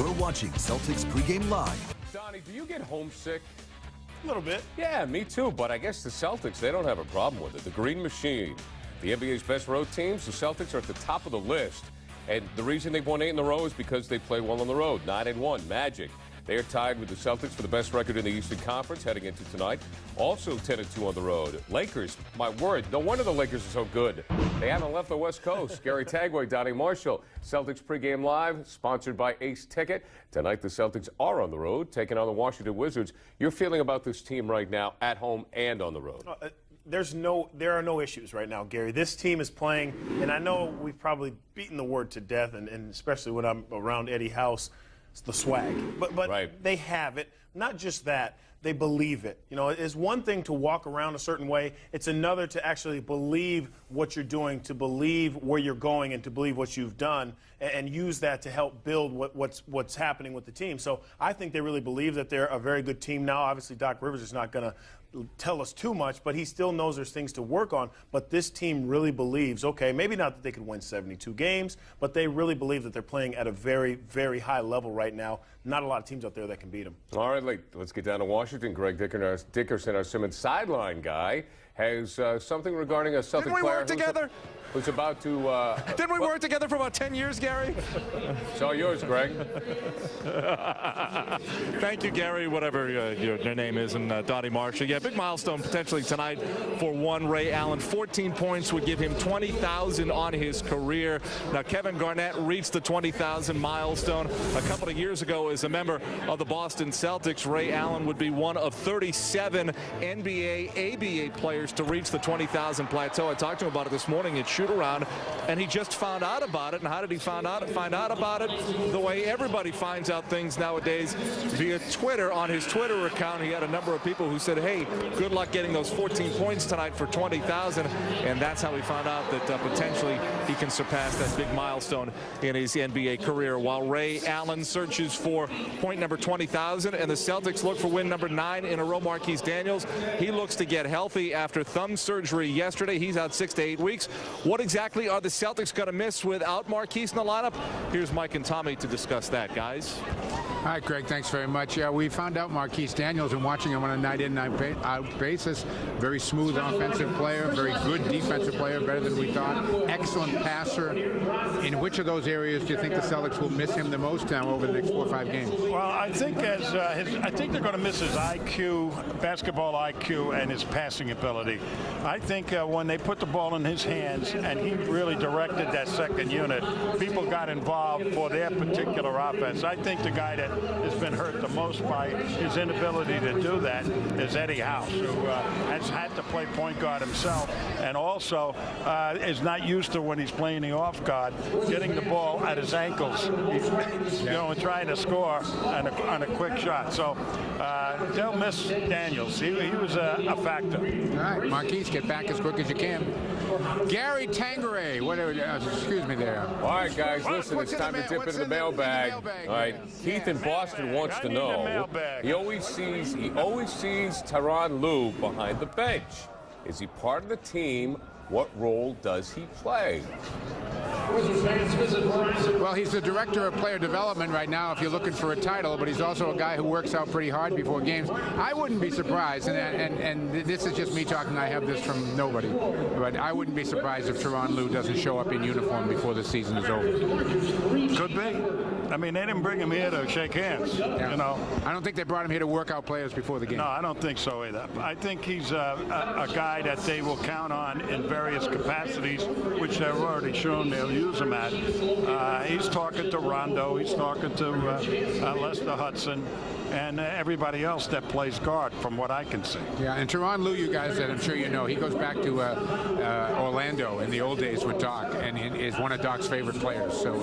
You're watching Celtics pregame live. Donnie, do you get homesick? A little bit. Yeah, me too, but I guess the Celtics, they don't have a problem with it. The Green Machine, the NBA's best road teams, the Celtics are at the top of the list. And the reason they've won 8 in a row is because they play well on the road. 9-1, Magic. They are tied with the Celtics for the best record in the Eastern Conference heading into tonight. Also 10-2 on the road. Lakers, my word, no wonder the Lakers are so good. They haven't left the West Coast. Gary Tagway, Donnie Marshall. Celtics pregame live, sponsored by Ace Ticket. Tonight the Celtics are on the road, taking on the Washington Wizards. Your feeling about this team right now, at home and on the road? There are no issues right now, Gary. This team is playing, and I know we've probably beaten the word to death, and especially when I'm around Eddie House, it's the swag. But right. They have it. Not just that, they believe it. You know, it's one thing to walk around a certain way. It's another to actually believe what you're doing, to believe where you're going, and to believe what you've done, and use that to help build what's happening with the team. So I think they really believe that they're a very good team now. Obviously, Doc Rivers is not going to tell us too much, but he still knows there's things to work on. But this team really believes, okay, maybe not that they could win 72 games, but they really believe that they're playing at a very, very high level right now. Not a lot of teams out there that can beat them. All right, let's get down to Washington. Greg Dickerson, our Simmons sideline guy, has something regarding a Celtic Didn't we player work together? who's about to... Didn't we work together for about 10 years, Gary? It's all yours, Greg. Thank you, Gary, whatever your name is, and Donnie Marshall. Yeah, big milestone potentially tonight for one Ray Allen. 14 points would give him 20,000 on his career. Now, Kevin Garnett reached the 20,000 milestone a couple of years ago as a member of the Boston Celtics. Ray Allen would be one of 37 NBA, ABA players to reach the 20,000 plateau. I talked to him about it this morning at shoot-around, and he just found out about it. And how did he find out about it? The way everybody finds out things nowadays, via Twitter. On his Twitter account, he had a number of people who said, hey, good luck getting those 14 points tonight for 20,000. And that's how he found out that potentially he can surpass that big milestone in his NBA career. While Ray Allen searches for point number 20,000 and the Celtics look for win number 9 in a row, Marquise Daniels, he looks to get healthy after thumb surgery yesterday. He's out 6 to 8 weeks. What exactly are the Celtics going to miss without Marquise in the lineup? Here's Mike and Tommy to discuss that, guys. All right, Greg, thanks very much. Yeah, we found out Marquise Daniels and watching him on a night-in, night-out basis. Very smooth offensive player, very good defensive player, better than we thought. Excellent passer. In which of those areas do you think the Celtics will miss him the most now over the next 4 or 5 games? Well, I think I think they're going to miss his IQ, basketball IQ, and his passing ability. I think when they put the ball in his hands and he really directed that second unit, people got involved for their particular offense. I think the guy that has been hurt the most by his inability to do that is Eddie House, who has had to play point guard himself, and also is not used to, when he's playing the off guard, getting the ball at his ankles, and trying to score on a quick shot. So they'll miss Daniels. He was a factor. All right, Marquise, get back as quick as you can. Gary Tangeray, excuse me there. All right, guys, listen, it's time to dip into the mailbag. All right, Keith in Boston wants to know. He always sees Tyronn Lue behind the bench. Is he part of the team? What role does he play? Well, he's the director of player development right now if you're looking for a title, but he's also a guy who works out pretty hard before games. I wouldn't be surprised, and this is just me talking, I have this from nobody, but I wouldn't be surprised if Tyronn Lue doesn't show up in uniform before the season is over. Could be. I mean, they didn't bring him here to shake hands, Yeah. I don't think they brought him here to work out players before the game. No, I don't think so either. I think he's a guy that they will count on in various capacities, which they've already shown they'll use him at. He's talking to Rondo. He's talking to Lester Hudson and everybody else that plays guard, from what I can see. Yeah, and Tyronn Lue, you guys, that I'm sure you know, he goes back to Orlando in the old days with Doc, and he is one of Doc's favorite players. So,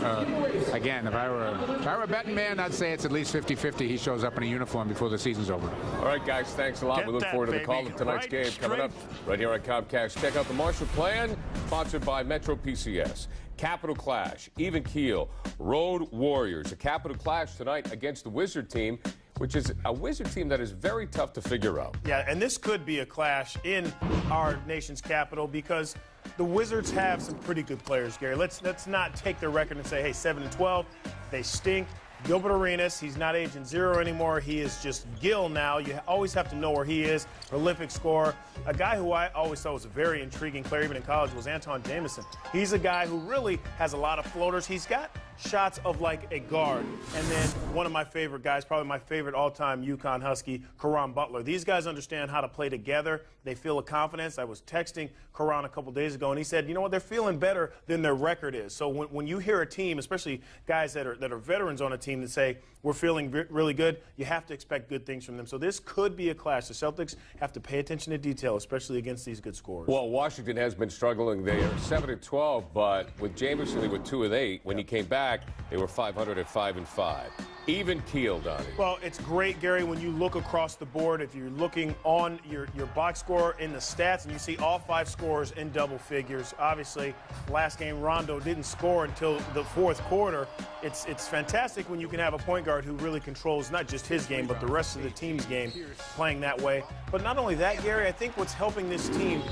again, if I were a betting man, I'd say it's at least 50-50 he shows up in a uniform before the season's over. All right, guys, thanks a lot. We look forward to the call of tonight's game coming up right here on Comcast. Check out the Marshall Plan, sponsored by Metro PCS. Capital Clash, even keel, Road Warriors. A Capital Clash tonight against the Wizard team, which is a Wizard team that is very tough to figure out. Yeah, and this could be a clash in our nation's capital because the Wizards have some pretty good players, Gary. Let's not take their record and say, hey, 7-12, they stink. Gilbert Arenas, he's not Agent Zero anymore. He is just Gil now. You always have to know where he is. Prolific scorer. A guy who I always thought was a very intriguing player, even in college, was Anton Jameson. He's a guy who really has a lot of floaters. He's got shots of like a guard. And then one of my favorite guys, probably my favorite all-time UConn Husky, Caron Butler. These guys understand how to play together. They feel a confidence. I was texting Caron a couple days ago, and he said, you know what, they're feeling better than their record is. So when you hear a team, especially guys that are veterans on a team, that say, we're feeling really good, you have to expect good things from them. So this could be a clash. The Celtics have to pay attention to detail, especially against these good scorers. Well, Washington has been struggling. They are 7-12, but with Jameson, they were 2-8. When he came back, they were 500 at 5-5. Even keel, Donnie. Well, it's great, Gary, when you look across the board. If you're looking on your box score in the stats and you see all 5 scorers in double figures. Obviously, last game Rondo didn't score until the 4th quarter. It's fantastic when you can have a point guard who really controls not just his game, but the rest of the team's game playing that way. But not only that, Gary, I think what's helping this team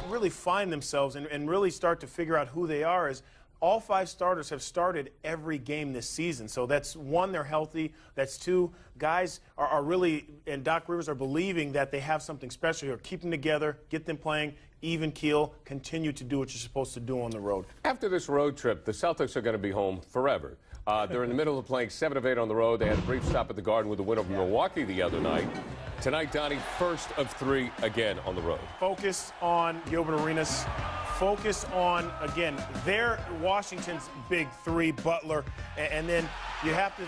really find themselves and really start to figure out who they are is all 5 starters have started every game this season. So that's 1, they're healthy. That's 2, guys are really, and Doc Rivers are believing that they have something special here. Keep them together, get them playing even keel, continue to do what you're supposed to do on the road. After this road trip, the Celtics are going to be home forever. They're in the middle of playing 7 of 8 on the road. They had a brief stop at the Garden with a win over Milwaukee the other night. Tonight, Donnie, first of 3 again on the road. Focus on Gilbert Arenas. Focus on, again, their Washington's big 3, Butler, and then you have to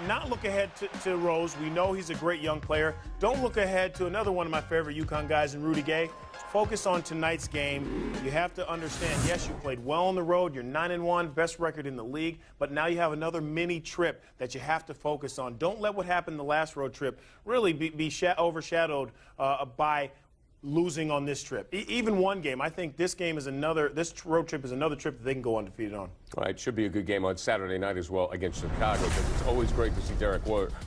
not look ahead to Rose. We know he's a great young player. Don't look ahead to another one of my favorite UConn guys in Rudy Gay. Focus on tonight's game. You have to understand, yes, you played well on the road. You're 9-1, best record in the league, but now you have another mini trip that you have to focus on. Don't let what happened the last road trip really be overshadowed by losing on this trip. Even one game. I think this road trip is another trip that they can go undefeated on. All right, should be a good game on Saturday night as well against Chicago, because it's always great to see Derrick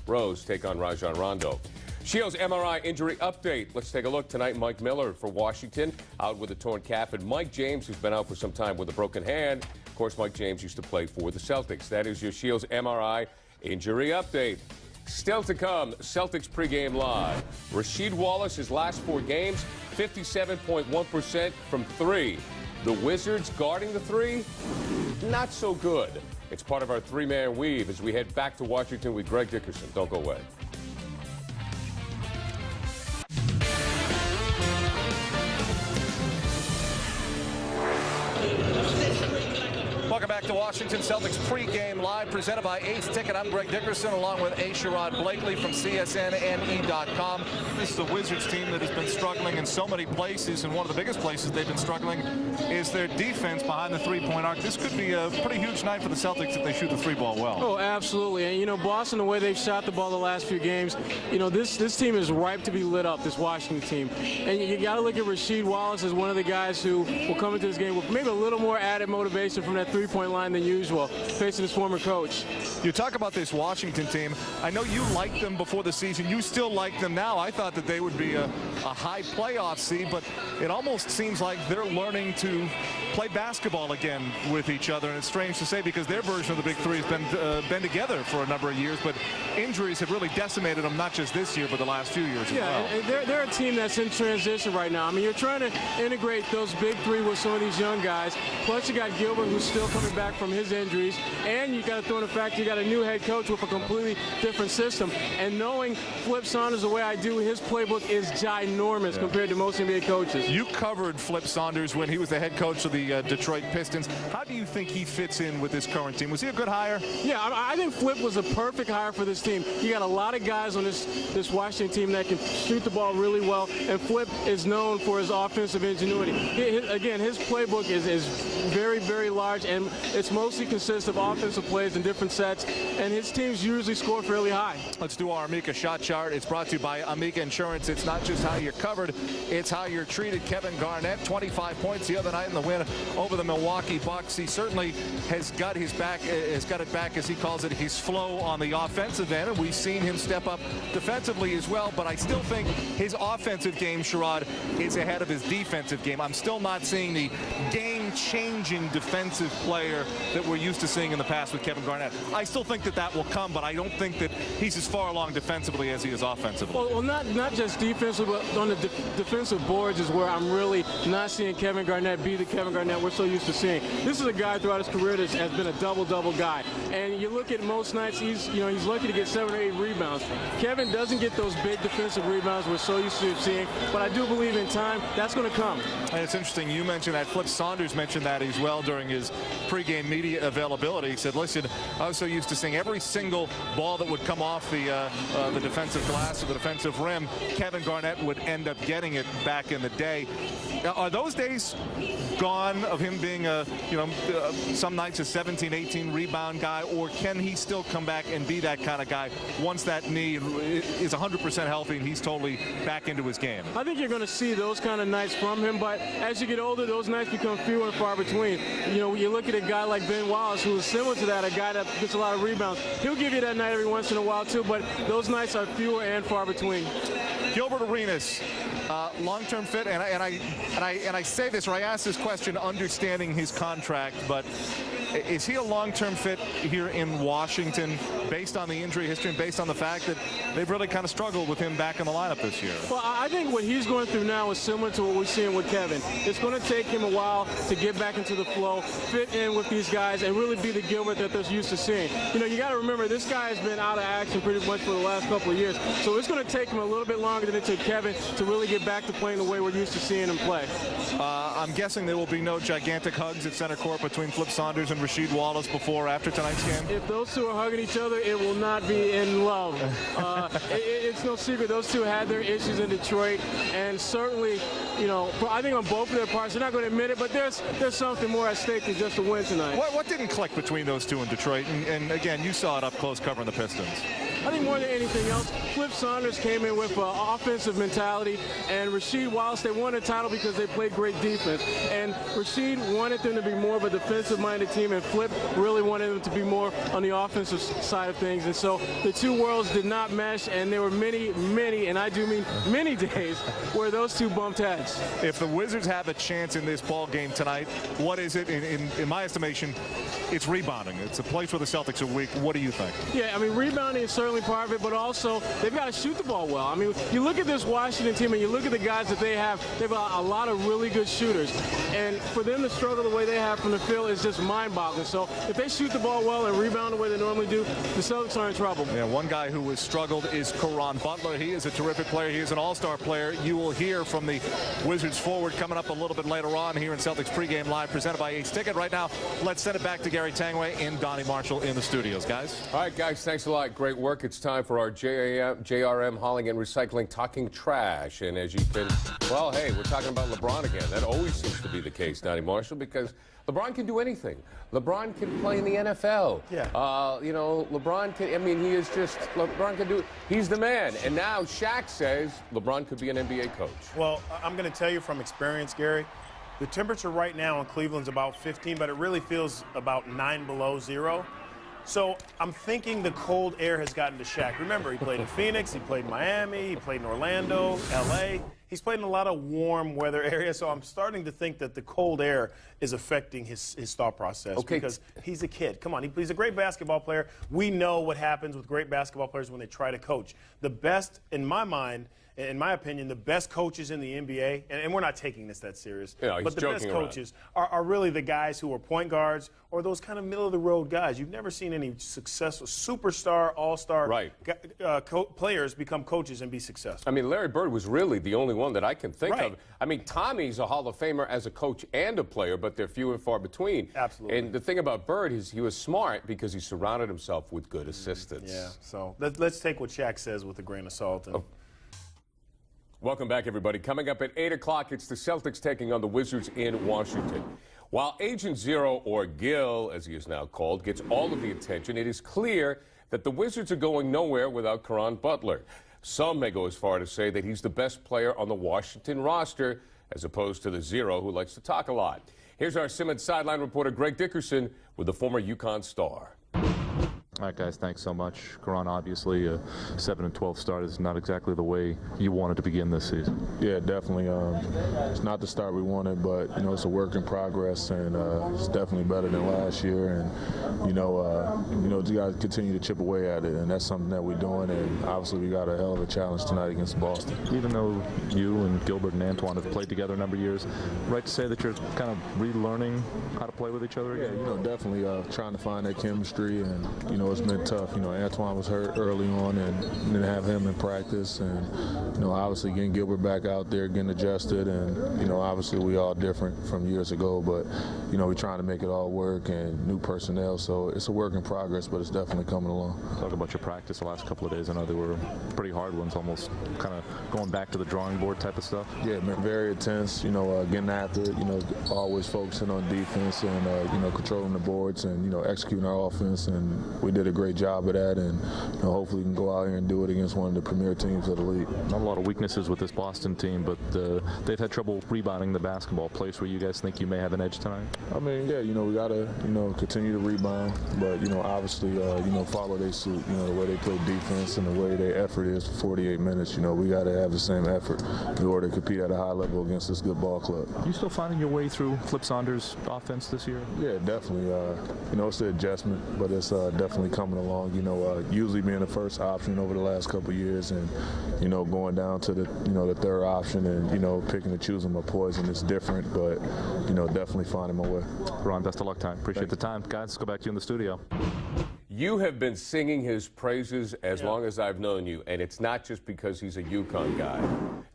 Rose take on Rajon Rondo. Shields MRI injury update. Let's take a look tonight. Mike Miller for Washington out with a torn calf, and Mike James, who's been out for some time with a broken hand. Of course, Mike James used to play for the Celtics. That is your Shields MRI injury update. Still to come, Celtics pregame live. Rasheed Wallace, his last 4 games, 57.1% from 3. The Wizards guarding the 3, not so good. It's part of our 3-man weave as we head back to Washington with Greg Dickerson. Don't go away. Welcome back to Washington. Celtics pregame live, presented by Ace Ticket. I'm Greg Dickerson, along with A. Sherrod Blakely from CSNNE.com. This is a Wizards team that has been struggling in so many places, and one of the biggest places they've been struggling is their defense behind the three-point arc. This could be a pretty huge night for the Celtics if they shoot the 3 ball well. Oh, absolutely. And, you know, Boston, the way they've shot the ball the last few games, you know, this team is ripe to be lit up, this Washington team. And you got to look at Rasheed Wallace as one of the guys who will come into this game with maybe a little more added motivation from that 3-point line than usual, facing his former coach. You talk about this Washington team. I know you liked them before the season. You still like them now. I thought that they would be a high playoff seed, but it almost seems like they're learning to play basketball again with each other. And it's strange to say because their version of the Big Three has been together for a number of years, but injuries have really decimated them, not just this year, but the last few years as well. And they're a team that's in transition right now. I mean, you're trying to integrate those Big Three with some of these young guys. Plus, you got Gilbert, who's still coming back from his injuries, and you got to throw in the fact you got a new head coach with a completely different system. And knowing Flip Saunders the way I do, his playbook is ginormous compared to most NBA coaches. You covered Flip Saunders when he was the head coach of the Detroit Pistons. How do you think he fits in with this current team? Was he a good hire? Yeah, I think Flip was a perfect hire for this team. You got a lot of guys on this Washington team that can shoot the ball really well, and Flip is known for his offensive ingenuity. Again, his playbook is very, very large, and it's mostly consists of offensive plays in different sets, and his teams usually score fairly high. Let's do our Amica shot chart. It's brought to you by Amica Insurance. It's not just how you're covered, it's how you're treated. Kevin Garnett, 25 points the other night in the win over the Milwaukee Bucks. He certainly has got it back, as he calls it, his flow on the offensive end, and we've seen him step up defensively as well, but I still think his offensive game, Sherrod, is ahead of his defensive game. I'm still not seeing the game game-changing defensive player that we're used to seeing in the past with Kevin Garnett. I still think that will come, but I don't think that he's as far along defensively as he is offensively. Well, not just defensively, but on the defensive boards is where I'm really not seeing Kevin Garnett be the Kevin Garnett we're so used to seeing. This is a guy throughout his career that has been a double-double guy. And you look at most nights, he's lucky to get 7 or 8 rebounds. Kevin doesn't get those big defensive rebounds we're so used to seeing, but I do believe in time that's going to come. And it's interesting you mentioned that. Flip Saunders mentioned that as well during his pregame media availability. He said, listen, I was so used to seeing every single ball that would come off the defensive glass or the defensive rim, Kevin Garnett would end up getting it back in the day. Are those days gone of him being some nights a 17, 18 rebound guy, or can he still come back and be that kind of guy once that knee is 100% healthy and he's totally back into his game? I think you're going to see those kind of nights from him, but as you get older, those nights become fewer and far between. You look at a guy like Ben Wallace, who is similar to that, a guy that gets a lot of rebounds. He'll give you that night every once in a while too, but those nights are fewer and far between. Gilbert Arenas, long-term fit, and I say this, or I ask this question understanding his contract, but is he a long-term fit here in Washington based on the injury history and based on the fact that they've really kind of struggled with him back in the lineup this year? Well, I think what he's going through now is similar to what we're seeing with Kevin. It's going to take him a while to get back into the flow, fit in with these guys, and really be the Gilbert that they're used to seeing. You got to remember, this guy has been out of action pretty much for the last couple of years, so it's going to take him a little bit longer than it took Kevin to really get back to playing the way we're used to seeing him play. I'm guessing there will be no gigantic hugs at center court between Flip Saunders and Rasheed Wallace before or after tonight's game? If those two are hugging each other, it will not be in love. It's no secret those two had their issues in Detroit, and certainly, I think on both of their parts, they're not going to admit it, but there's something more at stake than just a win tonight. What didn't click between those two in Detroit? And again, you saw it up close covering the Pistons. I think more than anything else, Flip Saunders came in with an offensive mentality, and Rasheed Wallace, they won a title because they played great defense. And Rasheed wanted them to be more of a defensive-minded team, and Flip really wanted them to be more on the offensive side of things. And so the two worlds did not mesh, and there were many, and I do mean many days, where those two bumped heads. If the Wizards have a chance in this ball game tonight, what is it? In my estimation, it's rebounding. It's a place where the Celtics are weak. What do you think? Yeah, I mean, rebounding is certainly part of it, but also they've got to shoot the ball well. I mean, you look at this Washington team and you look at the guys that they've got a lot of really good shooters. And for them to struggle the way they have from the field is just mind-boggling. So if they shoot the ball well and rebound the way they normally do, the Celtics are in trouble. Yeah, one guy who has struggled is Caron Butler. He is a terrific player. He is an all-star player. You will hear from the Wizards forward coming up a little bit later on here in Celtics pregame live, presented by Ace Ticket. Right now, let's send it back to Gary Tangway and Donnie Marshall in the studios. Guys? All right, guys, thanks a lot. Great work. It's time for our JRM Hauling and Recycling Talking Trash. And as you can, well, hey, we're talking about LeBron again. That always seems to be the case, Donnie Marshall, because LeBron can do anything. LeBron can play in the NFL. Yeah. LeBron can, LeBron can do, he's the man. And now Shaq says LeBron could be an NBA coach. Well, I'm going to tell you from experience, Gary, the temperature right now in Cleveland's about 15, but it really feels about 9 below zero. So I'm thinking the cold air has gotten to Shaq. Remember, he played in Phoenix, he played in Miami, he played in Orlando, LA. He's played in a lot of warm weather areas, so I'm starting to think that the cold air is affecting his thought process. Okay. Because he's a kid. Come on, he's a great basketball player. We know what happens with great basketball players when they try to coach. The best, in my mind, in my opinion, the best coaches in the NBA, and we're not taking this that serious, but the best coaches are really the guys who are point guards or those kind of middle-of-the-road guys. You've never seen any successful superstar, all-star players become coaches and be successful. I mean, Larry Bird was really the only one that I can think of. I mean, Tommy's a Hall of Famer as a coach and a player, but they're few and far between. Absolutely. And the thing about Bird is he was smart because he surrounded himself with good assistants. Yeah, so let's take what Shaq says with a grain of salt. And Welcome back, everybody. Coming up at 8 o'clock, it's the Celtics taking on the Wizards in Washington. While Agent Zero, or Gil, as he is now called, gets all of the attention, it is clear that the Wizards are going nowhere without Caron Butler. Some may go as far to say that he's the best player on the Washington roster, as opposed to the Zero, who likes to talk a lot. Here's our Simmons sideline reporter Greg Dickerson with the former UConn star. All right, guys, thanks so much. Karan, obviously, a 7-12 start is not exactly the way you wanted to begin this season. Yeah, definitely. It's not the start we wanted, but, it's a work in progress, and it's definitely better than last year. And, you got to continue to chip away at it, and that's something that we're doing. And obviously, we got a hell of a challenge tonight against Boston. Even though you and Gilbert and Antoine have played together a number of years, right to say that you're kind of relearning how to play with each other again? Yeah, definitely trying to find that chemistry, and, it's been tough. Antoine was hurt early on and didn't have him in practice, and, obviously getting Gilbert back out there, getting adjusted, and, obviously we all different from years ago, but, we're trying to make it all work, and new personnel, so it's a work in progress, but it's definitely coming along. Talk about your practice the last couple of days. I know they were pretty hard ones, almost kind of going back to the drawing board type of stuff. Yeah, very intense, getting after it, always focusing on defense and, controlling the boards and, executing our offense, and we did a great job of that, and hopefully we can go out here and do it against one of the premier teams of the league. Not a lot of weaknesses with this Boston team, but they've had trouble rebounding the basketball. Place where you guys think you may have an edge tonight? I mean, yeah, we got to, continue to rebound, but, obviously, follow their suit, the way they play defense and the way their effort is for 48 minutes. We got to have the same effort in order to compete at a high level against this good ball club. You still finding your way through Flip Saunders' offense this year? Yeah, definitely. It's an adjustment, but it's definitely coming along. Usually being the first option over the last couple of years, and going down to the the third option, and picking and choosing my poison is different, but definitely finding my way. Ron, best of luck tonight. Appreciate the time, guys. Let's go back to you in the studio. You have been singing his praises as long as I've known you, and it's not just because he's a UConn guy.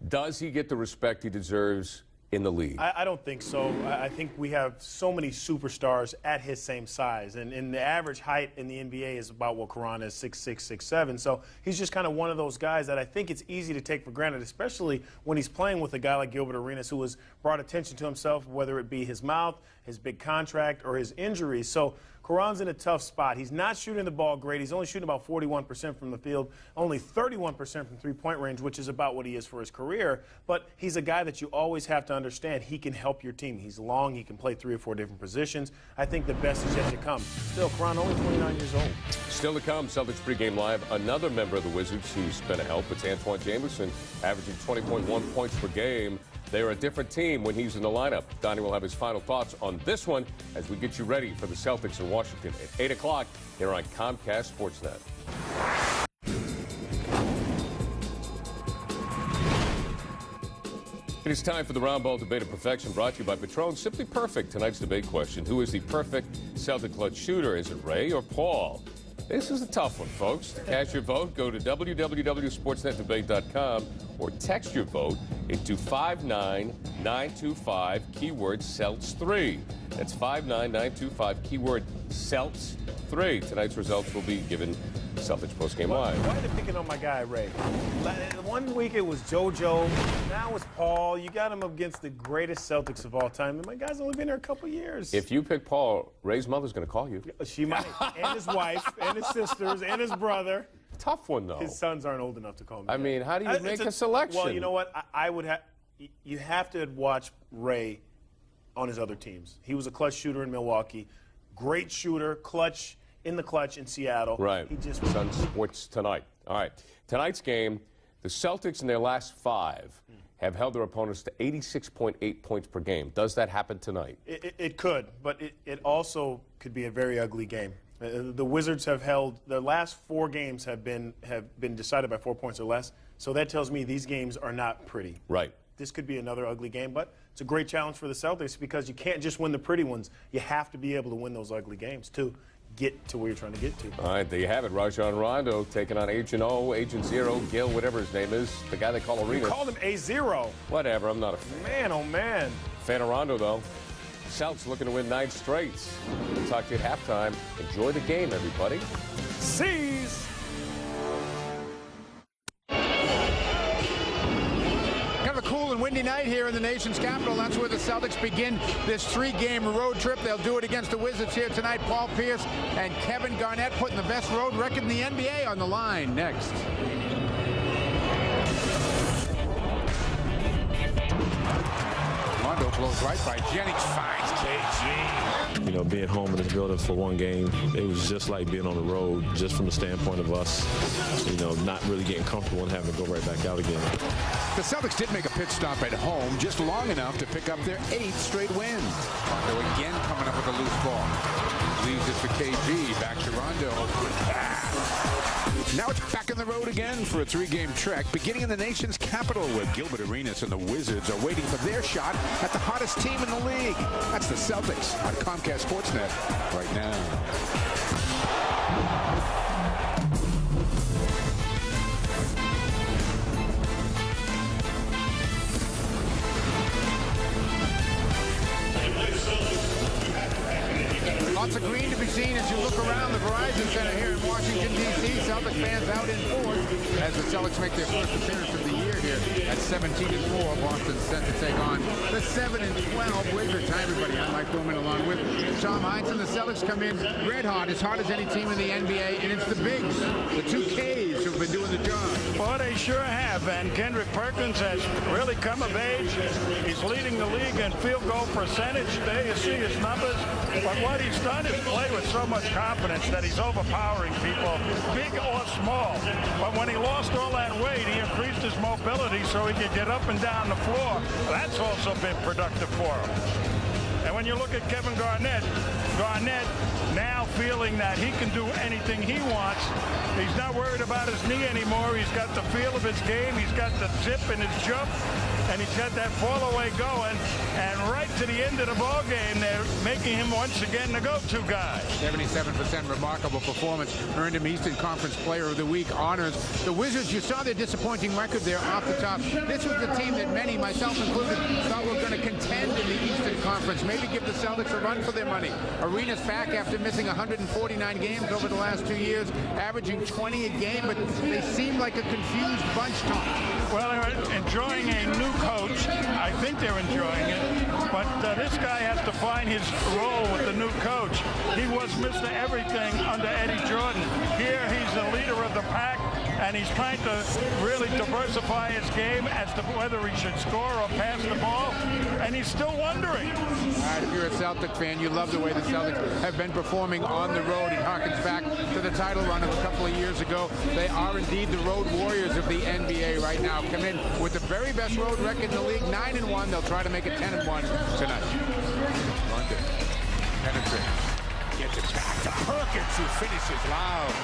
Does he get the respect he deserves in the league? I don't think so. I think we have so many superstars at his same size. And the average height in the NBA is about what Karan is, 6'6", 6'7". So he's just kind of one of those guys that I think it's easy to take for granted, especially when he's playing with a guy like Gilbert Arenas, who has brought attention to himself, whether it be his mouth, his big contract, or his injuries. So Karan's in a tough spot. He's not shooting the ball great. He's only shooting about 41% from the field, only 31% from three-point range, which is about what he is for his career. But he's a guy that you always have to understand he can help your team. He's long. He can play 3 or 4 different positions. I think the best is yet to come. Still, Karan only 29 years old. Still to come, Celtics pregame live. Another member of the Wizards who's been a help. It's Antoine Jameson, averaging 20.1 points per game. They're a different team when he's in the lineup. Donnie will have his final thoughts on this one as we get you ready for the Celtics in Washington at 8 o'clock here on Comcast Sportsnet. It is time for the Round Ball Debate of Perfection, brought to you by Patron. Simply Perfect. Tonight's debate question: who is the perfect Celtic clutch shooter? Is it Ray or Paul? This is a tough one, folks. To cast your vote, go to www.sportsnetdebate.com or text your vote into 59925, keyword Celts3. That's 59925, keyword Celts3. Tonight's results will be given Celtics postgame live. Why are they picking on my guy, Ray? One week it was JoJo, now it's Paul. You got him against the greatest Celtics of all time. And my guy's only been there a couple years. If you pick Paul, Ray's mother's going to call you. She might. And his wife, and his sisters, and his brother. Tough one, though. His sons aren't old enough to call me. I mean, how do you make a selection? Well, you know what? I would have. You have to watch Ray on his other teams. He was a clutch shooter in Milwaukee. Great shooter, clutch in the clutch in Seattle. Right. He just Sun Sports tonight. All right. Tonight's game, the Celtics in their last 5 have held their opponents to 86.8 points per game. Does that happen tonight? It could, but it also could be a very ugly game. The Wizards have held their last 4 games have been decided by 4 points or less. So that tells me these games are not pretty. Right. This could be another ugly game, but it's a great challenge for the Celtics because you can't just win the pretty ones. You have to be able to win those ugly games too. Get to where you're trying to get to. All right, there you have it. Rajon Rondo taking on Agent O, Agent Zero, Gil, whatever his name is, the guy they call Arenas. You called him A0. Whatever, I'm not a fan. Man, oh man. Fan of Rondo, though. Celtics looking to win 9 straights. We'll talk to you at halftime. Enjoy the game, everybody. Seize! Kind of a cool and windy night here in the nation's capital. That's where the Celtics begin this 3-game road trip. They'll do it against the Wizards here tonight. Paul Pierce and Kevin Garnett putting the best road record in the NBA on the line next. Rondo Blows right by Jennings, finds KG. You know, being home in this building for one game, it was just like being on the road, just from the standpoint of us, you know, not really getting comfortable and having to go right back out again. The Celtics did make a pit stop at home, just long enough to pick up their 8th straight win. Rondo again coming up with a loose ball. Leaves it for KG, back to Rondo. Now it's back on the road again for a 3-game trek, beginning in the nation's capital, where Gilbert Arenas and the Wizards are waiting for their shot at the hottest team in the league. That's the Celtics on Comcast Sportsnet right now. Lots of green to be seen as you look around the Verizon Center here in Washington, D.C. Celtics fans out in force as the Celtics make their first appearance of the year here at 17-4. Boston's set to take on the 7-12 Wizards. Hi, everybody. I'm Mike Bowman along with Tom Hines, and the Celtics come in red hot, as hot as any team in the NBA, and it's the bigs, the 2 Ks, who've been doing the job. Well, they sure have, and Kendrick Perkins has really come of age. He's leading the league in field goal percentage. There you see his numbers, but what he's done is play with so much confidence that he's overpowering people, big or small. But when he lost all that weight, he increased his mobility so he could get up and down the floor. That's also been productive for him. And when you look at Kevin Garnett now feeling that he can do anything he wants. He's not worried about his knee anymore. He's got the feel of his game. He's got the zip in his jump. And he's got that fall away going. And right to the end of the ball game, they're making him once again the go-to guy. 77% remarkable performance earned him Eastern Conference Player of the Week honors. The Wizards, you saw their disappointing record there off the top. This was the team that many, myself included, thought were going to contend in the Eastern Conference. Maybe give the Celtics a run for their money. Arenas back after missing 149 games over the last 2 years, averaging 20 a game, but they seem like a confused bunch, Tom. Well, they're enjoying a new coach. I think they're enjoying it. But this guy has to find his role with the new coach. He was Mr. Everything under Eddie Jordan. Here he's the leader of the pack, and he's trying to really diversify his game as to whether he should score or pass the ball, and he's still wondering. All right, if you're a Celtic fan, you love the way the Celtics have been performing on the road. It harkens back to the title run of a couple of years ago. They are indeed the road warriors of the NBA right now. Come in with the very best road record in the league, 9-1. They'll try to make it 10-1 tonight. London penetrates, gets it back to Perkins, who finishes loud.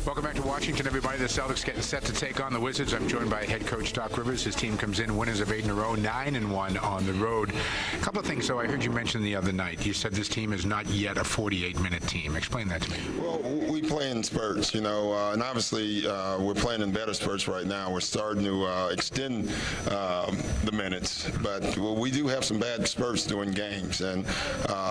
Welcome back to Washington, everybody. The Celtics getting set to take on the Wizards. I'm joined by head coach Doc Rivers. His team comes in winners of 8 in a row, 9-1 on the road. A couple of things, though. I heard you mention the other night. You said this team is not yet a 48-minute team. Explain that to me. Well, we play in spurts, you know, and obviously we're playing in better spurts right now. We're starting to extend the minutes, but we do have some bad spurts during games, and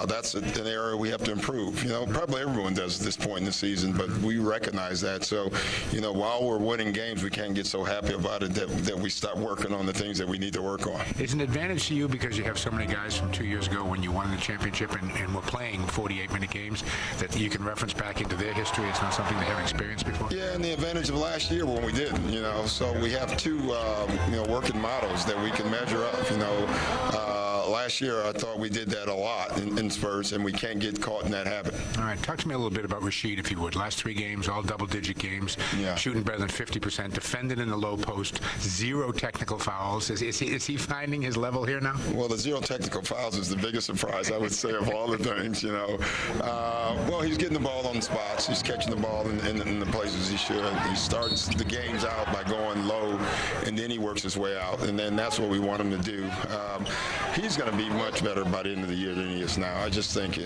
that's an area we have to improve. You know, probably everyone does at this point in the season, but we recognize that. So, you know, while we're winning games, we can't get so happy about it that we stop working on the things that we need to work on. It's an advantage to you because you have so many guys from 2 years ago when you won the championship and were playing 48-minute games that you can reference back into their history. It's not something they haven't experienced before. Yeah, and the advantage of last year when we didn't, you know. So we have two, you know, working models that we can measure up, you know. Last year, I thought we did that a lot in spurts, and we can't get caught in that habit. All right, talk to me a little bit about Rasheed, if you would. Last 3 games, all double-digit games, shooting better than 50%, defended in the low post, 0 technical fouls. Is he finding his level here now? Well, the 0 technical fouls is the biggest surprise, I would say, of all the things, you know. Well, he's getting the ball on the spots. He's catching the ball in the places he should. He starts the games out by going low, and then he works his way out, and then that's what we want him to do. He's going to be much better by the end of the year than he is now. I just think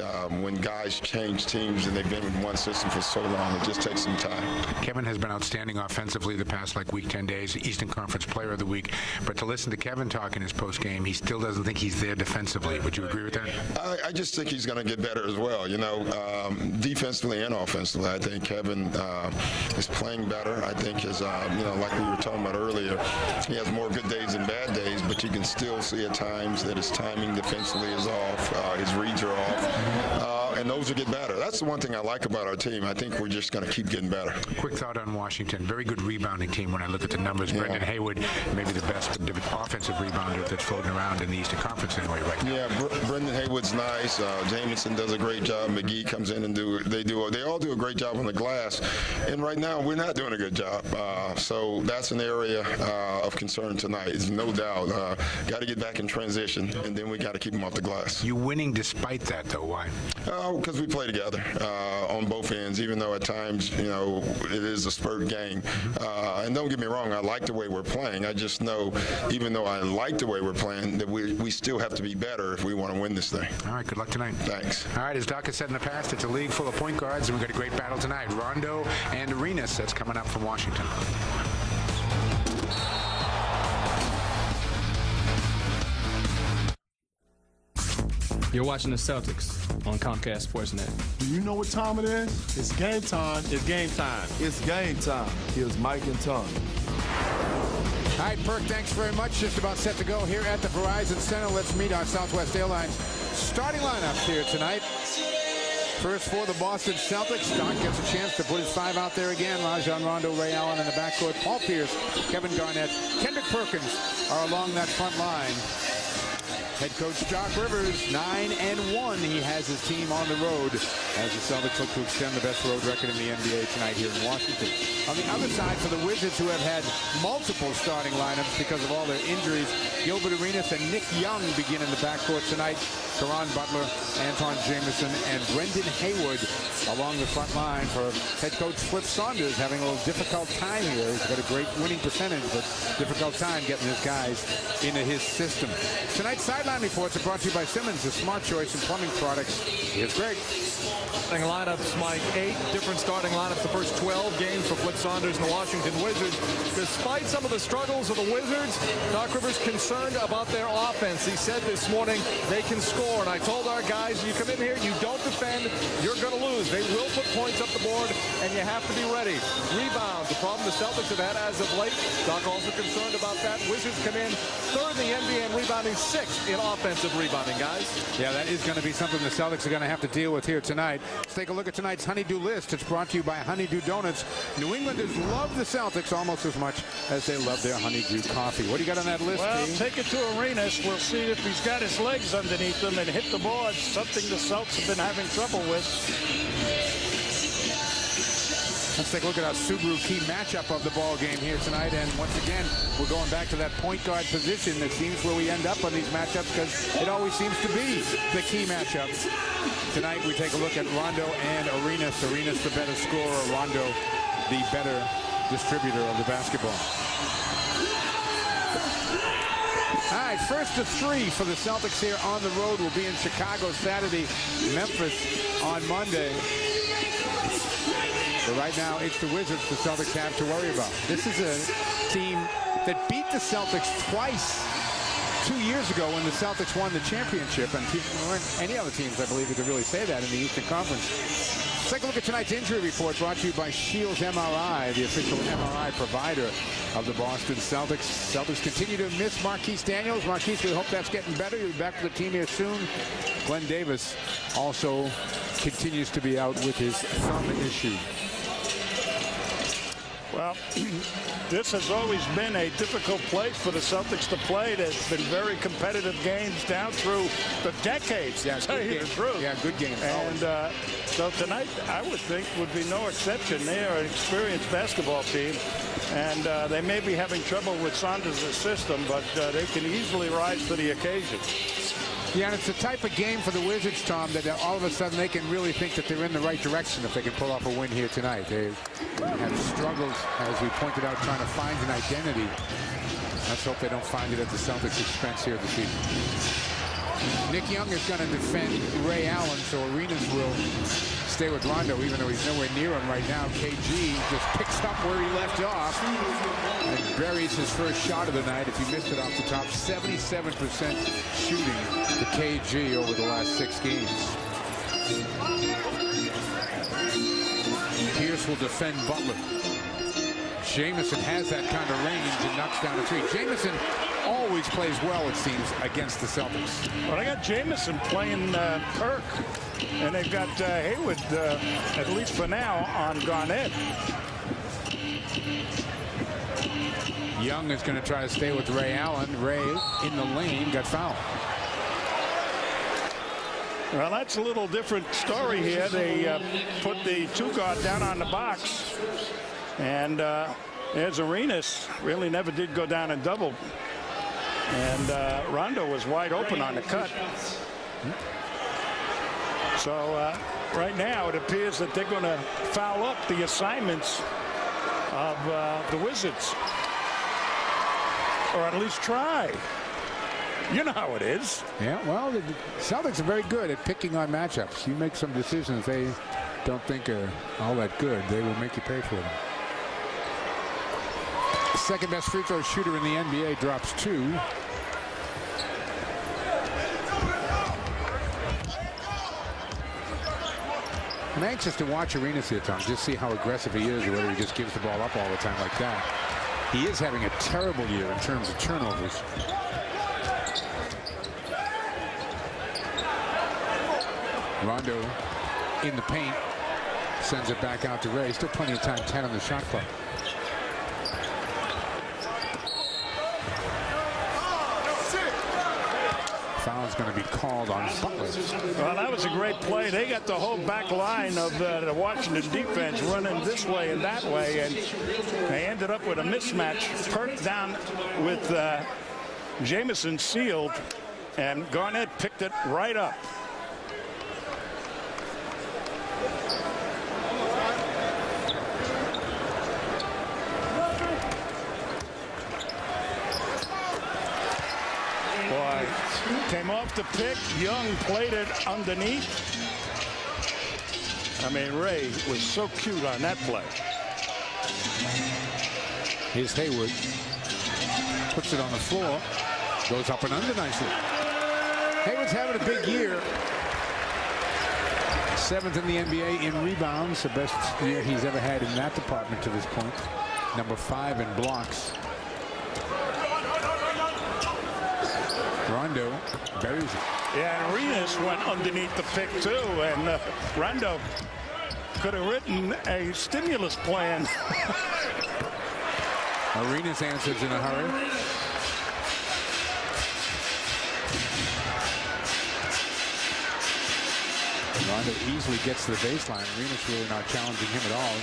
when guys change teams and they've been in one system for so long, it just takes some time. Kevin has been outstanding offensively the past week, 10 days, Eastern Conference Player of the Week. But to listen to Kevin talk in his post-game, he still doesn't think he's there defensively. Would you agree with that? I just think he's going to get better as well. You know, defensively and offensively, I think Kevin is playing better. I think his, you know, like we were talking about earlier, he has more good days than bad days, but you can still see at times that his timing defensively is off, his reads are off. and those will get better. That's the one thing I like about our team. I think we're just going to keep getting better. Quick thought on Washington. Very good rebounding team when I look at the numbers. Brendan Haywood, maybe the best offensive rebounder that's floating around in the Eastern Conference anyway right now. Yeah, Brendan Haywood's nice. Jamison does a great job. McGee comes in and they all do a great job on the glass. And right now we're not doing a good job. So that's an area of concern tonight. There's no doubt. Got to get back in transition, and then we got to keep them off the glass. You winning despite that, though. Why? Because we play together on both ends, even though at times, it is a spurt game. And don't get me wrong, I like the way we're playing. I just know, even though I like the way we're playing, that we still have to be better if we want to win this thing. All right, good luck tonight. Thanks. All right, as Doc has said in the past, it's a league full of point guards, and we've got a great battle tonight. Rondo and Arenas, that's coming up from Washington. You're watching the Celtics on Comcast Sportsnet. Do you know what time it is? It's game time. It's game time. It's game time. Here's Mike and Tom. All right, Perk, thanks very much. Just about set to go here at the Verizon Center. Let's meet our Southwest Airlines starting lineups here tonight. First for the Boston Celtics, Doc gets a chance to put his 5 out there again. Rajon Rondo, Ray Allen in the backcourt. Paul Pierce, Kevin Garnett, Kendrick Perkins are along that front line. Head coach Doc Rivers, 9-1. He has his team on the road as the Celtics look to extend the best road record in the NBA tonight here in Washington. On the other side, for the Wizards, who have had multiple starting lineups because of all their injuries, Gilbert Arenas and Nick Young begin in the backcourt tonight. Caron Butler, Anton Jamison, and Brendan Haywood along the front line for head coach Flip Saunders, having a little difficult time here. He's got a great winning percentage, but difficult time getting his guys into his system. Tonight's sideline reports are brought to you by Simmons, the smart choice in plumbing products. Here's Greg. Starting lineups, Mike. 8 different starting lineups the first 12 games for Flip Saunders and the Washington Wizards. Despite some of the struggles of the Wizards, Doc Rivers concerned about their offense. He said this morning they can score, and I told our guys, you come in here, you don't defend, you're going to lose. They will put points up the board, and you have to be ready. Rebounds, the problem the Celtics have had as of late. Doc also concerned about that. Wizards come in 3rd in the NBA in rebounding, 6th in offensive rebounding, guys. Yeah, that is going to be something the Celtics are going to have to deal with here tonight. Let's take a look at tonight's Honeydew List. It's brought to you by Honeydew Donuts. New Englanders love the Celtics almost as much as they love their Honeydew coffee. What do you got on that list, Well, Pete? take it to Arenas. We'll see if he's got his legs underneath him and hit the boards, something the Celtics have been having trouble with. Let's take a look at our Subaru key matchup of the ball game here tonight. And once again, we're going back to that point guard position. That seems where we end up on these matchups because it always seems to be the key matchup. Tonight, we take a look at Rondo and Arenas. Arenas the better scorer, Rondo the better distributor of the basketball. All right, first to 3 for the Celtics here on the road. Will be in Chicago Saturday, Memphis on Monday. But right now, it's the Wizards the Celtics have to worry about. This is a team that beat the Celtics twice 2 years ago when the Celtics won the championship. And there weren't any other teams, I believe, that could really say that in the Eastern Conference. Let's take a look at tonight's injury report brought to you by Shields MRI, the official MRI provider of the Boston Celtics. Celtics continue to miss Marquise Daniels. Marquise, we hope that's getting better. You'll be back to the team here soon. Glenn Davis also continues to be out with his thumb issue. Well, this has always been a difficult place for the Celtics to play. There's been very competitive games down through the decades, yeah, to tell you the truth. Yeah, good games. And so tonight, I would think, would be no exception. They are an experienced basketball team, and they may be having trouble with Saunders' system, but they can easily rise to the occasion. Yeah, and it's the type of game for the Wizards, Tom, that all of a sudden they can really think that they're in the right direction if they can pull off a win here tonight. They have struggled, as we pointed out, trying to find an identity. Let's hope they don't find it at the Celtics' expense here this evening. Nick Young is going to defend Ray Allen, so Arenas will stay with Rondo, even though he's nowhere near him right now. KG just picks up where he left off and buries his first shot of the night. If you missed it off the top, 77% shooting to KG over the last 6 games. Pierce will defend Butler. Jamison has that kind of range and knocks down a 3. Jamison always plays well, it seems, against the Celtics. Well, I got Jamison playing Perk, and they've got Hayward, at least for now, on Garnett. Young is going to try to stay with Ray Allen. Ray in the lane, got fouled. Well, that's a little different story here. They put the 2-guard down on the box, and there's Arenas. Really never did go down and double. And Rondo was wide open on the cut. So right now it appears that they're going to foul up the assignments of the Wizards, or at least try. You know how it is. Yeah, well, the Celtics are very good at picking on matchups. You make some decisions they don't think are all that good, they will make you pay for them. Second best free throw shooter in the NBA drops 2. I'm anxious to watch Arenas here, Tom, just see how aggressive he is, or whether he just gives the ball up all the time like that. He is having a terrible year in terms of turnovers. Rondo in the paint, sends it back out to Ray. Still plenty of time, 10 on the shot clock. Foul's going to be called on Butler. Well, that was a great play. They got the whole back line of the Washington defense running this way and that way, and they ended up with a mismatch. Perk down with Jamison sealed, and Garnett picked it right up. Boy, came off the pick. Young played it underneath. I mean, Ray was so cute on that play. Here's Hayward. Puts it on the floor. Goes up and under nicely. Hayward's having a big year. 7th in the NBA in rebounds. The best year he's ever had in that department to this point. Number 5 in blocks. Rondo buries it. Yeah, and Arenas went underneath the pick too, and Rondo could have written a stimulus plan. Arenas answers in a hurry. Rondo easily gets to the baseline. Arenas really not challenging him at all.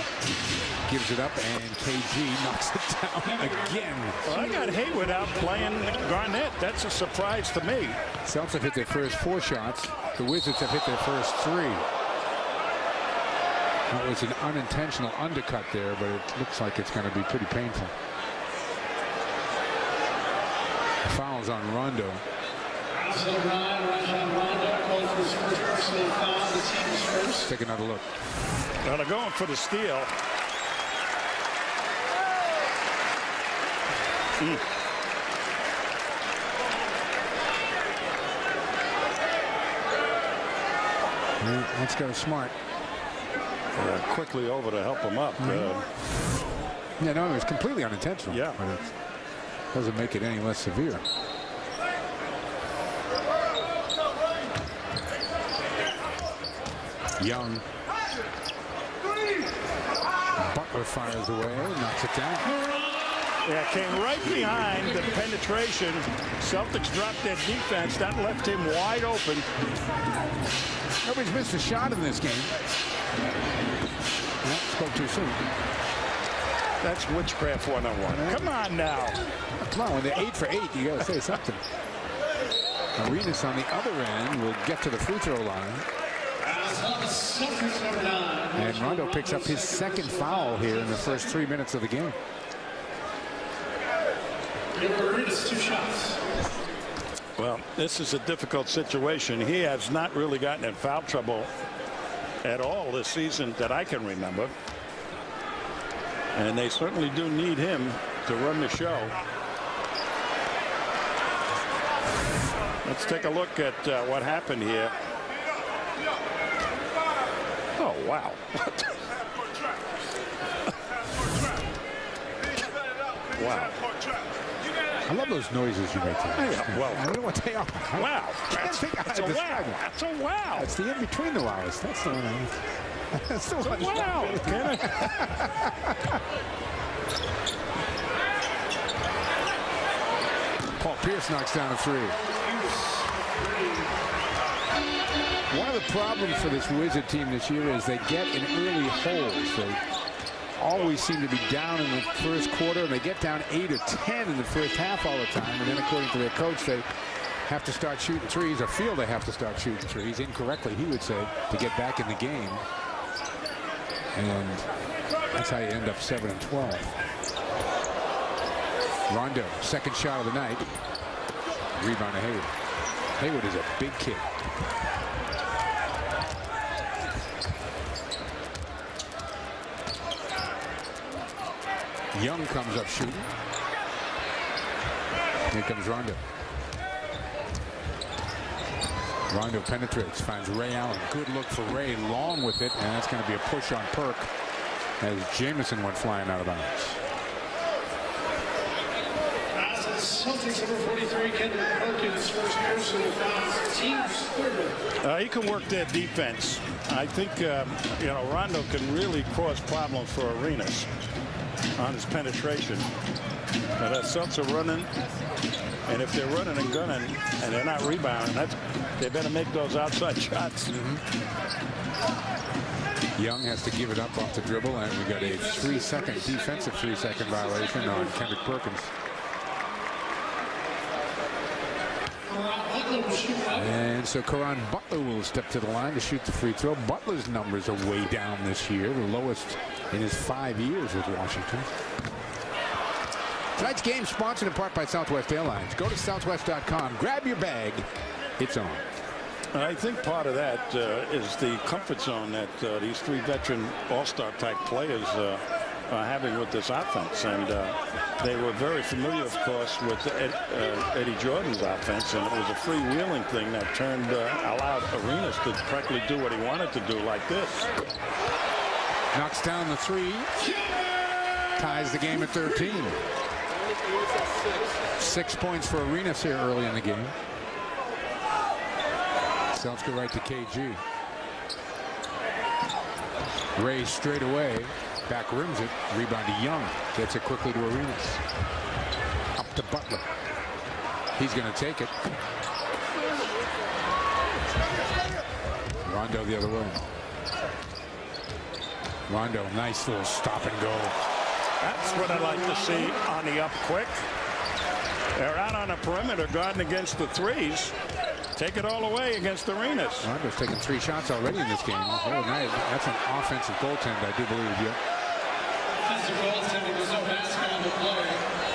Gives it up, and KG knocks it down again. Well, I got Hayward out playing Garnett. That's a surprise to me. Celtics have hit their first 4 shots. The Wizards have hit their first 3. That was an unintentional undercut there, but it looks like it's going to be pretty painful. Fouls on Rondo. Let's take another look. Well, they're going for the steal. Let's go Smart. Quickly over to help him up. Yeah, no, it was completely unintentional. Yeah. But it doesn't make it any less severe. Young. Butler fires away, knocks it down. Yeah, came right behind the penetration. Celtics dropped their defense. That left him wide open. Nobody's missed a shot in this game. Well, spoke too soon. That's witchcraft 101. Come on now. Come on, when they're 8 for 8, you got to say something. Arenas on the other end will get to the free throw line. And Rondo picks up his 2nd foul here in the first 3 minutes of the game. Well, this is a difficult situation. He has not really gotten in foul trouble at all this season that I can remember. And they certainly do need him to run the show. Let's take a look at what happened here. Oh, wow. Wow. I love those noises you make. Well, I don't know what they are. Wow. That's a wow. That's a wow. It's the in between the wows. That's the one. That's the one. Wow. Can Paul Pierce knocks down a three. One of the problems for this Wizard team this year is they get in early holes. They always seem to be down in the first quarter, and they get down 8 or 10 in the first half all the time. And then, according to their coach, they have to start shooting threes, or feel they have to start shooting threes, incorrectly, he would say, to get back in the game. And that's how you end up 7 and 12. Rondo, second shot of the night. Rebound to Hayward. Hayward is a big kid. Young comes up shooting. Here comes Rondo. Rondo penetrates, finds Ray Allen. Good look for Ray, long with it, and that's going to be a push on Perk as Jamison went flying out of bounds. Celtics number 43, Kendrick Perkins, first personal foul, team's third. He can work their defense. I think, Rondo can really cause problems for Arenas on his penetration. Now that Celtics are running, and if they're running and gunning and they're not rebounding, they better make those outside shots. Young has to give it up off the dribble, and we got a defensive 3-second violation on Kendrick Perkins. And so Caron Butler will step to the line to shoot the free throw. Butler's numbers are way down this year, the lowest in his 5 years with Washington. Tonight's game sponsored in part by Southwest Airlines. Go to southwest.com, grab your bag. It's on. I think part of that is the comfort zone that these three veteran all-star type players are having with this offense. And they were very familiar, of course, with Eddie Jordan's offense, and it was a freewheeling thing that allowed Arenas to practically do what he wanted to do, like this. Knocks down the three. Ties the game at 13. 6 points for Arenas here early in the game. Celtics go right to KG. Ray straight away. Back rims it. Rebound to Young. Gets it quickly to Arenas. Up to Butler. He's going to take it. Rondo the other way. Rondo, nice little stop and go. That's what I like to see on the up quick. They're out on the perimeter guarding against the threes. Take it all away against Arenas. Rondo's taken 3 shots already in this game. Oh, nice. That's an offensive goaltend, I do believe. Yeah.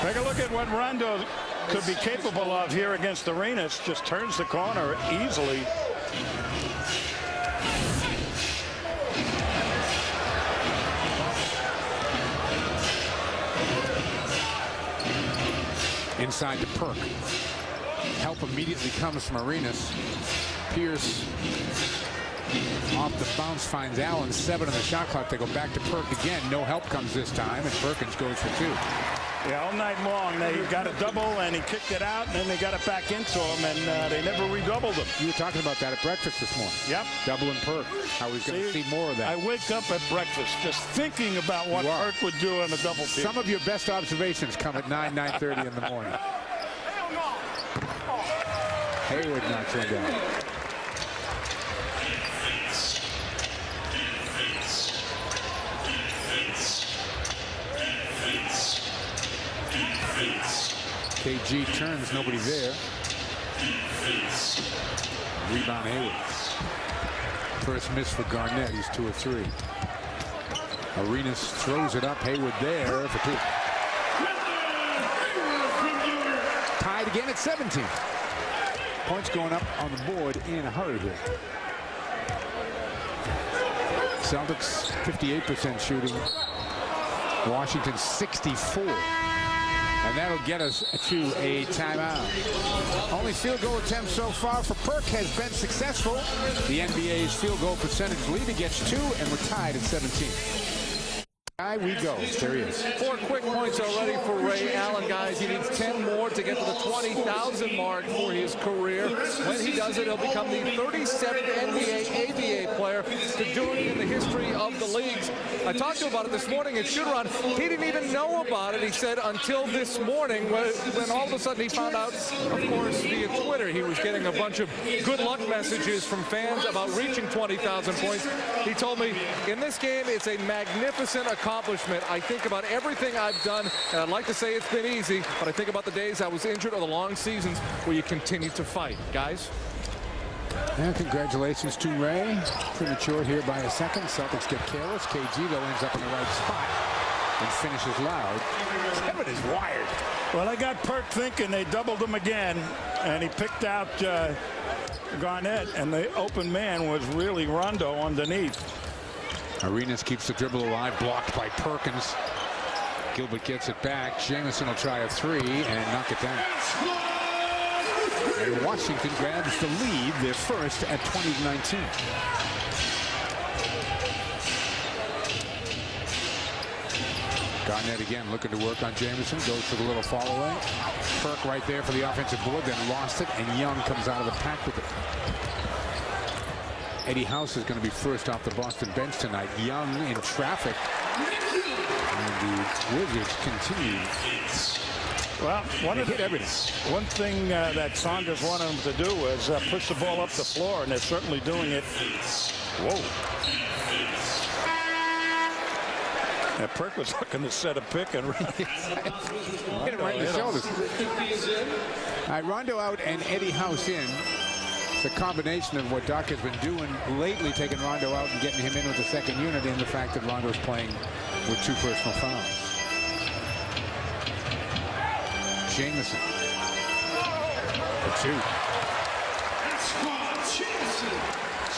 Take a look at what Rondo could be capable of here against Arenas. Just turns the corner easily. Inside to Perk. Help immediately comes from Arenas. Pierce off the bounce finds Allen. 7 on the shot clock. They go back to Perk again. No help comes this time, and Perkins goes for 2. Yeah, all night long they got a double, and he kicked it out, and then they got it back into him, and they never redoubled him. You were talking about that at breakfast this morning. Yep. Double and Perk. How he's going to see more of that. I wake up at breakfast just thinking about what Perk would do in a double team. Some of your best observations come at 9:30 in the morning. Hayward knocks one down. KG turns, nobody there. Rebound Hayward. First miss for Garnett. He's 2 of 3. Arenas throws it up. Hayward there for 2. Tied again at 17. Points going up on the board in a hurry here. Celtics 58% shooting. Washington 64. And that'll get us to a timeout. Only field goal attempt so far for Perk has been successful. The NBA's field goal percentage leader gets 2, and we're tied at 17. We go. There he is. 4 quick points already for Ray Allen, guys. He needs 10 more to get to the 20,000 mark for his career. When he does it, he'll become the 37th NBA ABA player to do it in the history of the leagues. I talked to him about it this morning at shoot-around. He didn't even know about it, he said, until this morning when all of a sudden he found out, of course, via Twitter. He was getting a bunch of good luck messages from fans about reaching 20,000 points. He told me, in this game, it's a magnificent accomplishment. I think about everything I've done, and I'd like to say it's been easy, but I think about the days I was injured or the long seasons where you continue to fight. Guys? And congratulations to Ray. Premature here by a second. Celtics get careless. KG, though, ends up in the right spot and finishes loud. Kevin is wired. Well, I got Perk thinking they doubled him again, and he picked out Garnett, and the open man was really Rondo underneath. Arenas keeps the dribble alive, blocked by Perkins. Gilbert gets it back. Jamison will try a 3 and knock it down. And Washington grabs the lead, their first at 20-19. Garnett again looking to work on Jamison, goes for the little fall away. Perk right there for the offensive board, then lost it, and Young comes out of the pack with it. Eddie House is going to be first off the Boston bench tonight. Young in traffic. And the Wizards continue. Well, one thing that Saunders wanted them to do was push the ball up the floor, and they're certainly doing it. Whoa. And Perk was looking to set a pick and hit him right in the shoulders. All right, Rondo out and Eddie House in. The combination of what Doc has been doing lately, taking Rondo out and getting him in with the second unit, and the fact that Rondo's playing with 2 personal fouls. Jamison for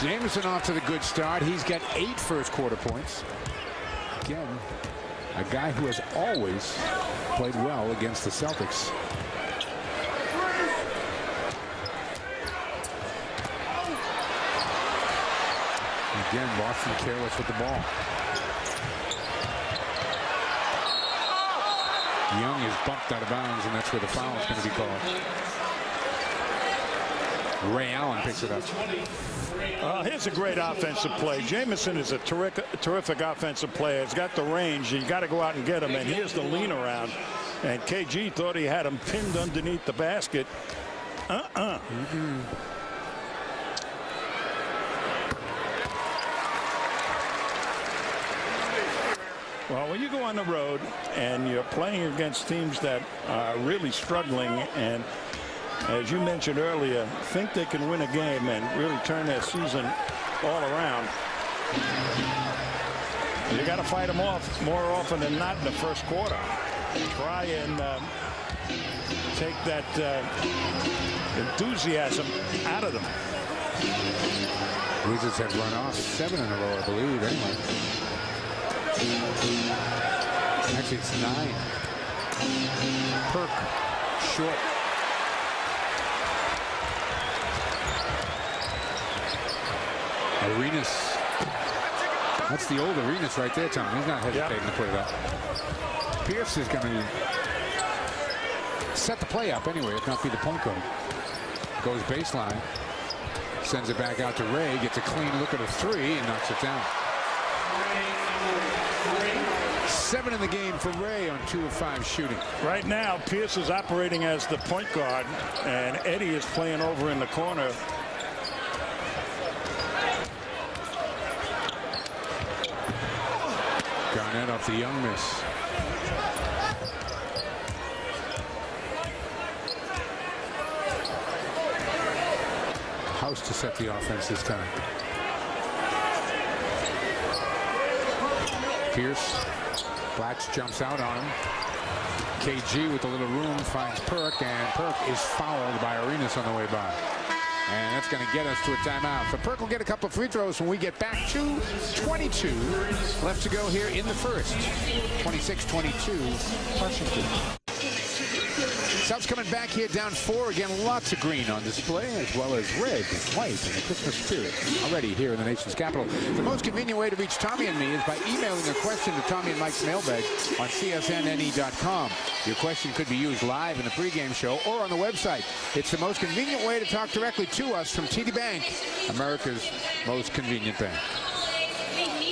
2. Jamison off to the good start. He's got 8 first quarter points. Again, a guy who has always played well against the Celtics. Again, Boston careless with the ball. Young is bumped out of bounds, and that's where the foul is going to be called. Ray Allen picks it up. Here's a great offensive play. Jamison is a terrific offensive player. He's got the range. You got to go out and get him. And here's the lean around. And KG thought he had him pinned underneath the basket. Well, when you go on the road and you're playing against teams that are really struggling and, as you mentioned earlier, think they can win a game and really turn their season all around, you got to fight them off more often than not in the first quarter. Try and take that enthusiasm out of them. Wizards have run off 7 in a row, I believe, anyway. Actually, it's 9. Perk short. Arenas. That's the old Arenas right there, Tom. He's not hesitating to put it up. Pierce is going to set the play up anyway, if not be the point guard. Goes baseline. Sends it back out to Ray. Gets a clean look at a 3 and knocks it down. 7 in the game for Ray on 2 of 5 shooting. Right now, Pierce is operating as the point guard, and Eddie is playing over in the corner. Garnett off the Young miss. House to set the offense this time. Pierce. Blatch jumps out on him. KG with a little room finds Perk, and Perk is fouled by Arenas on the way by. And that's going to get us to a timeout. So Perk will get a couple of free throws when we get back to 22 left to go here in the first. 26-22, Washington. Subs coming back here down 4. Again, lots of green on display, as well as red, white, and the Christmas spirit already here in the nation's capital. The most convenient way to reach Tommy and me is by emailing a question to Tommy and Mike's mailbag on csnne.com. Your question could be used live in the pregame show or on the website. It's the most convenient way to talk directly to us from TD Bank, America's most convenient bank.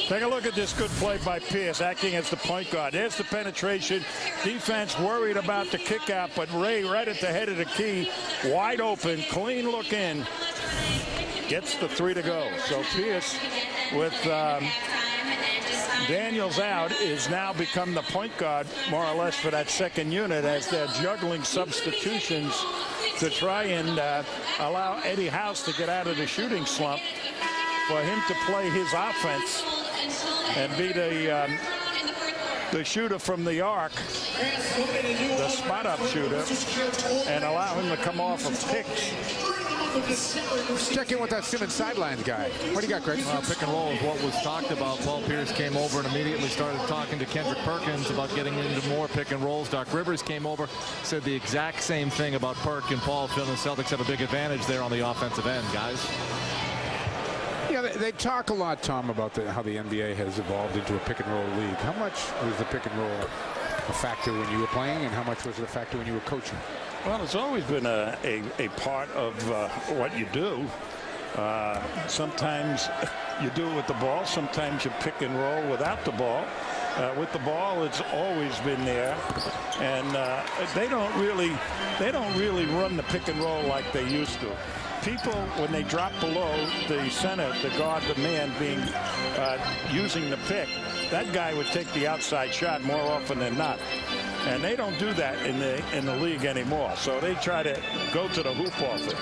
Take a look at this good play by Pierce, acting as the point guard. There's the penetration. Defense worried about the kick out, but Ray right at the head of the key, wide open, clean look in, gets the 3 to go. So Pierce, with Daniels out, is now become the point guard more or less for that second unit, as they're juggling substitutions to try and allow Eddie House to get out of the shooting slump, for him to play his offense and be the shooter from the arc, the spot-up shooter, and allow him to come off of picks. Check in with that Simmons sidelines guy. What do you got, Greg? Pick and roll is what was talked about. Paul Pierce came over and immediately started talking to Kendrick Perkins about getting into more pick and rolls. Doc Rivers came over, said the exact same thing about Perk and Paul. Feeling the Celtics have a big advantage there on the offensive end, guys. Yeah, they talk a lot, Tom, about how the NBA has evolved into a pick-and-roll league. How much was the pick-and-roll a factor when you were playing, and how much was it a factor when you were coaching? Well, it's always been a part of what you do. Sometimes you do it with the ball. Sometimes you pick and roll without the ball. With the ball, it's always been there, and they don't really run the pick and roll like they used to. People, when they drop below the center, the guard, the man being using the pick, that guy would take the outside shot more often than not, and they don't do that in the league anymore. So they try to go to the hoop off it.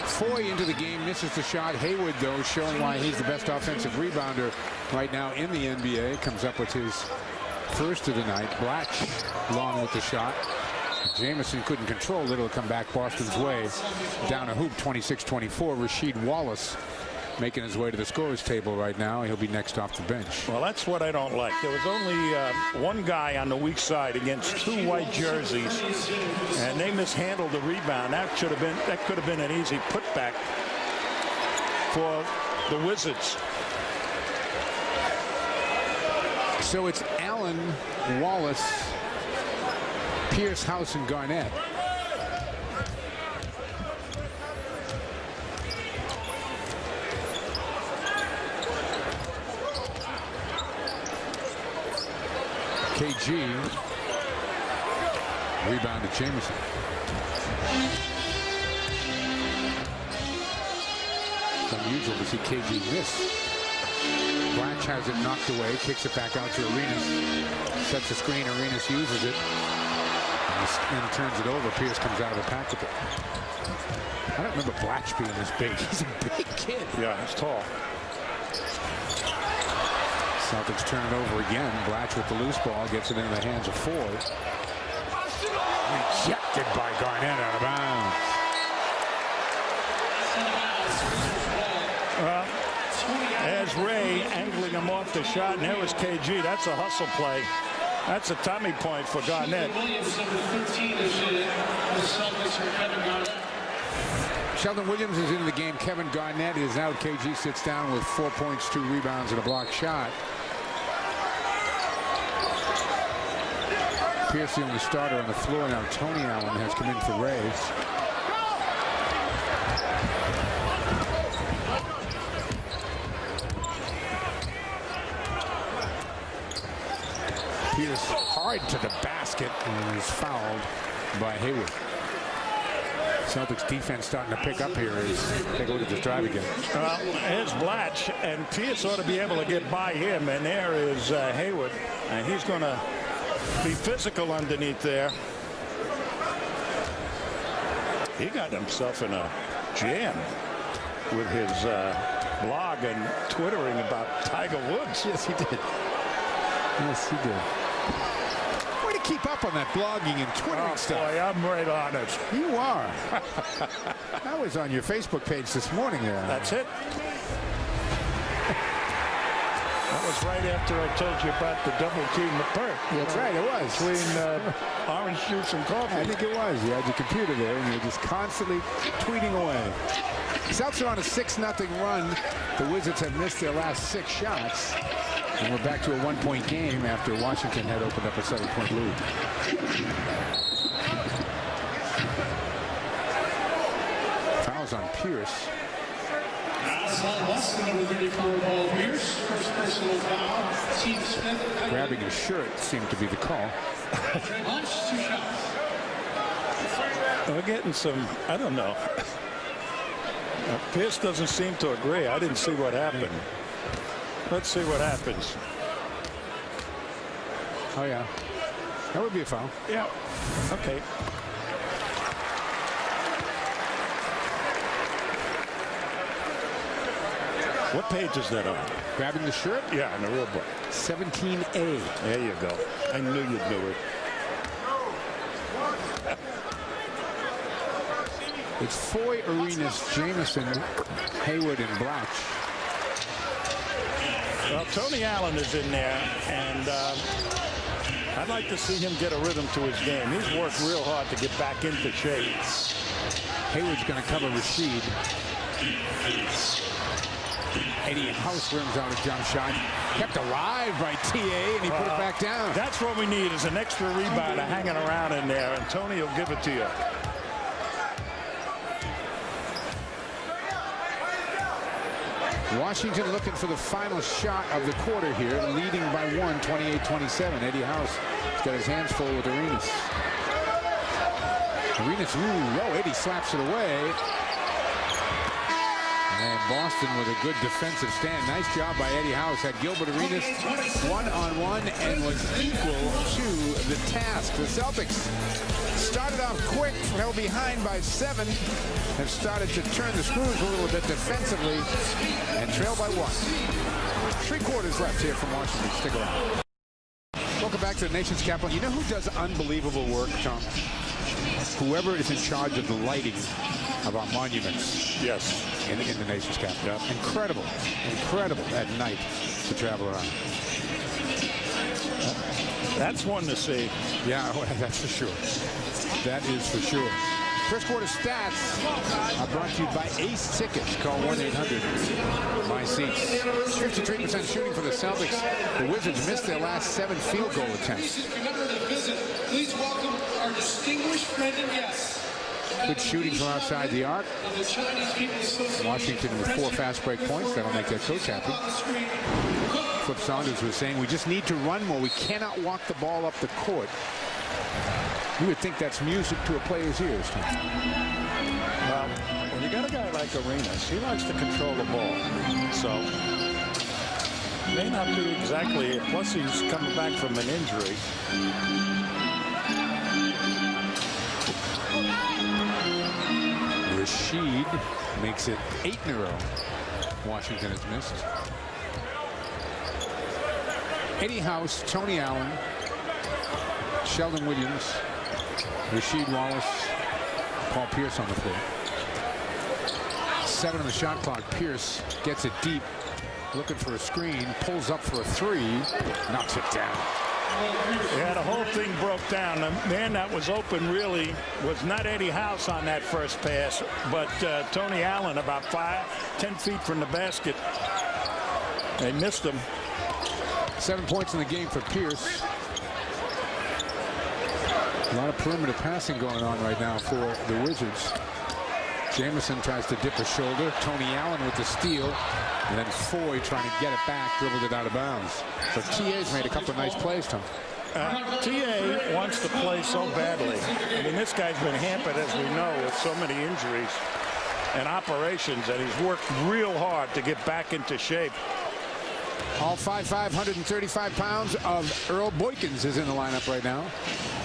Foy into the game, misses the shot. Hayward, though, showing why he's the best offensive rebounder right now in the NBA. Comes up with his first of the night. Blatch long with the shot. Jamison couldn't control it. It'll come back Boston's way. Down a hoop, 26-24. Rasheed Wallace making his way to the scorer's table right now. He'll be next off the bench. Well, that's what I don't like. There was only one guy on the weak side against 2 white jerseys, and they mishandled the rebound. That could have been an easy putback for the Wizards. So it's Allen, Wallace, Pierce, House, and Garnett. KG, rebound to Jamison. It's unusual to see KG miss. Blatch has it knocked away, kicks it back out to Arenas, sets the screen, Arenas uses it, and turns it over. Pierce comes out of the pack with it. I don't remember Blatch being this big. He's a big kid. Yeah, he's tall. Celtics turn it over again. Blatch with the loose ball gets it into the hands of Ford. Rejected by Garnett out of bounds. As Ray angling him off the shot, and there was KG. That's a hustle play. That's a tummy point for Garnett. Sheldon Williams is into the game. Kevin Garnett is out. KG sits down with 4 points, 2 rebounds, and a blocked shot. Pierce, the only starter on the floor now. Tony Allen has come in for Ray. Pierce hard to the basket and is fouled by Hayward. Celtics defense starting to pick up here. Take a look at this drive again. Well, here's Blatch, and Pierce ought to be able to get by him, and there is Hayward, and he's going to be physical underneath there. He got himself in a jam with his blog and twittering about Tiger Woods. Yes, he did. Yes, he did. Way to keep up on that blogging and twittering stuff. Boy, I'm right on it. You are. That was on your Facebook page this morning there. That's it. That was right after I told you about the double team of Perk. That's right, it was. Between orange juice and coffee. I think it was. You had your computer there, and you're just constantly tweeting away. Celtics are on a 6-0 run. The Wizards have missed their last 6 shots. And we're back to a 1-point game after Washington had opened up a 7-point lead. Fouls on Pierce. Number 34, Paul Pierce. First personal foul. Steve Smith. Grabbing his shirt seemed to be the call. Lunch, 2 shots. We're getting some, I don't know. Pierce doesn't seem to agree. I didn't see what happened. Let's see what happens. Oh, yeah. That would be a foul. Yeah. Okay. What page is that on? Grabbing the shirt? Yeah, in the real book. 17A. There you go. I knew you'd do it. It's Foy, Arenas, Jamison, Hayward, and Blatch. Well, Tony Allen is in there, and I'd like to see him get a rhythm to his game. He's worked real hard to get back into shape. Hayward's going to cover Rashid. Eddie House rims out a jump shot. Kept alive by TA, and he put it back down. That's what we need, is an extra rebounder hanging around in there, and Tony will give it to you. Washington looking for the final shot of the quarter here, leading by 1, 28-27. Eddie House has got his hands full with Arenas. Arenas, ooh, Eddie slaps it away. And Boston with a good defensive stand. Nice job by Eddie House. Had Gilbert Arenas one-on-one and was equal to the task. The Celtics started off quick, fell behind by 7, have started to turn the screws a little bit defensively and trail by 1. 3 quarters left here from Washington. Stick around. Welcome back to the nation's capital. You know who does unbelievable work, Tom? Whoever is in charge of the lighting of our monuments. Yes. In the nation's capital. Yep. Incredible at night to travel around. That's one to see. Yeah, that's for sure. That is for sure. First quarter stats are brought to you by Ace Tickets. Call 1-800-MY-SEATS. 53% shooting for the Celtics. The Wizards missed their last 7 field goal attempts. Remember to visit. Please welcome our distinguished friend and guest. Good shooting from outside the arc. Washington with 4 fast break points. That'll make their coach happy. Flip Saunders was saying we just need to run more. We cannot walk the ball up the court. You would think that's music to a player's ears, Tom. Well, when you got a guy like Arenas, he likes to control the ball. So, may not be exactly, plus he's coming back from an injury. Rashid makes it 8 in a row. Washington has missed. Eddie House, Tony Allen, Sheldon Williams, Rasheed Wallace, Paul Pierce on the floor. 7 on the shot clock. Pierce gets it deep, looking for a screen, pulls up for a 3, knocks it down. Yeah, the whole thing broke down. The man that was open really was not Eddie House on that first pass, but Tony Allen about 10 feet from the basket. They missed him. 7 points in the game for Pierce. A lot of perimeter passing going on right now for the Wizards. Jamison tries to dip a shoulder. Tony Allen with the steal. And then Foy trying to get it back, dribbled it out of bounds. So TA's made a couple of nice plays, Tom. TA wants to play so badly. I mean, this guy's been hampered, as we know, with so many injuries and operations, and he's worked real hard to get back into shape. All 5'5", 135 pounds of Earl Boykins is in the lineup right now.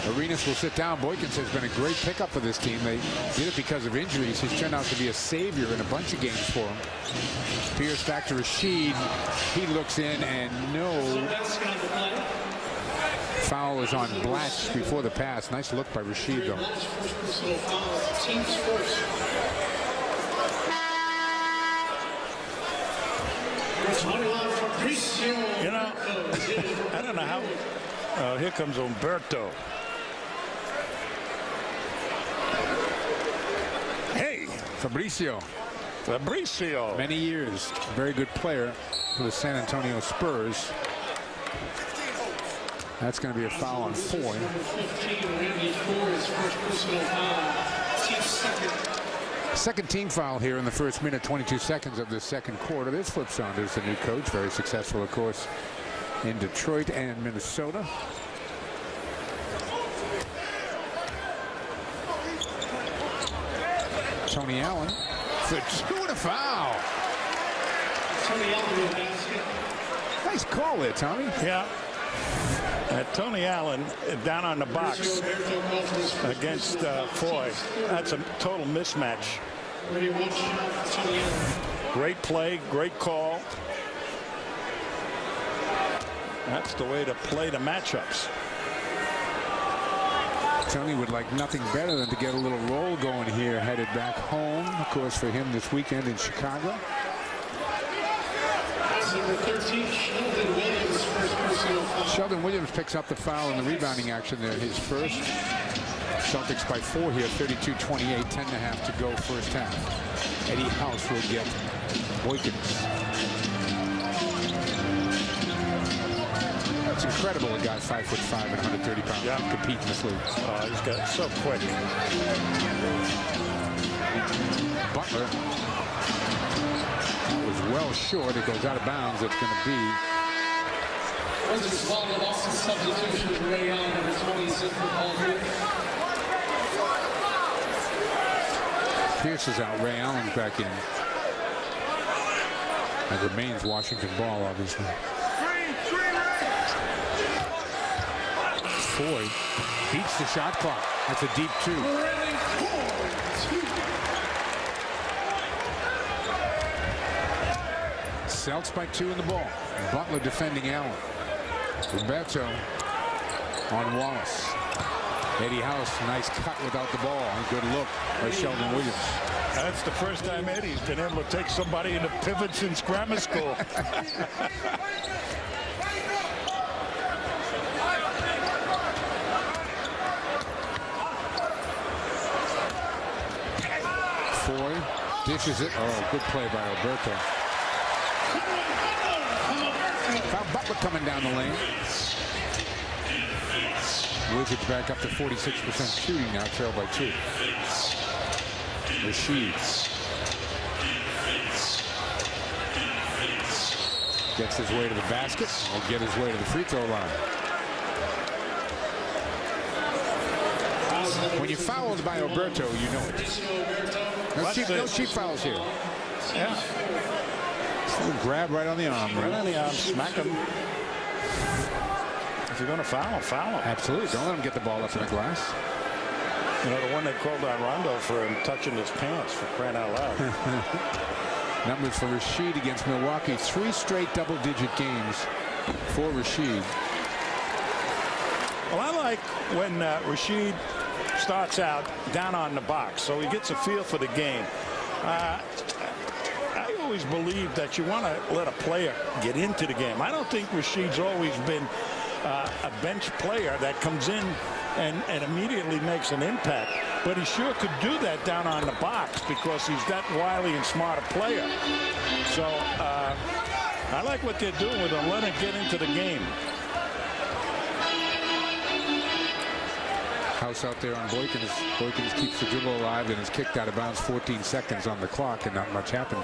Arenas will sit down. Boykins has been a great pickup for this team. They did it because of injuries. He's turned out to be a savior in a bunch of games for them. Pierce back to Rashid. He looks in, and no foul is on Blatch before the pass. Nice look by Rashid, though. You know, I don't know how. Here comes Umberto. Hey, Fabricio. Many years. Very good player for the San Antonio Spurs. That's going to be a foul on Foy. Second team foul here in the first minute, 22 seconds of the second quarter. There's Flip Saunders, the new coach. Very successful, of course, in Detroit and Minnesota. Tony Allen for two and a foul. Tony Allen with basket. Nice call there, Tommy. Yeah. Tony Allen down on the box against Foy. That's a total mismatch. Great play, great call. That's the way to play the matchups. Tony would like nothing better than to get a little roll going here, headed back home, of course, for him this weekend in Chicago. Number 13, Sheldon Williams, first personal foul. Sheldon Williams picks up the foul in the rebounding action there, his first. Celtics by 4 here, 32-28, 10.5 to go first half. Eddie House will get Boykins. It's incredible, a guy 5'5" and 130 pounds can compete in this league. He's got so quick. Butler was well short. It goes out of bounds. It's going to be. Substitution, Ray Allen, number 26 for Paul Pierce is out. Ray Allen's back in. It remains Washington ball, obviously. Foy beats the shot clock. That's a deep two. Celtics by 2 in the ball. Butler defending Allen. Roberto on Wallace. Eddie House, nice cut without the ball. And good look by Sheldon Williams. That's the first time Eddie's been able to take somebody into pivot since grammar school. Foy dishes it. Oh, good play by Alberto. Found Butler coming down the lane. Wizards back up to 46% shooting now, trail by 2. Rashid gets his way to the basket. Will get his way to the free throw line. When you're fouled by Alberto, you know it. No cheap fouls here. Yeah. Grab right on the arm. Right on the arm. Smack him. If you're going to foul, foul him. Absolutely. Don't let him get the ball up in the glass. You know, the one they called on Rondo for him touching his pants, for crying out loud. Numbers for Rashid against Milwaukee. 3 straight double-digit games for Rashid. Well, I like when Rashid starts out down on the box, so he gets a feel for the game. I always believe that you want to let a player get into the game. I don't think Rashid's always been a bench player that comes in and immediately makes an impact. But he sure could do that down on the box because he's that wily and smart a player. So I like what they're doing with him. Let him get into the game. House out there on Boykins. Boykins keeps the dribble alive and is kicked out of bounds. 14 seconds on the clock, and not much happened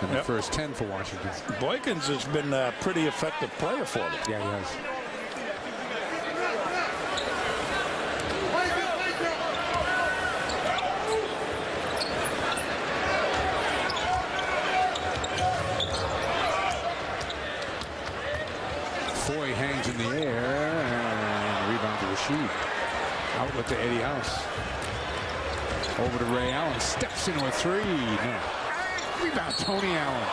in the first 10 for Washington. Boykins has been a pretty effective player for them. Yeah, he has. Foy hangs in the air and rebound to Rashid. Outlet to Eddie House. Over to Ray Allen. Steps into a 3. No. Rebound Tony Allen.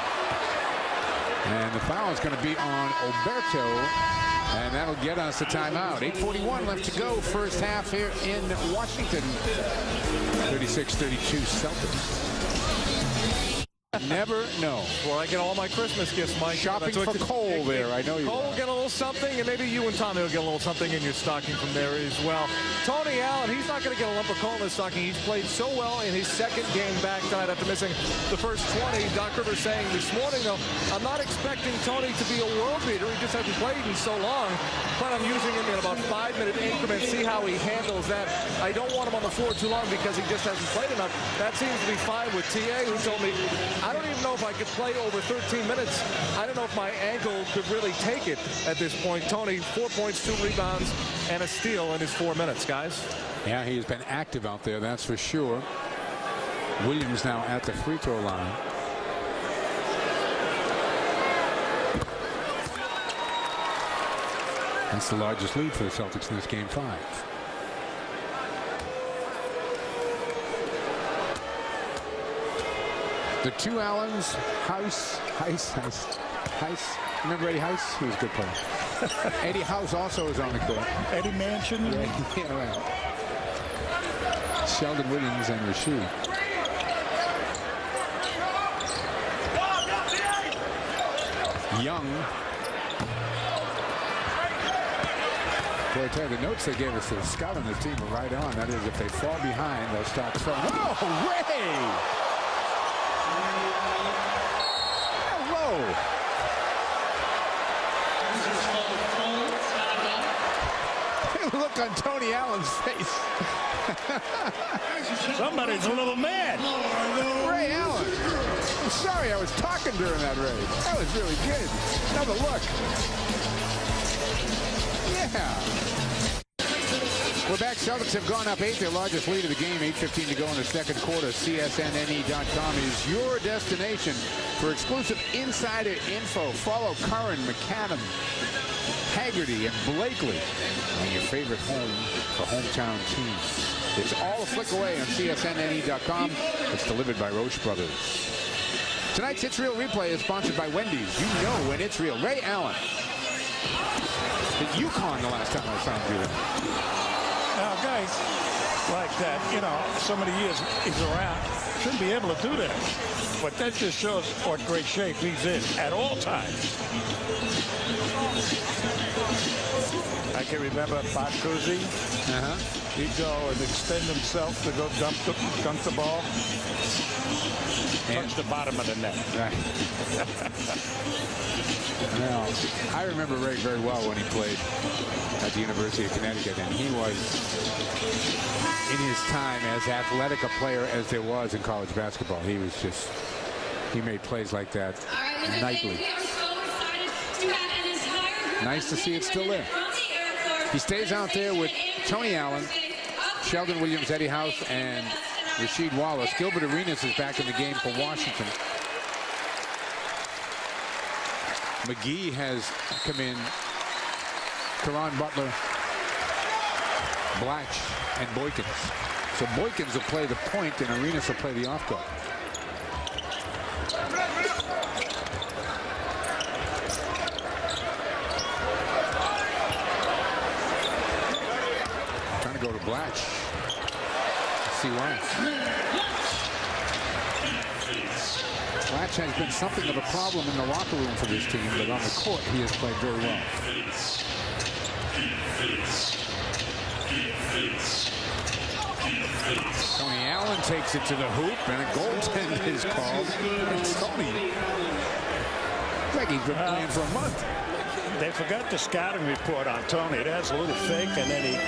And the foul is going to be on Alberto. And that'll get us a timeout. 8:41 left to go. First half here in Washington. 36-32 Celtics. Never know. Where I get all my Christmas gifts, Mike. Shopping for Cole there. I know you Cole are. will get a little something, and maybe you and Tommy will get a little something in your stocking from there as well. Tony Allen, he's not going to get a lump of coal in his stocking. He's played so well in his second game back tonight after missing the first 20. Doc Rivers saying this morning, though, I'm not expecting Tony to be a world beater. He just hasn't played in so long. Plan on using him in about 5-minute increments, see how he handles that. I don't want him on the floor too long because he just hasn't played enough. That seems to be fine with TA, who told me, I don't even know if I could play over 13 minutes. I don't know if my ankle could really take it at this point. Tony, 4 points, 2 rebounds, and a steal in his 4 minutes, guys. Yeah, he's been active out there, that's for sure. Williams now at the free throw line. That's the largest lead for the Celtics in this game 5. The two Allens, Heis. Remember Eddie Heis? He was a good player. Eddie House also is on the court. Eddie Mansion. Yeah, right. Sheldon Williams and Rasheed. Young. Boy, I tell you, the notes they gave us to the scout on this team are right on. That is, if they fall behind, they'll start throwing. Oh, Ray! Hello. Look on Tony Allen's face. Somebody's a little mad. Ray Allen. I'm sorry I was talking during that, Ray. That was really good. Another look. Yeah. We're back. Celtics have gone up 8, their largest lead of the game. 8:15 to go in the second quarter. CSNNE.com is your destination for exclusive insider info. Follow Curran, McAdam, Haggerty, and Blakely on your favorite home for hometown teams. It's all a click away on CSNNE.com. It's delivered by Roche Brothers. Tonight's It's Real replay is sponsored by Wendy's. You know when it's real. Ray Allen. The Yukon the last time I found you. Now, guys like that, you know, so many years he's around, shouldn't be able to do that. But that just shows what great shape he's in at all times. I can remember Bob Cousy. He'd go and extend himself to go dunk the ball. Touch the bottom of the net. Right. Now, I remember Ray very well when he played at the University of Connecticut, and he was, in his time, as athletic a player as there was in college basketball. He was just, he made plays like that nightly. Nice to see it still there. He stays out there with Tony Allen, Sheldon Williams, Eddie House, and Rasheed Wallace. Gilbert Arenas is back in the game for Washington. McGee has come in. Caron Butler, Blatch, and Boykins. So Boykins will play the point, and Arenas will play the off guard. Trying to go to Blatch. Let's see why. Blatch has been something of a problem in the locker room for this team, but on the court he has played very well. Tony Allen takes it to the hoop, and a goaltend is called. And Tony, like he's been playing for a month. They forgot the scouting report on Tony. It has a little fake, and then he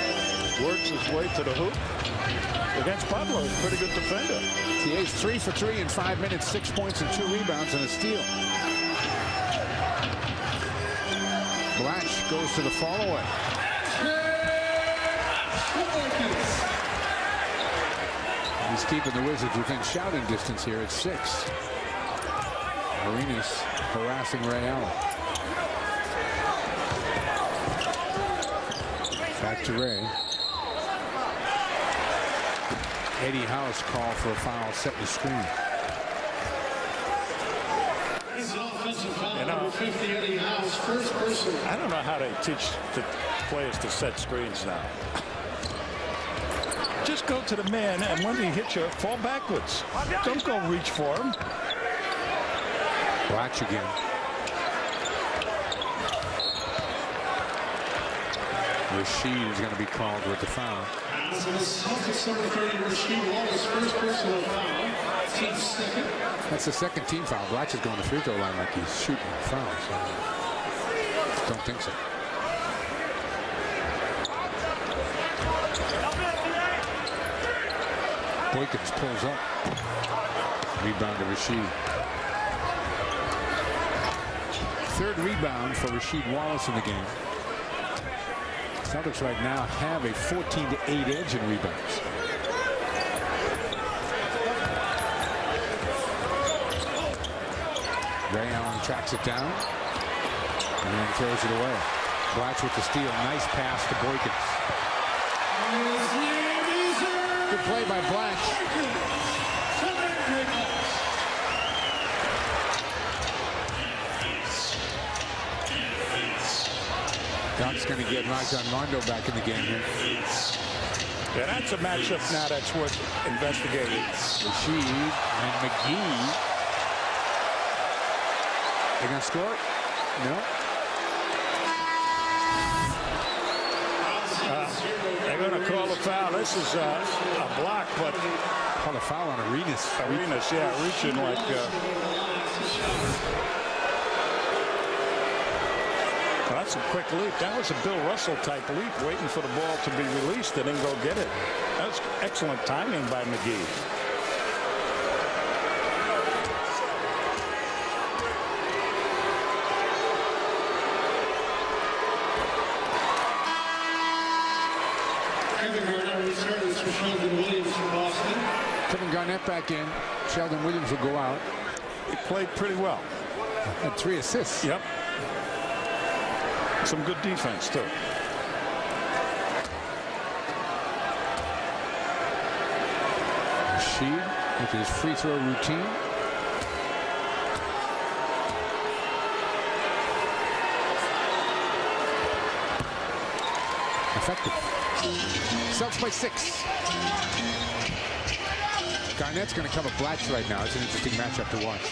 works his way to the hoop. Against Pablo, he's a pretty good defender. TA's 3 for 3 in 5 minutes, 6 points and 2 rebounds and a steal. Blatch goes to the follow-away. He's keeping the Wizards within shouting distance here at 6. Arenas harassing Ray Allen. Back to Ray. Eddie House called for a foul, setting the screen. You know, I don't know how they teach the players to set screens now. Just go to the man, and when he hits you, fall backwards. Don't go reach for him. Blatch again. Rasheed is going to be called with the foul. So the Celtics number 30, Rasheed Wallace, first personal foul. Team second. That's the second team foul. Blatch is going to free throw line like he's shooting fouls. So don't think so. Boykins pulls up. Rebound to Rasheed. Third rebound for Rasheed Wallace in the game. Celtics right now have a 14-8 edge in rebounds. Ray Allen tracks it down and then throws it away. Blatch with the steal. Nice pass to Boykins. Good play by Blatch. Doc's going to get Rajon Rondo back in the game here. Yeah, that's a matchup now that's worth investigating. Rasheed and McGee. They going to score? No. They're going to call a foul. This is a block, but call a foul on Arenas. Arenas, yeah, reaching like. Well, that's a quick leap. That was a Bill Russell type leap, waiting for the ball to be released and then go get it. That was excellent timing by McGee. Kevin Garnett back in. Sheldon Williams will go out. He played pretty well. Had 3 assists. Yep. Some good defense, too. Rasheed with his free throw routine. Effective. Celtics by 6. Garnett's going to cover Blatch right now. It's an interesting matchup to watch.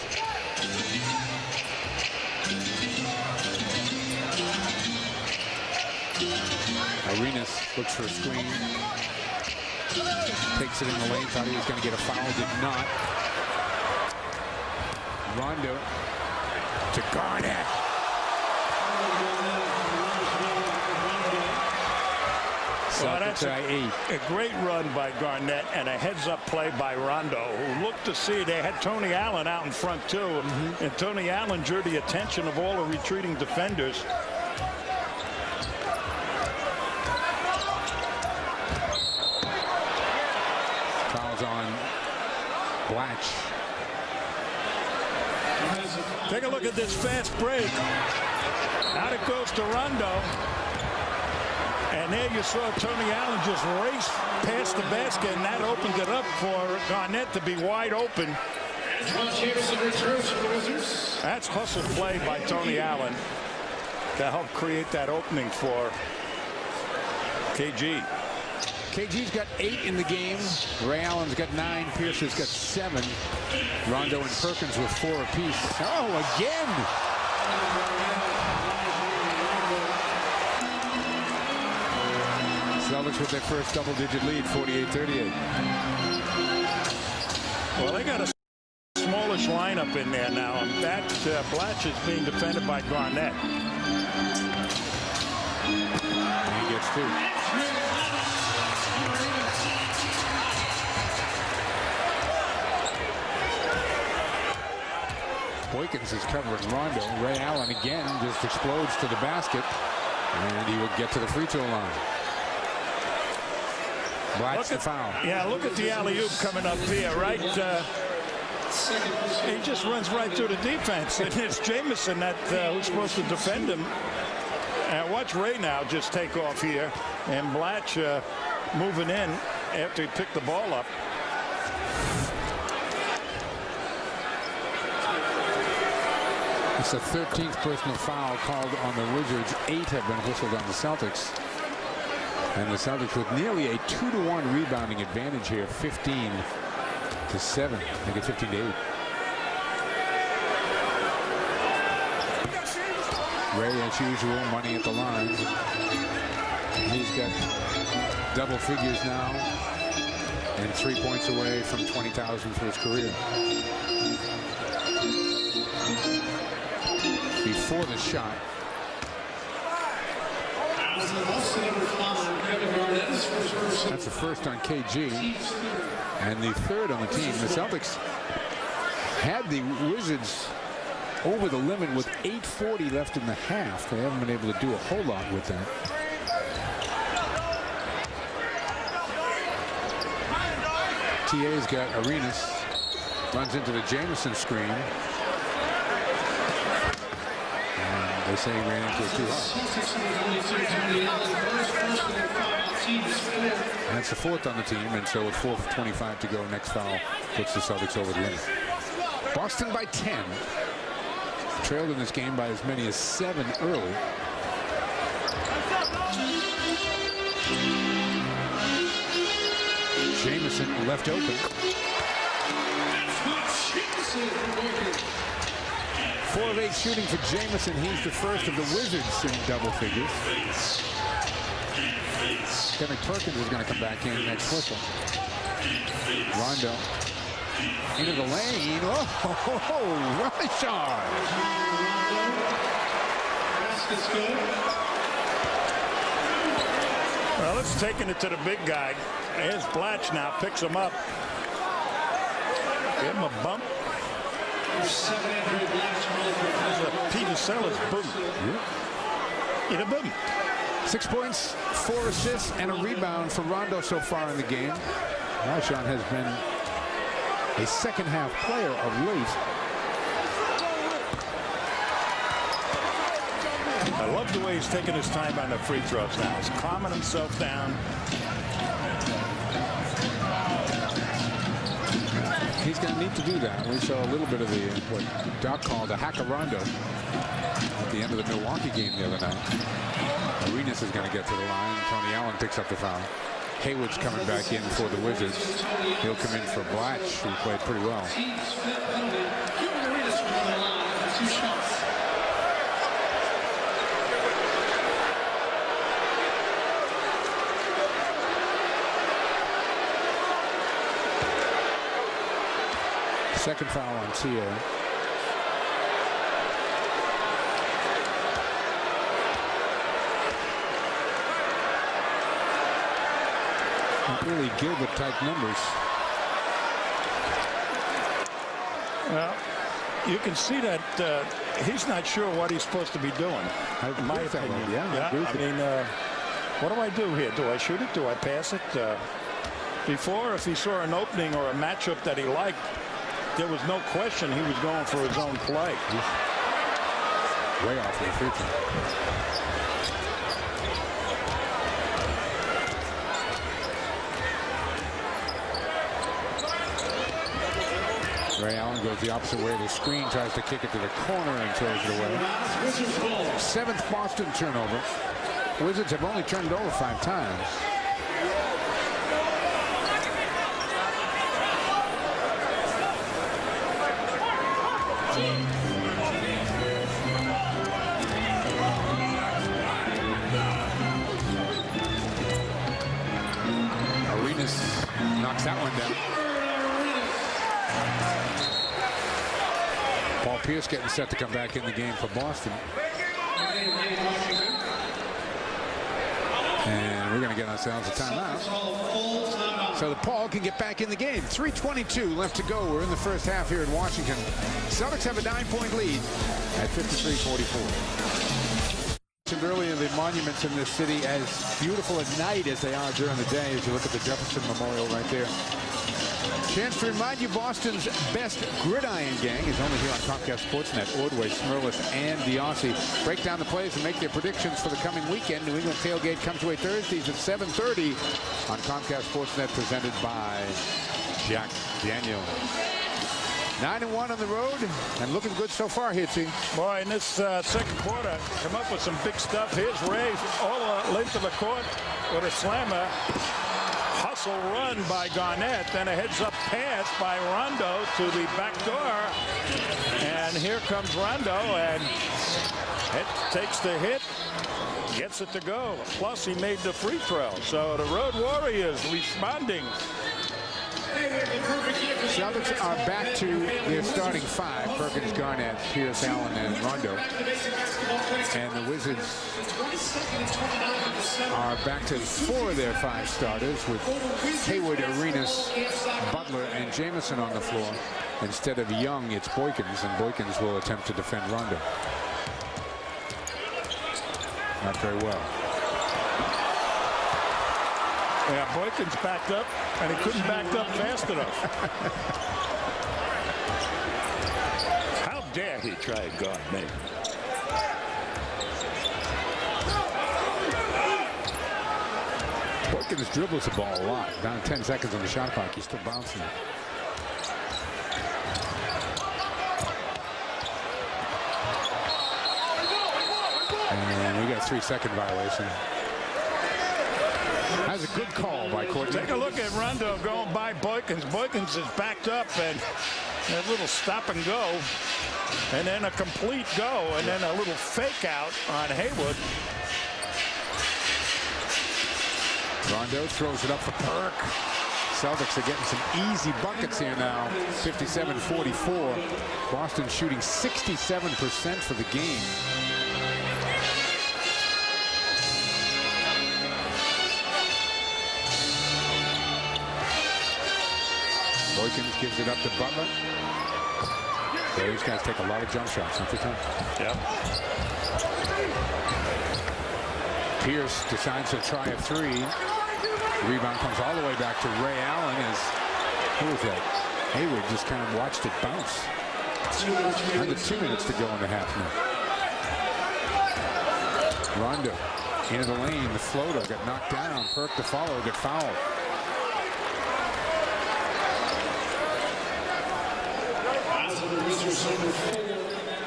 Arenas looks for a screen. Takes it in the lane. Thought he was going to get a foul. Did not. Rondo to Garnett. Well, that's a great run by Garnett and a heads-up play by Rondo, who looked to see they had Tony Allen out in front, too. And Tony Allen drew the attention of all the retreating defenders. Fouls on Blatch. Take a look at this fast break. Out it goes to Rondo. And there you saw Tony Allen just race past the basket, and that opened it up for Garnett to be wide open. That's hustle play by Tony Allen to help create that opening for KG. KG's got 8 in the game. Ray Allen's got 9. Pierce has got 7. Rondo and Perkins with 4 apiece. Oh, again! Celtics with their first double-digit lead, 48-38. Well, they got a smallish lineup in there now, and that Blatch is being defended by Garnett. And he gets 2. Boykins is covering Rondo. Ray Allen again just explodes to the basket, and he will get to the free throw line. Blatch the foul. Yeah, look at the alley-oop coming up here, right? He just runs right through the defense. And it's Jamison that who's supposed to defend him. And watch Ray now just take off here. And Blatch moving in after he picked the ball up. It's the 13th personal foul called on the Wizards. 8 have been whistled on the Celtics. And the Celtics with nearly a 2-to-1 rebounding advantage here, 15-7. I think it's 15-8. Ray, as usual, money at the line. He's got double figures now and 3 points away from 20,000 for his career. Before the shot. That's the first on KG and the third on the team. The Celtics had the Wizards over the limit with 8:40 left in the half. They haven't been able to do a whole lot with that. TA's got Arenas, runs into the Jamison screen. They say he ran into it too hard. That's the fourth on the team, and so with 4:25 to go, next foul puts the Celtics over the limit. Boston by 10. Trailed in this game by as many as 7 early. Jamison left open. 4 of 8 shooting for Jamison. He's the first of the Wizards in double figures. Kevin Perkins is going to come back in next whistle. Rondo into the lane. Oh, Richard. Well, it's taking it to the big guy. Here's Blatch now, picks him up. Give him a bump. Peter Sellers boom. Get a boom. 6 points, 4 assists, and a rebound for Rondo so far in the game. Rashawn has been a second-half player of late. I love the way he's taking his time on the free throws now. He's calming himself down. He's going to need to do that. We saw a little bit of the what Doc called a hack-a-rondo at the end of the Milwaukee game the other night. Arenas is going to get to the line. Tony Allen picks up the foul. Hayward's coming back in for the Wizards. He'll come in for Blatch, who played pretty well. Second foul on Tia. Really Gilbert type numbers. Well, you can see that he's not sure what he's supposed to be doing. In my opinion. Yeah, I mean, what do I do here? Do I shoot it? Do I pass it? Before, if he saw an opening or a matchup that he liked, there was no question he was going for his own play. Way off the free throw. Ray Allen goes the opposite way of the screen, tries to kick it to the corner and throws it away. 7th Boston turnover. Wizards have only turned it over 5 times. Arenas knocks that one down. Paul Pierce getting set to come back in the game for Boston. And we're going to get ourselves a timeout. So that Paul can get back in the game. 3:22 left to go. We're in the first half here in Washington. Celtics have a 9-point lead at 53-44. Earlier, the monuments in this city as beautiful at night as they are during the day, as you look at the Jefferson Memorial right there. Chance to remind you, Boston's best gridiron gang is only here on Comcast Sportsnet. Ordway, Smirlis, and Diossi break down the plays and make their predictions for the coming weekend. New England Tailgate comes away Thursdays at 7:30 on Comcast Sportsnet, presented by Jack Daniels. 9-1 on the road and looking good so far, Hitsy. Boy, in this second quarter, come up with some big stuff. Here's Ray all the length of the court with a slammer. Hustle run by Garnett, then a heads-up pass by Rondo to the back door. And And here comes Rondo, and it takes the hit, gets it to go. Plus, he made the free throw. So the Road Warriors responding. Celtics are back to their starting five: Perkins, Garnett, Pierce, Allen, and Rondo. And the Wizards are back to 4 of their 5 starters, with Hayward, Arenas, Butler, and Jamison on the floor. Instead of Young, it's Boykins, and Boykins will attempt to defend Rondo. Not very well. Yeah, Boykins backed up, and he couldn't back up fast enough. How dare he try and guard me? Boykins dribbles the ball a lot. Down 10 seconds on the shot clock. He's still bouncing it. And we got a 3-second violation. That's a good call by Courtney. Take a look at Rondo going by Boykins. Boykins is backed up, and a little stop and go, and then a complete go, and then a little fake out on Hayward. Rondo throws it up for Perk. Celtics are getting some easy buckets here now. 57-44. Boston shooting 67% for the game. Boykins gives it up to Butler. So these guys take a lot of jump shots, don't they, Tom? Yep. Pierce decides to try a 3. The rebound comes all the way back to Ray Allen as, who was that? Hayward just kind of watched it bounce. Under 2 minutes to go in the half now. Rondo into the lane. The floater got knocked down. Perk to follow, get fouled.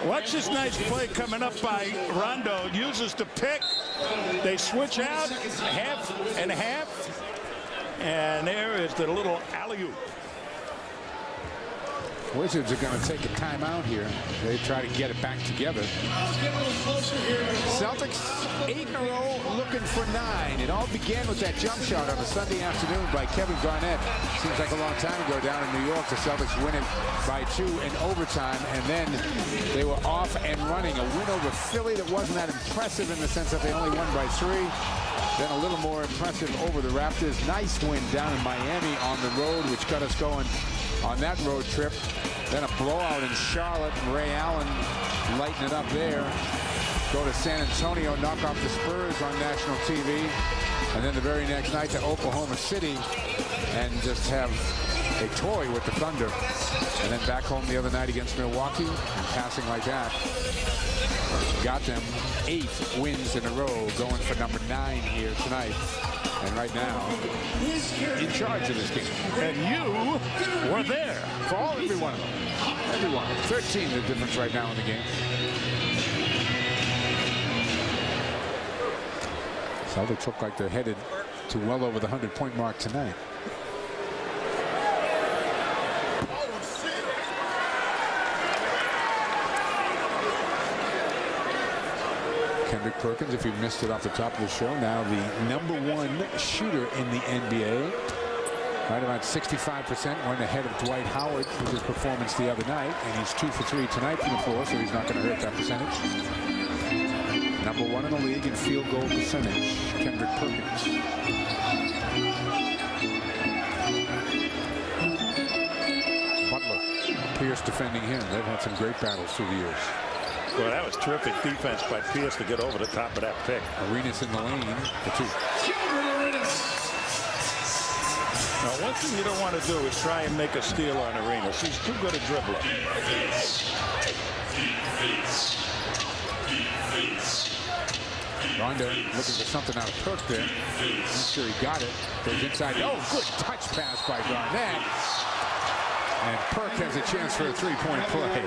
Watch this nice play coming up by Rondo. Uses the pick. They switch out, half and half. And there is the little alley-oop. Wizards are going to take a timeout here. They try to get it back together. Celtics 8 in a row, looking for 9. It all began with that jump shot on a Sunday afternoon by Kevin Garnett. Seems like a long time ago down in New York. The Celtics win it by 2 in overtime, and then they were off and running. A win over Philly that wasn't that impressive in the sense that they only won by 3. Then a little more impressive over the Raptors. Nice win down in Miami on the road, which got us going on that road trip. Then a blowout in Charlotte. Ray Allen lighting it up there. Go to San Antonio, knock off the Spurs on national TV. And then the very next night to Oklahoma City and just have a toy with the Thunder. And then back home the other night against Milwaukee, and passing like that got them 8 wins in a row, going for number 9 here tonight. And right now, in charge of this game. And you were there. For every one of them. Every one. 13 the difference right now in the game. Celtics look like they're headed to well over the 100-point mark tonight. Kendrick Perkins, if you missed it off the top of the show, now the #1 shooter in the NBA. Right about 65%, went ahead of Dwight Howard with his performance the other night, and he's 2 for 3 tonight from the floor, so he's not going to hurt that percentage. #1 in the league in field goal percentage, Kendrick Perkins. Butler, Pierce defending him. They've had some great battles through the years. Well, that was terrific defense by Pierce to get over the top of that pick. Arenas in the lane, the 2. Now, one thing you don't want to do is try and make a steal on Arenas. He's too good a dribbler. Rondo looking for something out of Perk there. Not sure he got it. Goes inside. Oh, good touch pass by Garnett. And Perk has a chance for a 3-point play.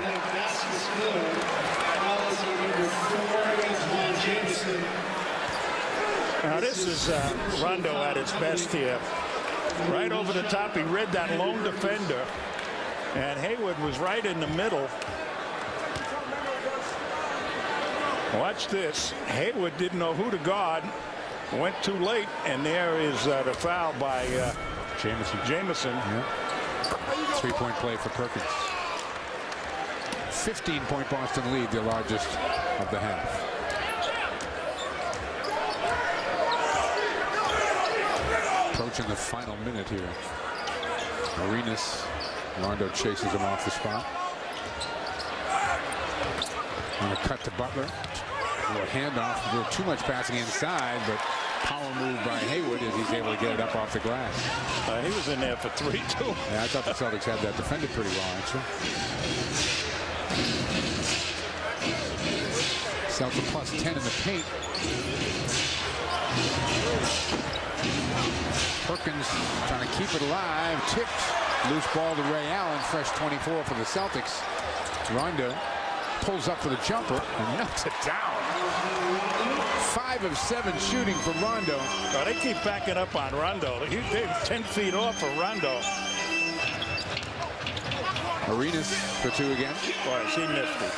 Now this is Rondo at his best here. Right over the top, he read that lone defender, and Hayward was right in the middle. Watch this. Hayward didn't know who to guard. Went too late, and there is the foul by Jamison. Yeah. 3-point play for Perkins. 15-point Boston lead, the largest of the half. Approaching the final minute here. Arenas. Rondo chases him off the spot. On a cut to Butler. A little handoff, a little too much passing inside, but power move by Hayward as he's able to get it up off the glass. He was in there for 3, too. Yeah, I thought the Celtics had that defended pretty well, actually. Celtics plus 10 in the paint. Perkins trying to keep it alive. Tipped. Loose ball to Ray Allen. Fresh 24 for the Celtics. Rondo pulls up for the jumper and knocks it down. 5 of 7 shooting for Rondo. Oh, they keep backing up on Rondo. They're 10 feet off for Rondo. Arenas for 2 again. Boy, he missed it.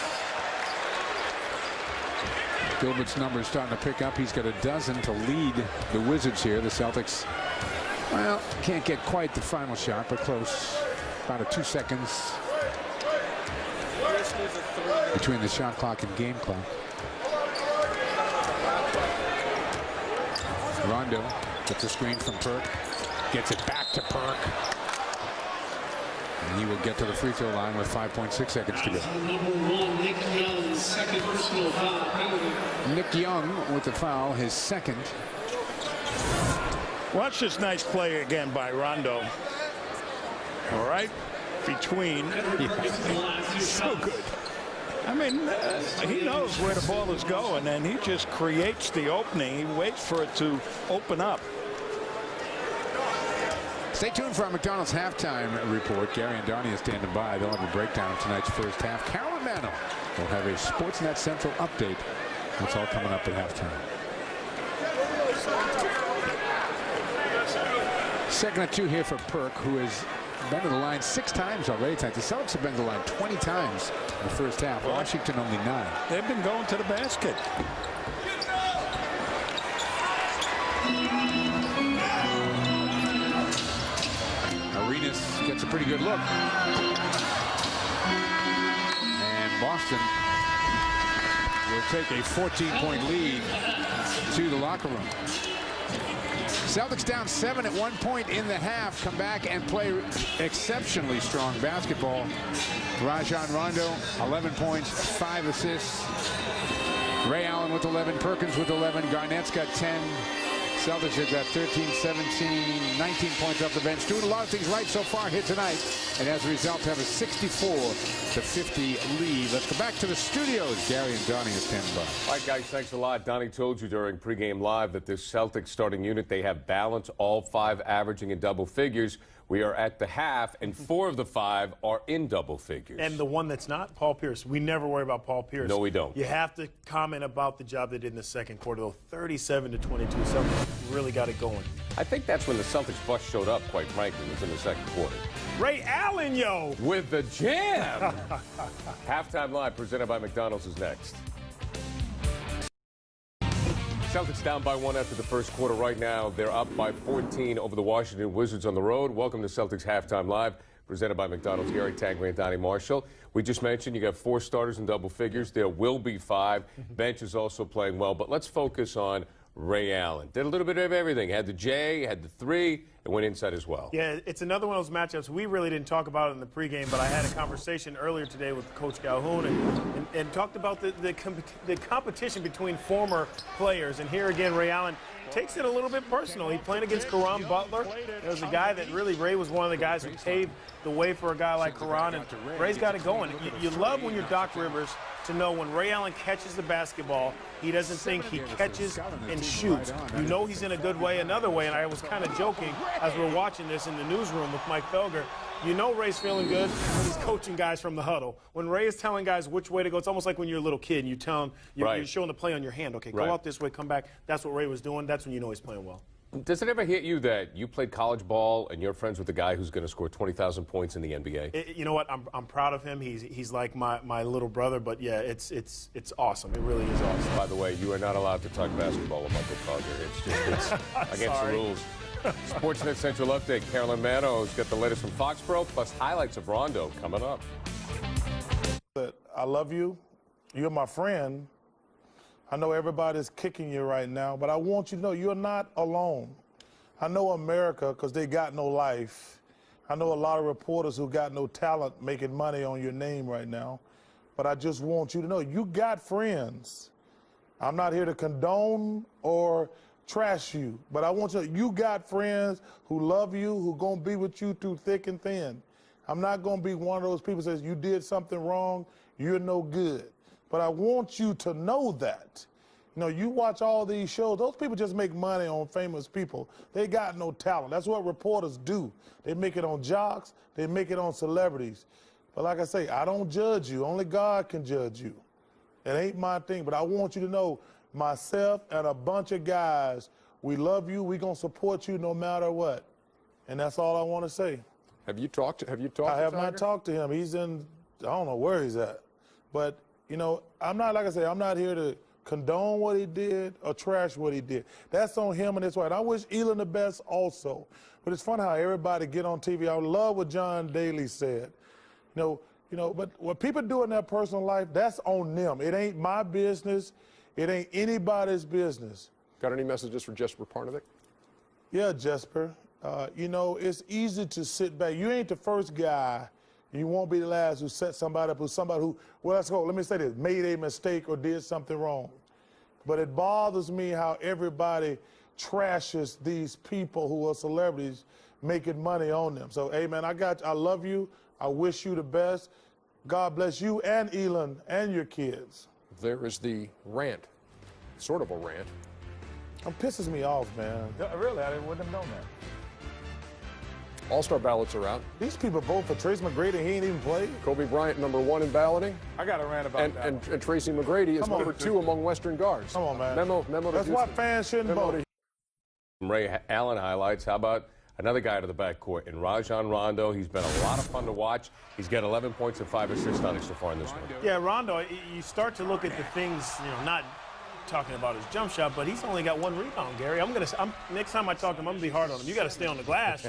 Gilbert's numbers starting to pick up. He's got a dozen to lead the Wizards here. The Celtics, well, can't get quite the final shot, but close. About a 2 seconds between the shot clock and game clock. Rondo gets a screen from Perk. Gets it back to Perk. And he will get to the free throw line with 5.6 seconds to go. Number 1, Nick Young, second personal foul penalty. Nick Young with the foul, his second. Watch this nice play again by Rondo. All right, between. So good. I mean, he knows where the ball is going, and he just creates the opening. He waits for it to open up. Stay tuned for our McDonald's halftime report. Gary and Donnie are standing by. They'll have a breakdown of tonight's first half. Carol and Mano will have a Sportsnet Central update. That's all coming up at halftime. Second and 2 here for Perk, who has been to the line 6 times already tonight. The Celtics have been to the line 20 times in the first half. Washington only 9. They've been going to the basket. Arenas gets a pretty good look. And Boston will take a 14-point lead to the locker room. Celtics down 7 at 1 point in the half. Come back and play exceptionally strong basketball. Rajon Rondo, 11 points, 5 assists. Ray Allen with 11, Perkins with 11, Garnett's got 10. Celtics have got 13, 17, 19 points off the bench. Doing a lot of things right so far here tonight. And as a result, have a 64-50 lead. Let's go back to the studios. Gary and Donnie are standing by. All right, guys, thanks a lot. Donnie told you during pregame live that this Celtics starting unit, they have balance, all 5 averaging in double figures. We are at the half, and 4 of the 5 are in double figures. And the one that's not, Paul Pierce. We never worry about Paul Pierce. No, we don't. You have to comment about the job they did in the second quarter, though. 37-22. Celtics really got it going. I think that's when the Celtics bus showed up, quite frankly, was in the second quarter. Ray Allen, yo! With the jam! Halftime Live presented by McDonald's is next. Celtics down by 1 after the first quarter. Right now, they're up by 14 over the Washington Wizards on the road. Welcome to Celtics Halftime Live, presented by McDonald's. Gary Tangri and Donnie Marshall. We just mentioned you got 4 starters in double figures. There will be 5. Bench is also playing well, but let's focus on Ray Allen. Did a little bit of everything. Had the J, had the 3, and went inside as well. Yeah, it's another one of those matchups. We really didn't talk about it in the pregame, but I had a conversation earlier today with Coach Calhoun and talked about the competition between former players. And here again, Ray Allen takes it a little bit personal. He playing against Caron Butler. It was a guy that really, Ray was one of the guys who paved the way for a guy like Caron, and Ray's got it going. You love when you're Doc Rivers to know when Ray Allen catches the basketball, he doesn't think he catches and shoots. You know he's in a good way, another way, and I was kind of joking as we're watching this in the newsroom with Mike Felger. You know Ray's feeling good when he's coaching guys from the huddle. When Ray is telling guys which way to go, it's almost like when you're a little kid and you tell him, you're showing the play on your hand. Okay, go out this way, come back. That's what Ray was doing. That's when you know he's playing well. Does it ever hit you that you played college ball and you're friends with the guy who's going to score 20,000 points in the NBA? You know what? I'm proud of him. He's like my little brother. But yeah, it's awesome. It really is awesome. By the way, you are not allowed to talk basketball with Michael Carter. It's against the rules. Sportsnet Central Update. Carolyn Manos got the latest from Foxborough, plus highlights of Rondo coming up. I love you. You're my friend. I know everybody's kicking you right now, but I want you to know you're not alone. I know America, because they got no life. I know a lot of reporters who got no talent making money on your name right now. But I just want you to know you got friends. I'm not here to condone or trash you, but I want you to know you got friends who love you, who going to be with you through thick and thin. I'm not going to be one of those people who says you did something wrong, you're no good. But I want you to know that. You know, you watch all these shows, those people just make money on famous people. They got no talent. That's what reporters do. They make it on jocks, they make it on celebrities. But like I say, I don't judge you. Only God can judge you. It ain't my thing, but I want you to know myself and a bunch of guys, we love you, we gonna support you no matter what. And that's all I want to say. Have you talked to I have not talked to him. He's in, I don't know where he's at. But, you know, I'm not, like I say, I'm not here to condone what he did or trash what he did. That's on him and his wife. I wish Elon the best also. But it's fun how everybody get on TV. I love what John Daly said. You know, but what people do in their personal life, that's on them. It ain't my business. It ain't anybody's business. Got any messages for Jesper Parnevik? Yeah, Jesper. You know, it's easy to sit back. You ain't the first guy, and you won't be the last who set somebody up, well, let's go, let me say this, made a mistake or did something wrong. But it bothers me how everybody trashes these people who are celebrities making money on them. So, hey, man, I love you. I wish you the best. God bless you and Elon and your kids. There is the rant, sort of a rant. It pisses me off, man. Really, I wouldn't have known that. All-star ballots are out. These people vote for Tracy McGrady and he ain't even played. Kobe Bryant, #1 in balloting. I got a rant about that. And Tracy McGrady is #2 among Western guards. Come on, man. Memo That's why fans shouldn't vote. Ray Allen highlights. How about another guy to the backcourt in Rajon Rondo? He's been a lot of fun to watch. He's got 11 points and 5 assists on it so far in this one. Yeah, Rondo, you start to look at the things, you know, not talking about his jump shot, but he's only got 1 rebound, Gary. Next time I talk to him, I'm going to be hard on him. You got to stay on the glass.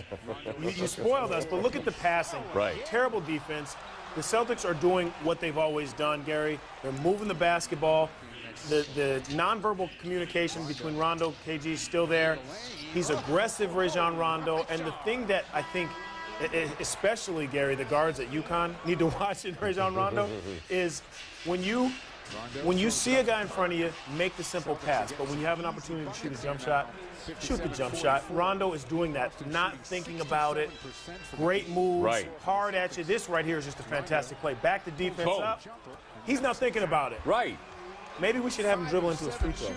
you spoiled us, but look at the passing. Right. Terrible defense. The Celtics are doing what they've always done, Gary. They're moving the basketball. The nonverbal communication between Rondo and KG is still there. He's aggressive, Rajon Rondo. And the thing that I think, especially, Gary, the guards at UConn need to watch in Rajon Rondo is when you see a guy in front of you, make the simple pass. But when you have an opportunity to shoot a jump shot, shoot the jump shot. Rondo is doing that, not thinking about it. Great moves, right. Hard at you. This right here is just a fantastic play. Back the defense up. He's not thinking about it. Right. Maybe we should have him dribble into his free throws.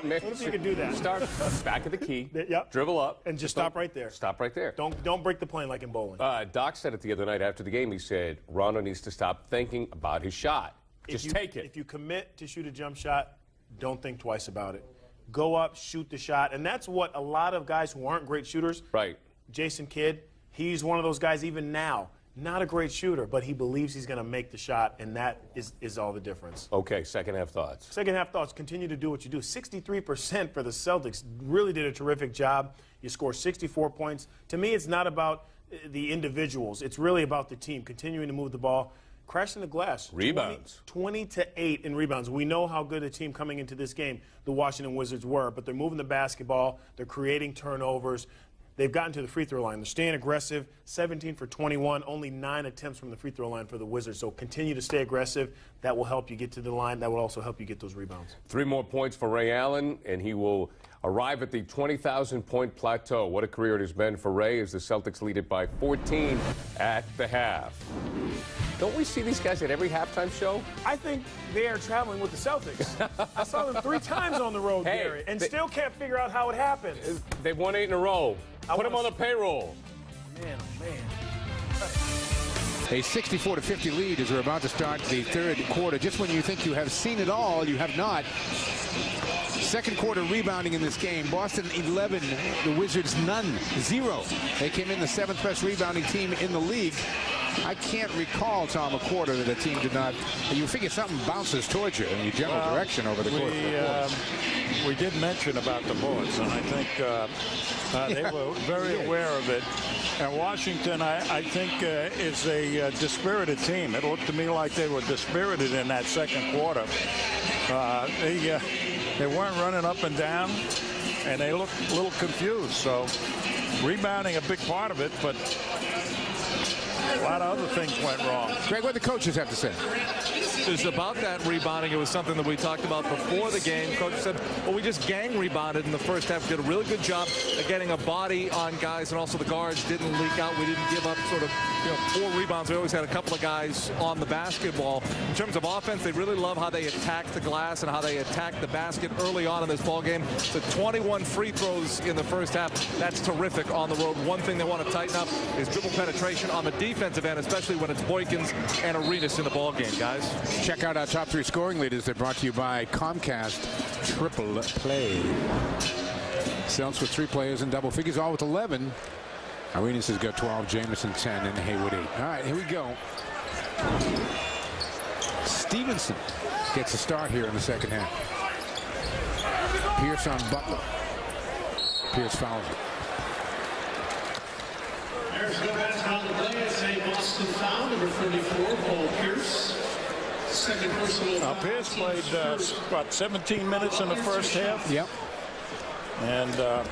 Maybe what if you could do that? Start back at the key, yep. Dribble up. And just stop right there. Stop right there. Don't break the plane like in bowling. Doc said it the other night after the game. He said Rondo needs to stop thinking about his shot. Just take it. If you commit to shoot a jump shot, don't think twice about it. Go up, shoot the shot. And that's what a lot of guys who aren't great shooters. Right. Jason Kidd, he's one of those guys even now. Not a great shooter, but he believes he's going to make the shot, and that is all the difference. Okay, second half thoughts. Second half thoughts, continue to do what you do. 63% for the Celtics. Really did a terrific job. You score 64 points. To me, it's not about the individuals. It's really about the team, continuing to move the ball. Crashing the glass. Rebounds. 20-8 in rebounds. We know how good a team coming into this game the Washington Wizards were, but they're moving the basketball. They're creating turnovers. They've gotten to the free throw line. They're staying aggressive. 17 for 21, only 9 attempts from the free throw line for the Wizards. So continue to stay aggressive. That will help you get to the line. That will also help you get those rebounds. 3 more points for Ray Allen, and he will arrive at the 20,000-point plateau. What a career it has been for Ray as the Celtics lead it by 14 at the half. Don't we see these guys at every halftime show? I think they are traveling with the Celtics. I saw them 3 times on the road, Gary, and still can't figure out how it happens. They've won 8 in a row. Put them on the payroll. Man, oh man. A 64-50 lead as we're about to start the third quarter. Just when you think you have seen it all, you have not. Second quarter rebounding in this game. Boston 11, the Wizards none, 0. They came in the 7th best rebounding team in the league. I can't recall, Tom, a quarter that a team did not. You figure something bounces towards you in your general direction over the course of the quarter. We did mention about the boards, and I think they were very aware of it. And Washington, I think, is a dispirited team. It looked to me like they were dispirited in that second quarter. They weren't running up and down, and they looked a little confused. So rebounding a big part of it, but a lot of other things went wrong. Greg, what the coaches have to say? It's about that rebounding. It was something that we talked about before the game. Coach said, well, we just gang rebounded in the first half. We did a really good job of getting a body on guys, and also the guards didn't leak out. We didn't give up sort of 4 rebounds. We always had a couple of guys on the basketball. In terms of offense, they really love how they attack the glass and how they attack the basket early on in this ball game. So 21 free throws in the first half. That's terrific on the road. One thing they want to tighten up is dribble penetration on the defensive end, especially when it's Boykins and Arenas in the ball game, guys. Check out our top 3 scoring leaders. They're brought to you by Comcast Triple Play. Celtics with 3 players in double figures, all with 11. Arenas has got 12, Jamison 10, and Haywood 8. All right, here we go. Stevenson gets a start here in the second half. Pierce on Butler. Pierce fouls it. There's no bad foul to play. It's a Boston foul, number 34, Paul Pierce. Second personal foul. Pierce played about 17 minutes in the first half. Yep. And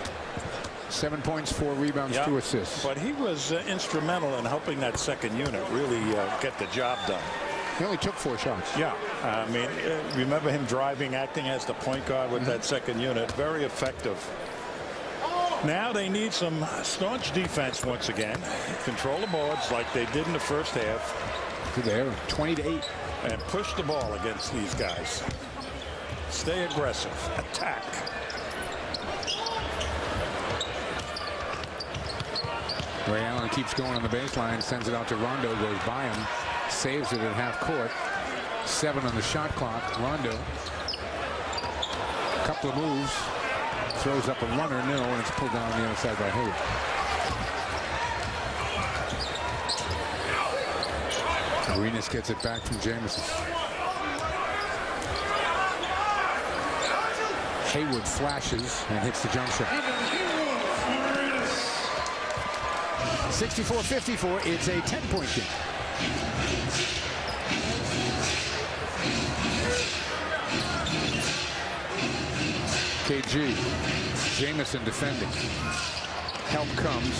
7 points, 4 rebounds, 2 assists. But he was instrumental in helping that second unit really get the job done. He only took 4 shots. Yeah, I mean, remember him driving, acting as the point guard with that second unit. Very effective. Now they need some staunch defense once again. Control the boards like they did in the first half. There, 20-8. And push the ball against these guys. Stay aggressive. Attack. Ray Allen keeps going on the baseline, sends it out to Rondo, goes by him, saves it at half court. 7 on the shot clock. Rondo. Couple of moves. Throws up a runner, no, and it's pulled down on the other side by Hayward. Arenas gets it back from Jamison. Hayward flashes and hits the jump shot. 64-54, it's a 10-point game. KG, Jamison defending. Help comes.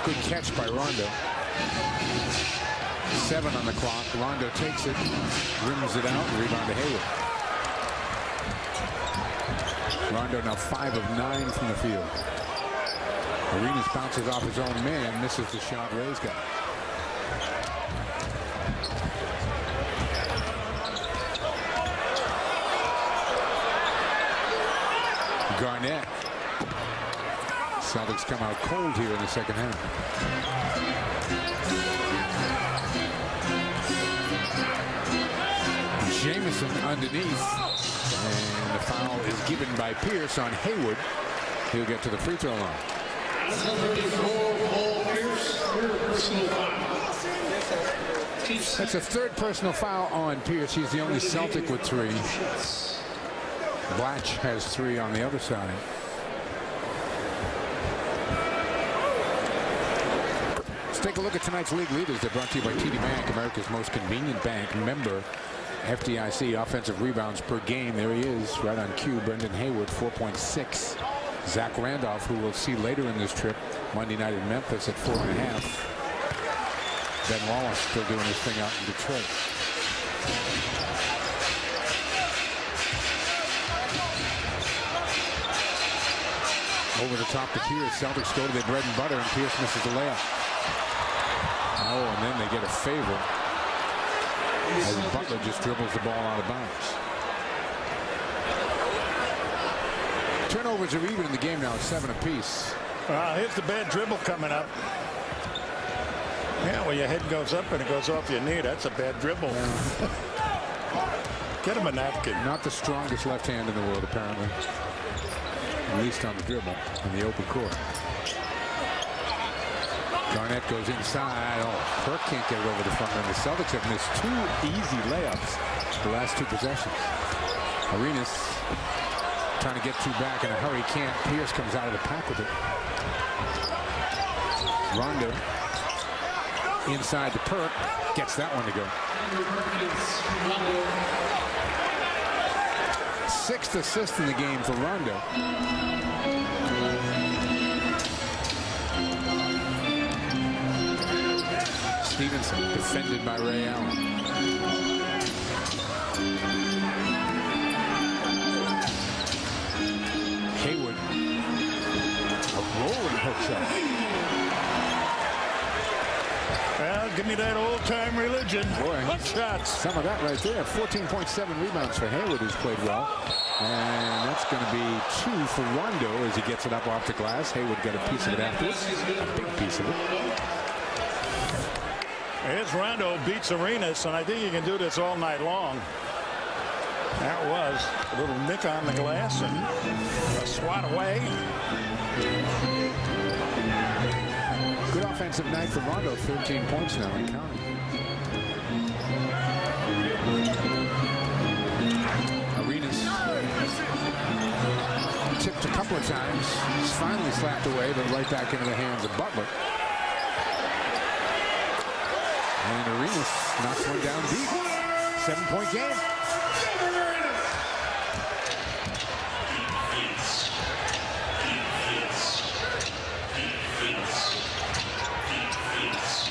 Good catch by Rondo. 7 on the clock. Rondo takes it, rims it out, and rebound to Hayward. Rondo now 5 of 9 from the field. Arenas bounces off his own man, misses the shot Ray's got. Garnett. Celtics come out cold here in the second half. Jamison underneath, and the foul is given by Pierce on Hayward. He'll get to the free throw line. That's a 3rd personal foul on Pierce. He's the only Celtic with 3. Blatch has 3 on the other side. Let's take a look at tonight's league leaders. They're brought to you by TD Bank, America's most convenient bank. Member FDIC. Offensive rebounds per game. There he is, right on cue. Brendan Hayward, 4.6. Zach Randolph, who we'll see later in this trip, Monday night in Memphis at 4.5. Ben Wallace still doing his thing out in Detroit. Over the top to Pierce. Celtics go to their bread and butter, and Pierce misses the layup. Oh, and then they get a favor as Butler just dribbles the ball out of bounds. Turnovers are even in the game now at 7 apiece. Here's the bad dribble coming up. Yeah, when your head goes up and it goes off your knee, that's a bad dribble. Get him a napkin. Not the strongest left hand in the world, apparently. At least on the dribble in the open court. Garnett goes inside. Oh, Perk can't get it over the front line. The Celtics have missed 2 easy layups the last 2 possessions. Arenas trying to get 2 back in a hurry. Can't. Pierce comes out of the pack with it. Rondo inside to Perk. Gets that one to go. 6th assist in the game for Rondo. Stevenson defended by Ray Allen. Hayward. A rolling hook shot. Well, give me that old-time religion. Boy, hook shots. Some of that right there. 14.7 rebounds for Hayward, who's played well. And that's going to be 2 for Rondo as he gets it up off the glass. Hayward got a piece of it afterwards. A big piece of it. Here's Rondo beats Arenas, and I think he can do this all night long. That was a little nick on the glass and a swat away. Good offensive night for Rondo. 13 points now and counting. Arenas tipped a couple of times. He's finally slapped away, but right back into the hands of Butler. And Arenas knocks one down deep. 7-point game.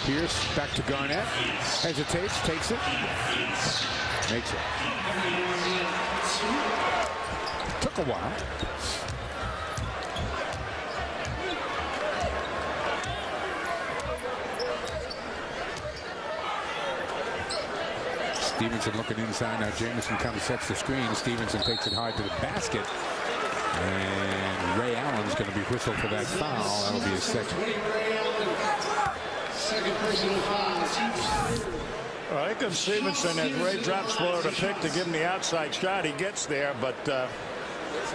Pierce back to Garnett. Hesitates, takes it. Makes it. Took a while. Stevenson looking inside. Now Jameson comes, sets the screen. Stevenson takes it hard to the basket. And Ray Allen's going to be whistled for that foul. That'll be his second. Second personal foul. Well, here comes Stevenson as Ray drops below the pick to give him the outside shot. He gets there, but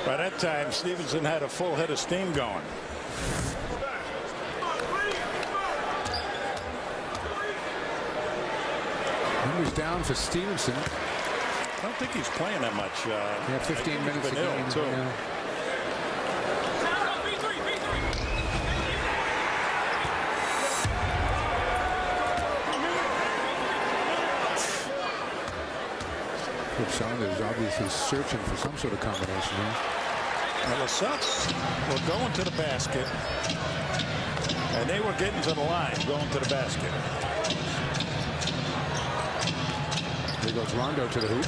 by that time, Stevenson had a full head of steam going. Numbers down for Stevenson. I don't think he's playing that much. Yeah, 15 minutes a game. Too. Yeah. Saunders obviously searching for some sort of combination here. Well, the Celtics were going to the basket, and they were getting to the line, going to the basket. Here goes Rondo to the hoop.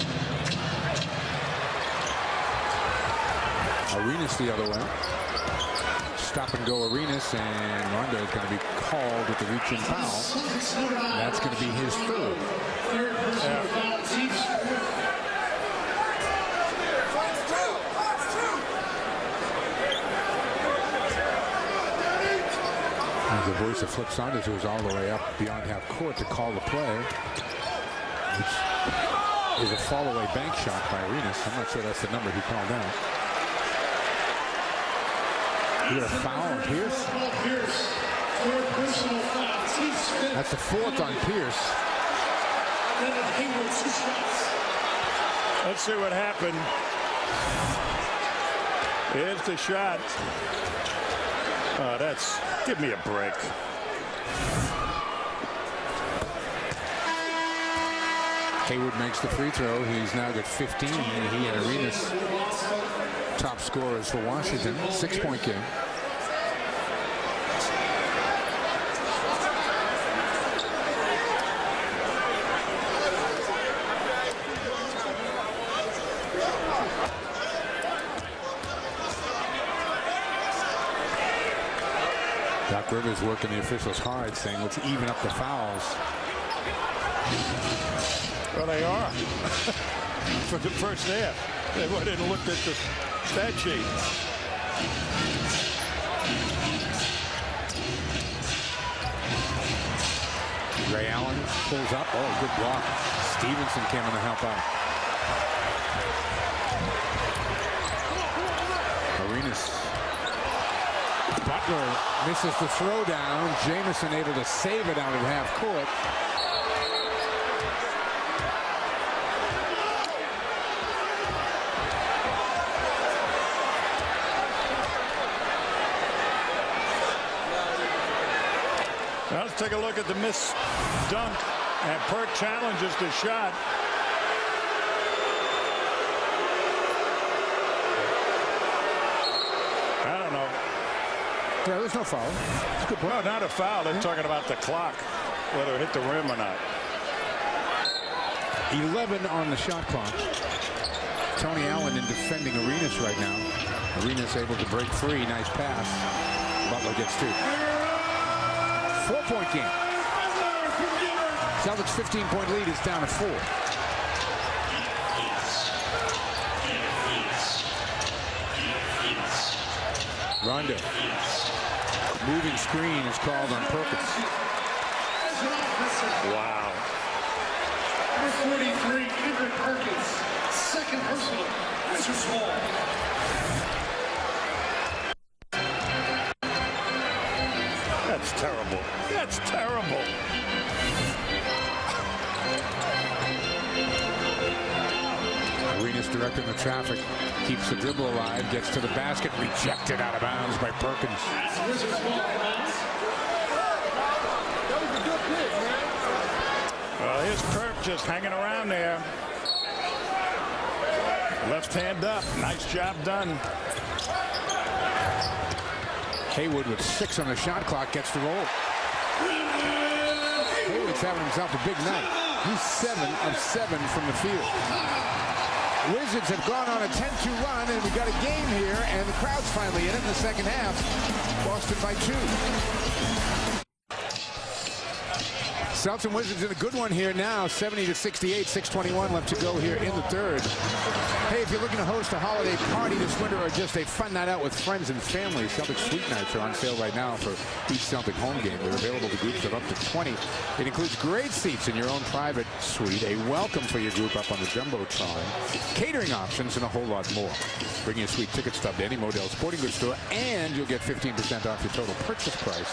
Arenas the other way. Stop and go Arenas, and Rondo is going to be called with the reaching foul. That's going to be his third. The voice of Flip Saunders, who was all the way up beyond half court to call the play, which is a fall-away bank shot by Arenas. I'm not sure that's the number he called out. He got a foul on Pierce. That's the 4th on Pierce. Let's see what happened. Here's the shot. That's, give me a break. Hayward makes the free throw. He's now got 15. He and Arenas top scorers for Washington. 6-point game. Doc Rivers working the officials hard, saying let's even up the fouls. Well, they are. For the first half. They went in and looked at the stat sheet. Ray Allen pulls up. Oh, good block. Stevenson came in to help out. Arenas. Butler misses the throwdown. Jamison able to save it out at half court. Now let's take a look at the missed dunk, and Perk challenges the shot. I don't know. Yeah, there's no foul. It's a good point. No, not a foul. They're talking about the clock, whether it hit the rim or not. 11 on the shot clock. Tony Allen in defending Arenas right now. Arenas able to break free. Nice pass. Butler gets 2. 4-point game. Celtics 15-point lead is down to 4. Rondo. Moving screen is called on Perkins. Wow. Number 43, Kendrick Perkins. Second personal. Wizards ball. That's terrible. That's terrible. Arenas directing the traffic. Keeps the dribble alive. Gets to the basket. Rejected out of bounds by Perkins. Well, here's Kirk just hanging around there. Left hand up. Nice job done. Haywood with 6 on the shot clock gets the roll. Haywood's having himself a big night. He's 7 of 7 from the field. Wizards have gone on a 10-2 run, and we got a game here, and the crowd's finally in it in the second half. Boston by 2. Celtics and Wizards in a good one here now, 70-68, 6:21 left to go here in the third. Hey, if you're looking to host a holiday party this winter or just a fun night out with friends and family, Celtic Suite Nights are on sale right now for each Celtic home game. They're available to groups of up to 20. It includes great seats in your own private suite, a welcome for your group up on the Jumbotron, catering options, and a whole lot more. Bring your sweet ticket stub to any Model Sporting Goods store, and you'll get 15% off your total purchase price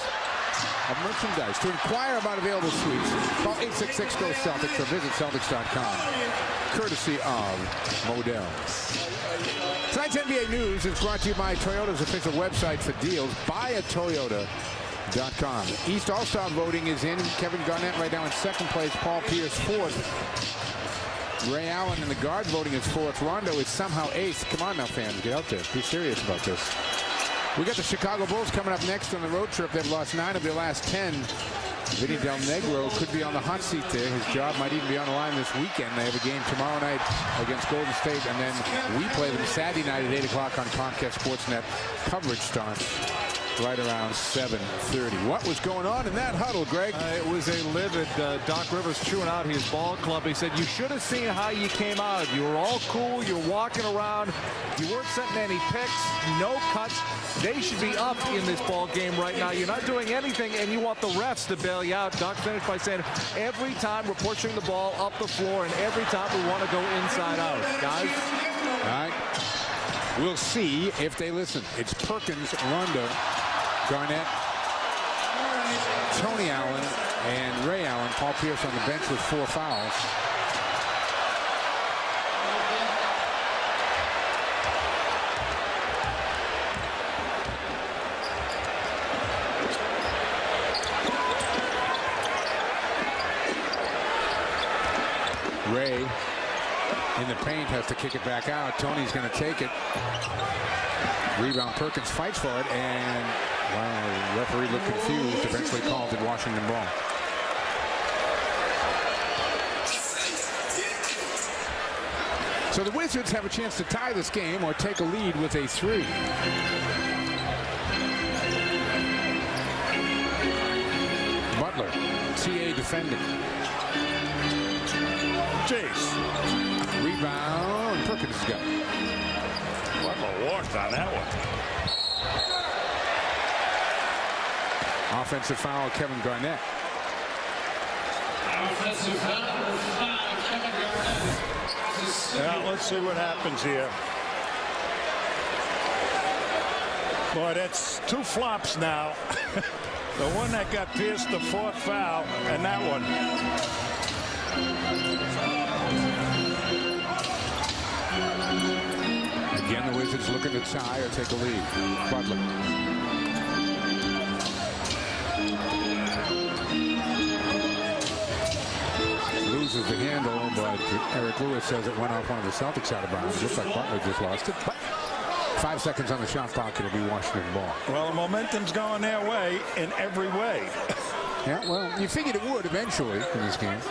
of merchandise. To inquire about available suites, call 866-GO-CELTICS or visit Celtics.com, courtesy of Modell. Tonight's NBA News is brought to you by Toyota's official website for deals, buyatoyota.com. East All-Star voting is in. Kevin Garnett right now in second place. Paul Pierce fourth. Ray Allen in the guard voting is fourth. Rondo is somehow eighth. Come on now, fans, get out there. Be serious about this. We got the Chicago Bulls coming up next on the road trip. They've lost 9 of their last 10. Vinny Del Negro could be on the hot seat there. His job might even be on the line this weekend. They have a game tomorrow night against Golden State, and then we play them Saturday night at 8 o'clock on Comcast Sportsnet. Coverage starts right around 7:30. What was going on in that huddle, Greg? It was a livid Doc Rivers chewing out his ball club. He said, you should have seen how you came out. You were all cool. You're walking around. You weren't setting any picks, no cuts. They should be up in this ball game right now. You're not doing anything, and you want the refs to bail you out. Doc finished by saying, every time we're pushing the ball up the floor, and every time we want to go inside out. Guys? All right. We'll see if they listen. It's Perkins, Rondo, Garnett, Tony Allen, and Ray Allen. Paul Pierce on the bench with 4 fouls. Ray in the paint has to kick it back out. Tony's going to take it. Rebound. Perkins fights for it, and well, the referee looked confused. Eventually called it Washington ball. So the Wizards have a chance to tie this game or take a lead with a 3. Butler, TA defending. Chase. Rebound. Perkins has got it. What a walk on that one. Offensive foul, Kevin Garnett. Offensive foul, number 5, Kevin Garnett. His Well, let's see what happens here. Boy, that's 2 flops now. The one that got pierced, the 4th foul, and that one. Again, the Wizards looking to tie or take a lead. Butler. Loses the handle, but Eric Lewis says it went off one of the Celtics out of bounds. Looks like Butler just lost it. But 5 seconds on the shot clock. It'll be Washington ball. Well, the momentum's going their way in every way. Yeah, well, you figured it would eventually in this game.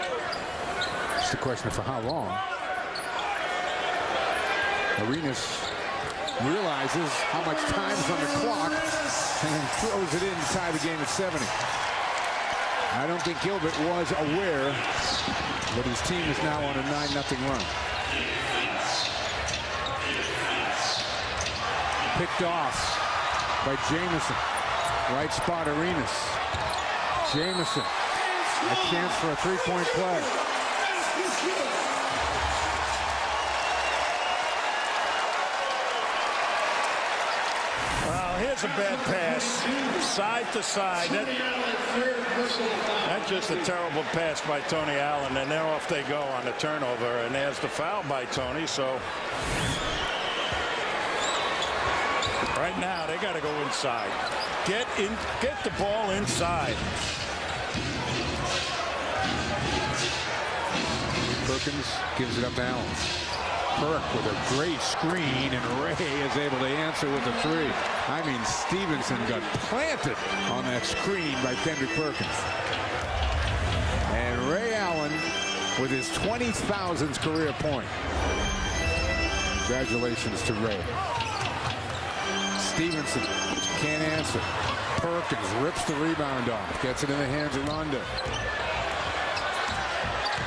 It's the question of for how long. Arenas realizes how much time's on the clock and throws it in to tie the game at 70. I don't think Gilbert was aware that his team is now on a 9-0 run. Picked off by Jamison. Right spot, Arenas. Jamison. A chance for a 3-point play. Well, here's a bad pass. Side to side. That's just a terrible pass by Tony Allen. And then off they go on the turnover. And there's the foul by Tony. So right now, they got to go inside. Get the ball inside. Perkins gives it up to Allen. Perk with a great screen, and Ray is able to answer with a 3. I mean, Stevenson got planted on that screen by Kendrick Perkins. And Ray Allen with his 20,000th career point. Congratulations to Ray. Stevenson can't answer. Perkins rips the rebound off. Gets it in the hands of Rondo.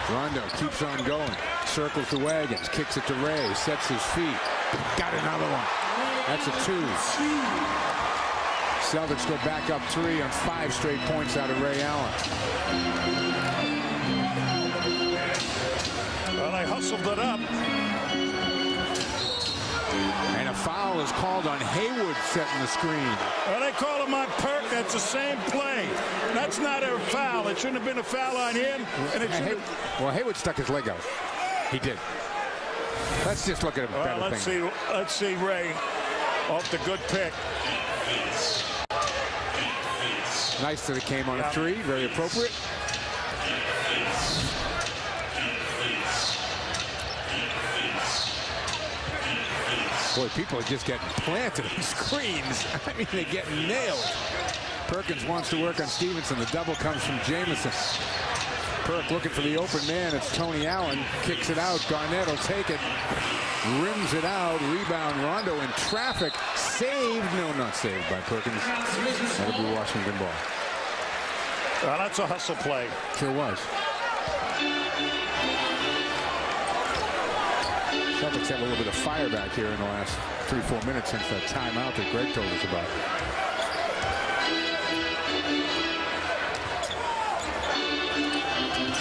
Rondo keeps on going. Circles the wagons. Kicks it to Ray. Sets his feet. Got another one. That's a 2. Celtics go back up 3 on 5 straight points out of Ray Allen. Well, they hustled it up. And a foul is called on Hayward setting the screen. Well, they call him on Perk. That's the same play. That's not a foul. It shouldn't have been a foul on him. And it well, Hayward stuck his leg out. He did. Let's just look at a better thing. Let's see Ray off the good pick. Nice that it came on a 3. Very appropriate. Boy, people are just getting planted on screens. I mean, they're getting nailed. Perkins wants to work on Stevenson. The double comes from Jamison. Perk looking for the open man. It's Tony Allen. Kicks it out. Garnett will take it. Rims it out. Rebound. Rondo in traffic. Saved. No, not saved by Perkins. That'll be Washington ball. Well, that's a hustle play. Sure was. Celtics have a little bit of fire back here in the last 3-4 minutes since that timeout that Greg told us about.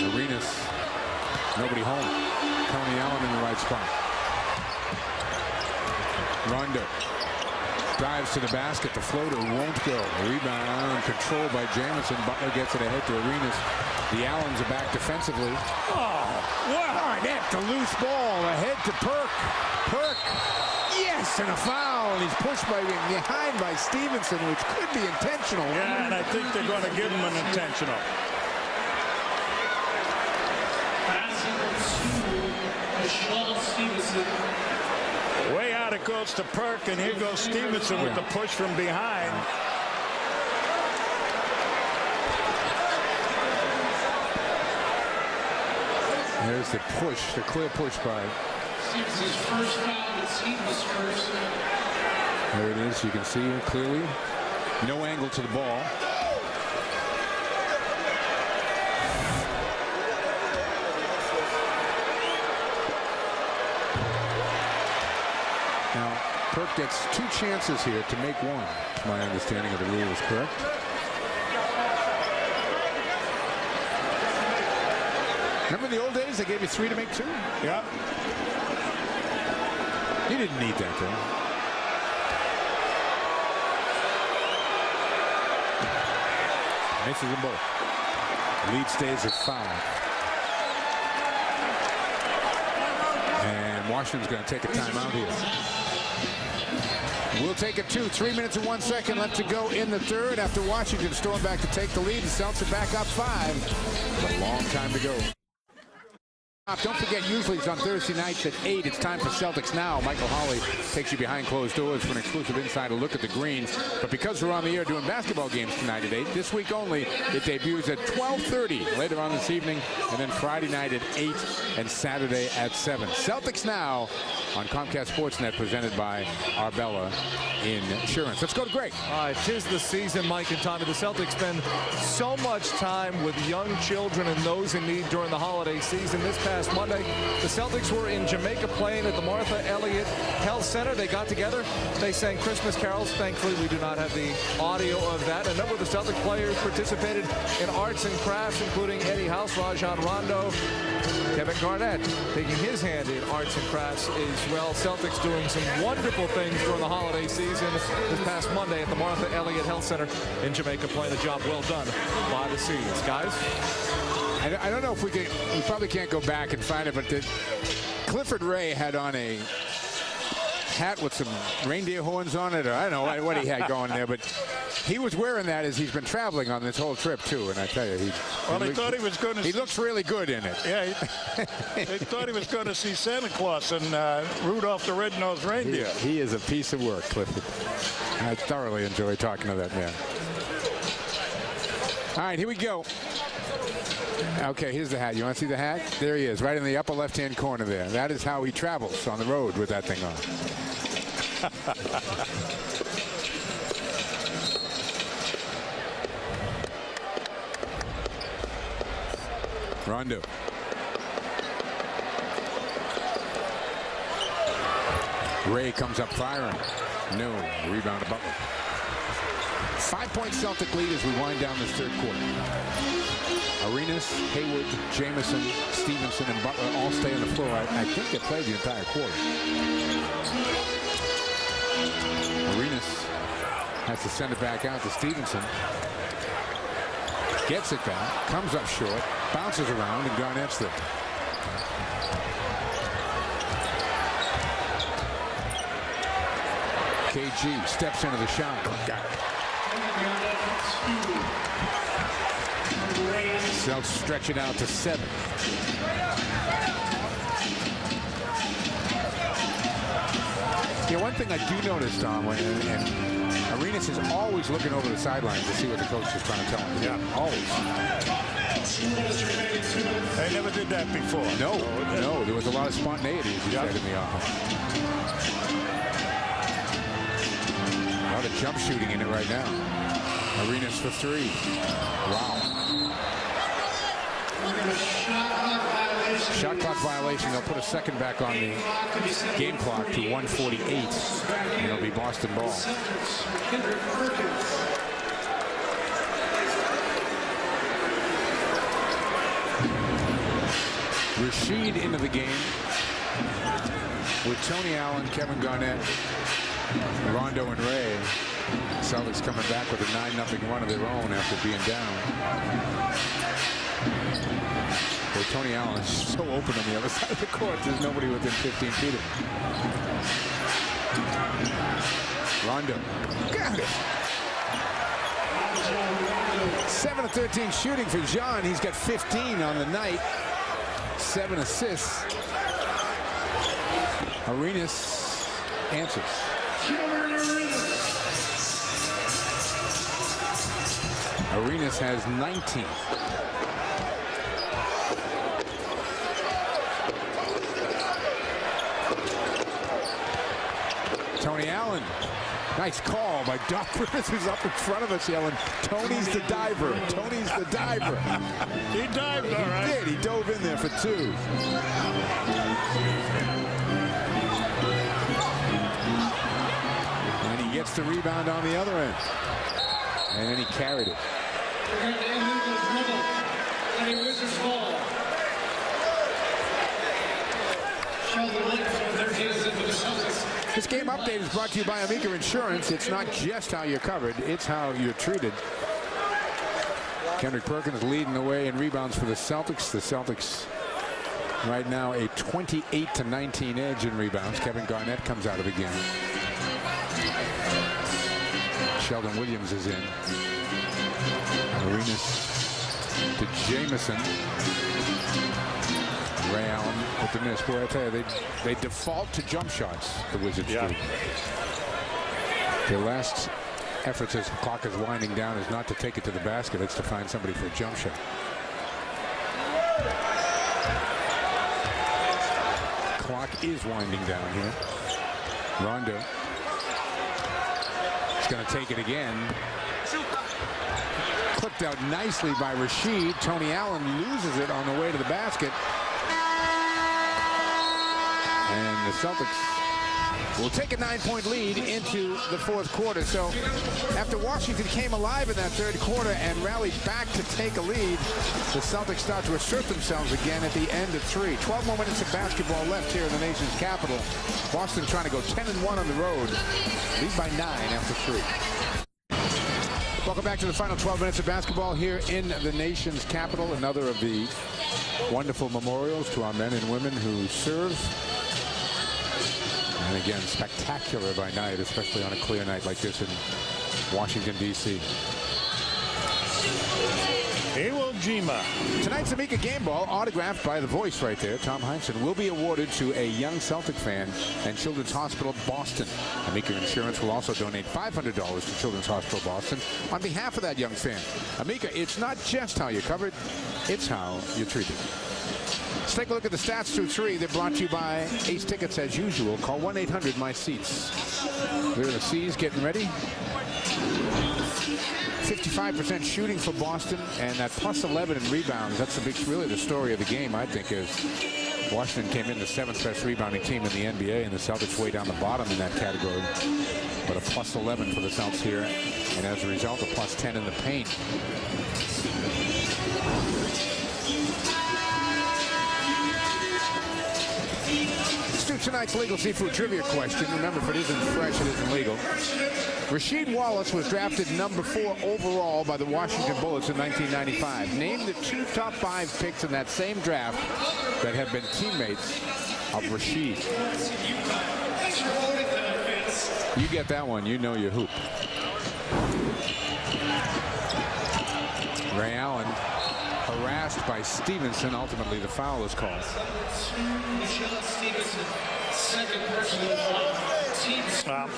Arenas, nobody home. Tony Allen in the right spot. Rondo dives to the basket. The floater won't go. Rebound controlled by Jamison. Butler gets it ahead to Arenas. The Allens are back defensively. Oh, wow. That's a loose ball ahead to Perk. Perk. Yes, and a foul. And he's pushed behind by Stevenson, which could be intentional. Yeah, and I think they're going to give him an intentional. Way out it goes to Perk, and here goes Stevenson with the push from behind. There's the push, the clear push by. Stevenson's first foul, it's Stevens first. There it is. You can see it clearly. No angle to the ball. Now, Perk gets 2 chances here to make 1. My understanding of the rule is correct. Remember the old days? They gave you 3 to make 2. Yep. He didn't need that, though. Misses them both. Lead stays at 5. And Washington's going to take a timeout here. We'll take it 3 minutes and 1 second left to go in the third after Washington stormed back to take the lead. The Celtics are back up 5. But a long time to go. Don't forget, usually it's on Thursday nights at 8. It's time for Celtics Now. Michael Hawley takes you behind closed doors for an exclusive insider look at the green. But because we're on the air doing basketball games tonight at 8, this week only, it debuts at 12:30 later on this evening, and then Friday night at 8 and Saturday at 7. Celtics Now on Comcast Sportsnet, presented by Arbella Insurance. Let's go to Greg. All right, 'tis the season, Mike and Tommy. The Celtics spend so much time with young children and those in need during the holiday season. This past Monday, the Celtics were in Jamaica playing at the Martha Elliott Health Center. They got together. They sang Christmas carols. Thankfully, we do not have the audio of that. A number of the Celtic players participated in arts and crafts, including Eddie House, Rajon Rondo, Kevin Garnett taking his hand in arts and crafts as well. Celtics doing some wonderful things during the holiday season this past Monday at the Martha Elliott Health Center in Jamaica, playing a job well done by the Seeds. Guys? I don't know if we probably can't go back and find it, but Clifford Ray had on a hat with some reindeer horns on it, or I don't know what he had going there, but he was wearing that as he's been traveling on this whole trip too. And I tell you, he thought he was going to. He looks really good in it. Yeah, they thought he was going to see Santa Claus and Rudolph the Red-Nosed Reindeer. He is a piece of work, Clifford. I thoroughly enjoy talking to that man. All right, here we go. Okay, here's the hat. You want to see the hat? There he is, right in the upper left-hand corner there. That is how he travels on the road with that thing on. Rondo. Ray comes up firing. No. Rebound to Butler. 5-point Celtic lead as we wind down this third quarter. Arenas, Hayward, Jamison, Stevenson, and Butler all stay on the floor. I think they played the entire quarter. Arenas has to send it back out to Stevenson. Gets it back, comes up short, bounces around, and Garnett's there. KG steps into the shot. Got it. Celtics stretch it out to 7. Yeah, one thing I do notice, Tom, and Arenas is always looking over the sidelines to see what the coach is trying to tell him. Yeah, always. They never did that before. No, there was a lot of spontaneity, as you said, in the offense. A lot of jump shooting in it right now. Arenas for 3. Wow. Shot clock violation. They'll put a second back on the game clock to 1:48. And it'll be Boston ball. Rashid into the game with Tony Allen, Kevin Garnett, Rondo, and Ray. Celtics coming back with a 9-0 run of their own after being down. Well, Tony Allen is so open on the other side of the court. There's nobody within 15 feet of him. Rondo. Got it. 7 of 13 shooting for John. He's got 15 on the night. 7 assists. Arenas answers. Arenas has 19. Tony Allen. Nice call by Doc Rivers, who's up in front of us yelling, Tony's the diver. Tony's the diver. He dived, all right. He did. He dove in there for 2. And he gets the rebound on the other end. And then he carried it. This game update is brought to you by Amica Insurance. It's not just how you're covered, it's how you're treated. Kendrick Perkins leading the way in rebounds for the Celtics. The Celtics right now a 28-19 edge in rebounds. Kevin Garnett comes out of the game. Sheldon Williams is in. Arenas to Jamison. Ray Allen with the miss. Boy, I tell you, they default to jump shots, the Wizards do. Their last efforts as the clock is winding down is not to take it to the basket. It's to find somebody for a jump shot. Clock is winding down here. Rondo. He's going to take it again. Clipped out nicely by Rasheed. Tony Allen loses it on the way to the basket. And the Celtics will take a 9-point lead into the fourth quarter. So after Washington came alive in that third quarter and rallied back to take a lead, the Celtics start to assert themselves again at the end of 3. 12 more minutes of basketball left here in the nation's capital. Boston trying to go 10-1 on the road. Lead by 9 after 3. Welcome back to the final 12 minutes of basketball here in the nation's capital. Another of the wonderful memorials to our men and women who serve. And again, spectacular by night, especially on a clear night like this in Washington, D.C. Iwo Jima. Tonight's Amica game ball, autographed by the voice right there, Tom Heinsohn, will be awarded to a young Celtic fan and Children's Hospital Boston. Amica Insurance will also donate $500 to Children's Hospital Boston on behalf of that young fan. Amica, it's not just how you're covered, it's how you're treated. Let's take a look at the stats through 3. They're brought to you by Ace Tickets as usual. Call 1-800-MY-SEATS. There are the C's getting ready. 55% shooting for Boston, and that plus 11 in rebounds. That's the big, really the story of the game, I think, is Washington came in the 7th best rebounding team in the NBA, and the Celtics way down the bottom in that category. But a plus 11 for the Celtics here, and as a result, a plus 10 in the paint. Let's do tonight's legal seafood trivia question. Remember, if it isn't fresh, it isn't legal. Rasheed Wallace was drafted number 4 overall by the Washington Bullets in 1995. Name the 2 top 5 picks in that same draft that have been teammates of Rasheed. You get that one, you know your hoop. Ray Allen harassed by Stevenson. Ultimately, the foul is called.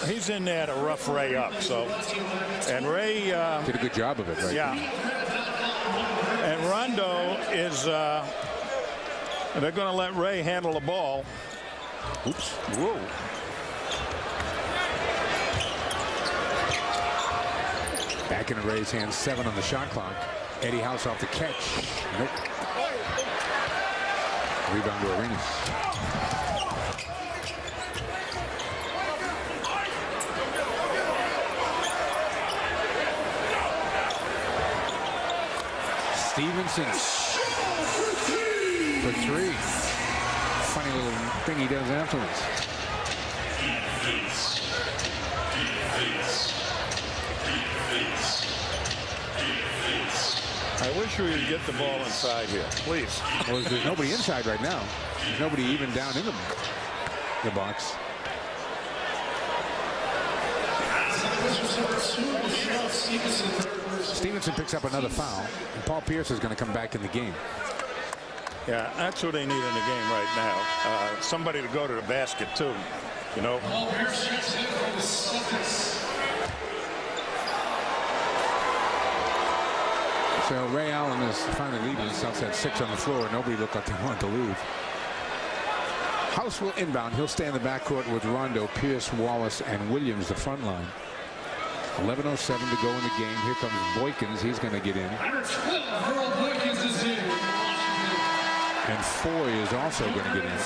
He's in there to rough Ray up. So, and Ray did a good job of it, right? Yeah. And Rondo is. They're going to let Ray handle the ball. Oops. Whoa. Back in Ray's hands, 7 on the shot clock. Eddie House off the catch. Nope. Rebound to Arenas. Stevenson for 3. Funny little thing he does afterwards. I wish we would get the ball inside here, please. Well, there's nobody inside right now. There's nobody even down in the box. Stevenson picks up another foul, and Paul Pierce is going to come back in the game. Yeah, that's what they need in the game right now. Somebody to go to the basket, too. You know. So Ray Allen is finally leaving. The Celtics had 6 on the floor. Nobody looked like they wanted to leave. House will inbound. He'll stay in the backcourt with Rondo, Pierce, Wallace, and Williams, the front line. 11:07 to go in the game. Here comes Boykins. He's going to get in. And Foy is also going to get in.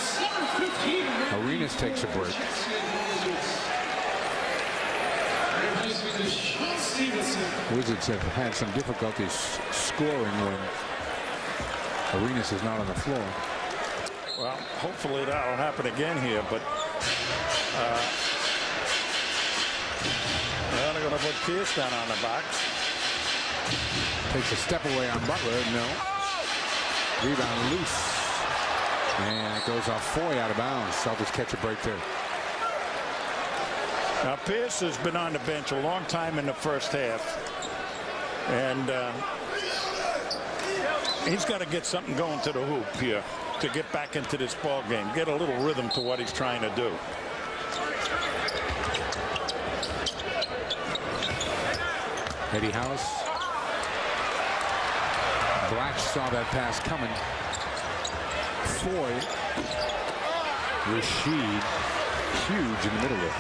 Arenas takes a break. Wizards have had some difficulties scoring when Arenas is not on the floor. Well, hopefully that'll happen again here, but Well, they're going to put Pierce down on the box. Takes a step away on Butler. No. Rebound loose. And it goes off Foy out of bounds. Celtics catch a break there. Now, Pierce has been on the bench a long time in the first half. And he's got to get something going to the hoop here to get back into this ball game. Get a little rhythm to what he's trying to do. Eddie House. Black saw that pass coming. Foy. Rashid. Huge in the middle there.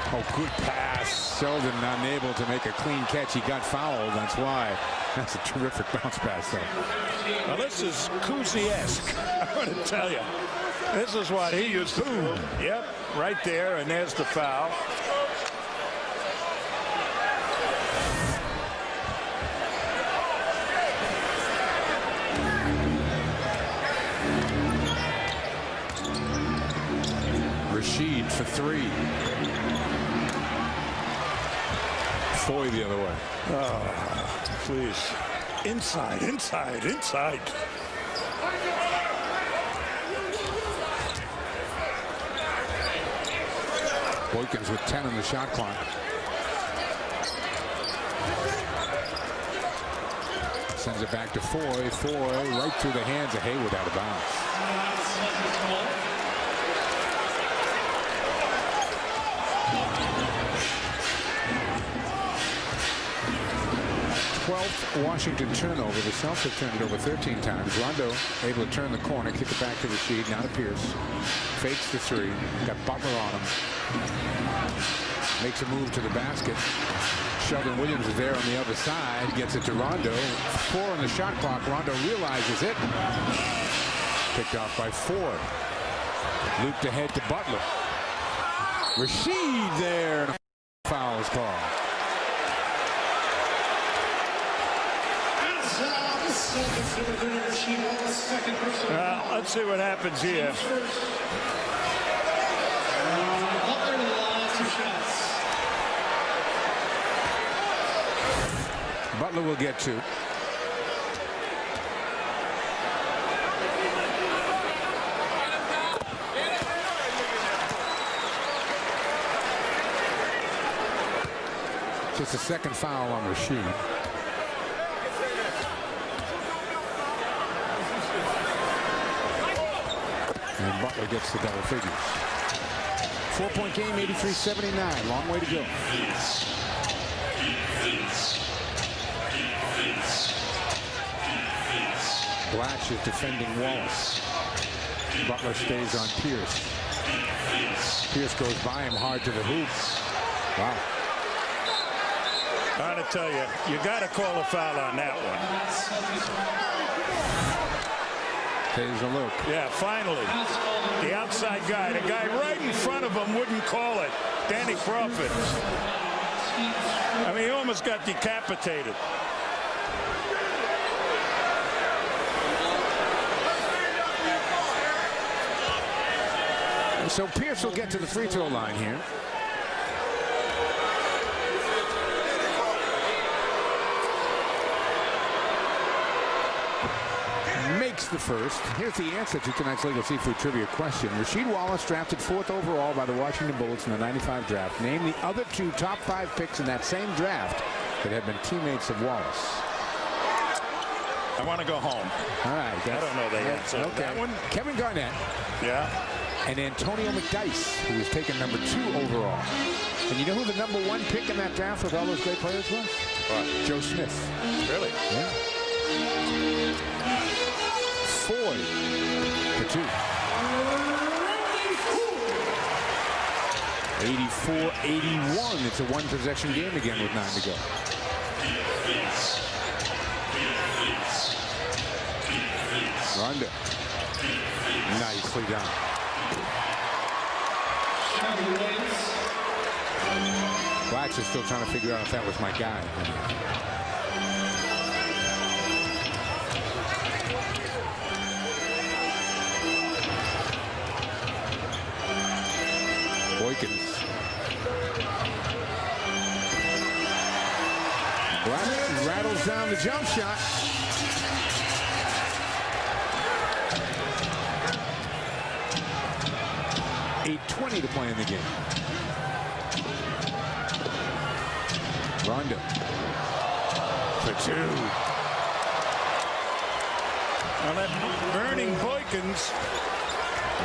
Oh, good pass. Sheldon unable to make a clean catch. He got fouled. That's why. That's a terrific bounce pass, though. Now, this is Kuzi-esque. I'm going to tell you. This is what he used to do. Yep, right there, and there's the foul. Rashid for three. Foy the other way. Oh, please. Inside, inside, inside. Boykins with 10 on the shot clock. Sends it back to Foy. Foy right through the hands of Haywood out of bounds. 12th Washington turnover. The Celtics turned it over 13 times. Rondo able to turn the corner, kick it back to Rashid, now to Pierce. Fakes the three. Got Butler on him. Makes a move to the basket. Sheldon Williams is there on the other side. Gets it to Rondo. 4 on the shot clock. Rondo realizes it. Picked off by Ford. Looped ahead to Butler. Rashid there. And a foul is called. Let's see what happens here. Butler will get 2. Just a second foul on Rashid. And Butler gets the double figures. 4-point game, 83-79. Long way to go. Blatch is defending Wallace. Butler stays on Pierce. Pierce goes by him hard to the hoop. Wow. I got to tell you, you got to call a foul on that one. There's a look. Yeah, finally. The outside guy, the guy right in front of him wouldn't call it. Danny Crawford. I mean, he almost got decapitated. So Pierce will get to the free throw line here. Makes the first. Here's the answer to tonight's Legal Seafood Trivia question. Rasheed Wallace, drafted 4th overall by the Washington Bullets in the '95 draft. Name the other 2 top 5 picks in that same draft that had been teammates of Wallace. I want to go home. All right. I don't know the answer. Okay. That one? Kevin Garnett. Yeah. And Antonio McDyess, who was taken number 2 overall. And you know who the number 1 pick in that draft with all those great players was? Joe Smith. Really? Yeah. Foy for 2. 84-81. It's a 1-possession game again with 9 to go. Rondo. Nicely done. Blatch is still trying to figure out if that was my guy. Boykins. Black rattles down the jump shot. .8:20 to play in the game. Rondo for two. Well, that burning Boykins.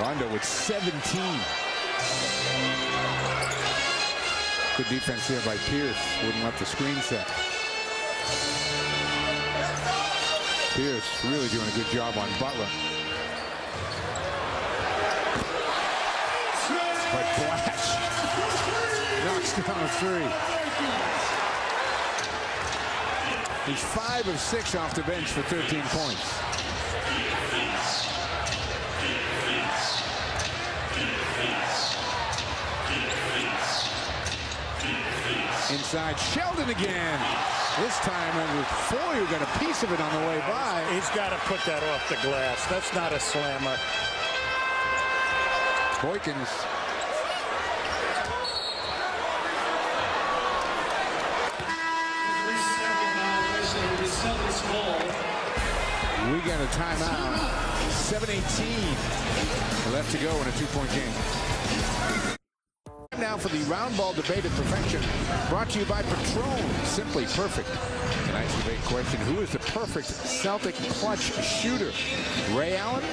Rondo with 17. Good defense here by Pierce. Wouldn't let the screen set. Pierce really doing a good job on Butler. But Flash knocks down a three. He's 5 of 6 off the bench for 13 points. Inside Sheldon again. This time Foy got a piece of it on the way by. He's got to put that off the glass. That's not a slammer. Boykins. We got a timeout. 7:18 left to go in a 2-point game. Now for the round ball debate at perfection, brought to you by Patron. Simply perfect. Tonight's debate question: who is the perfect Celtic clutch shooter? Ray Allen,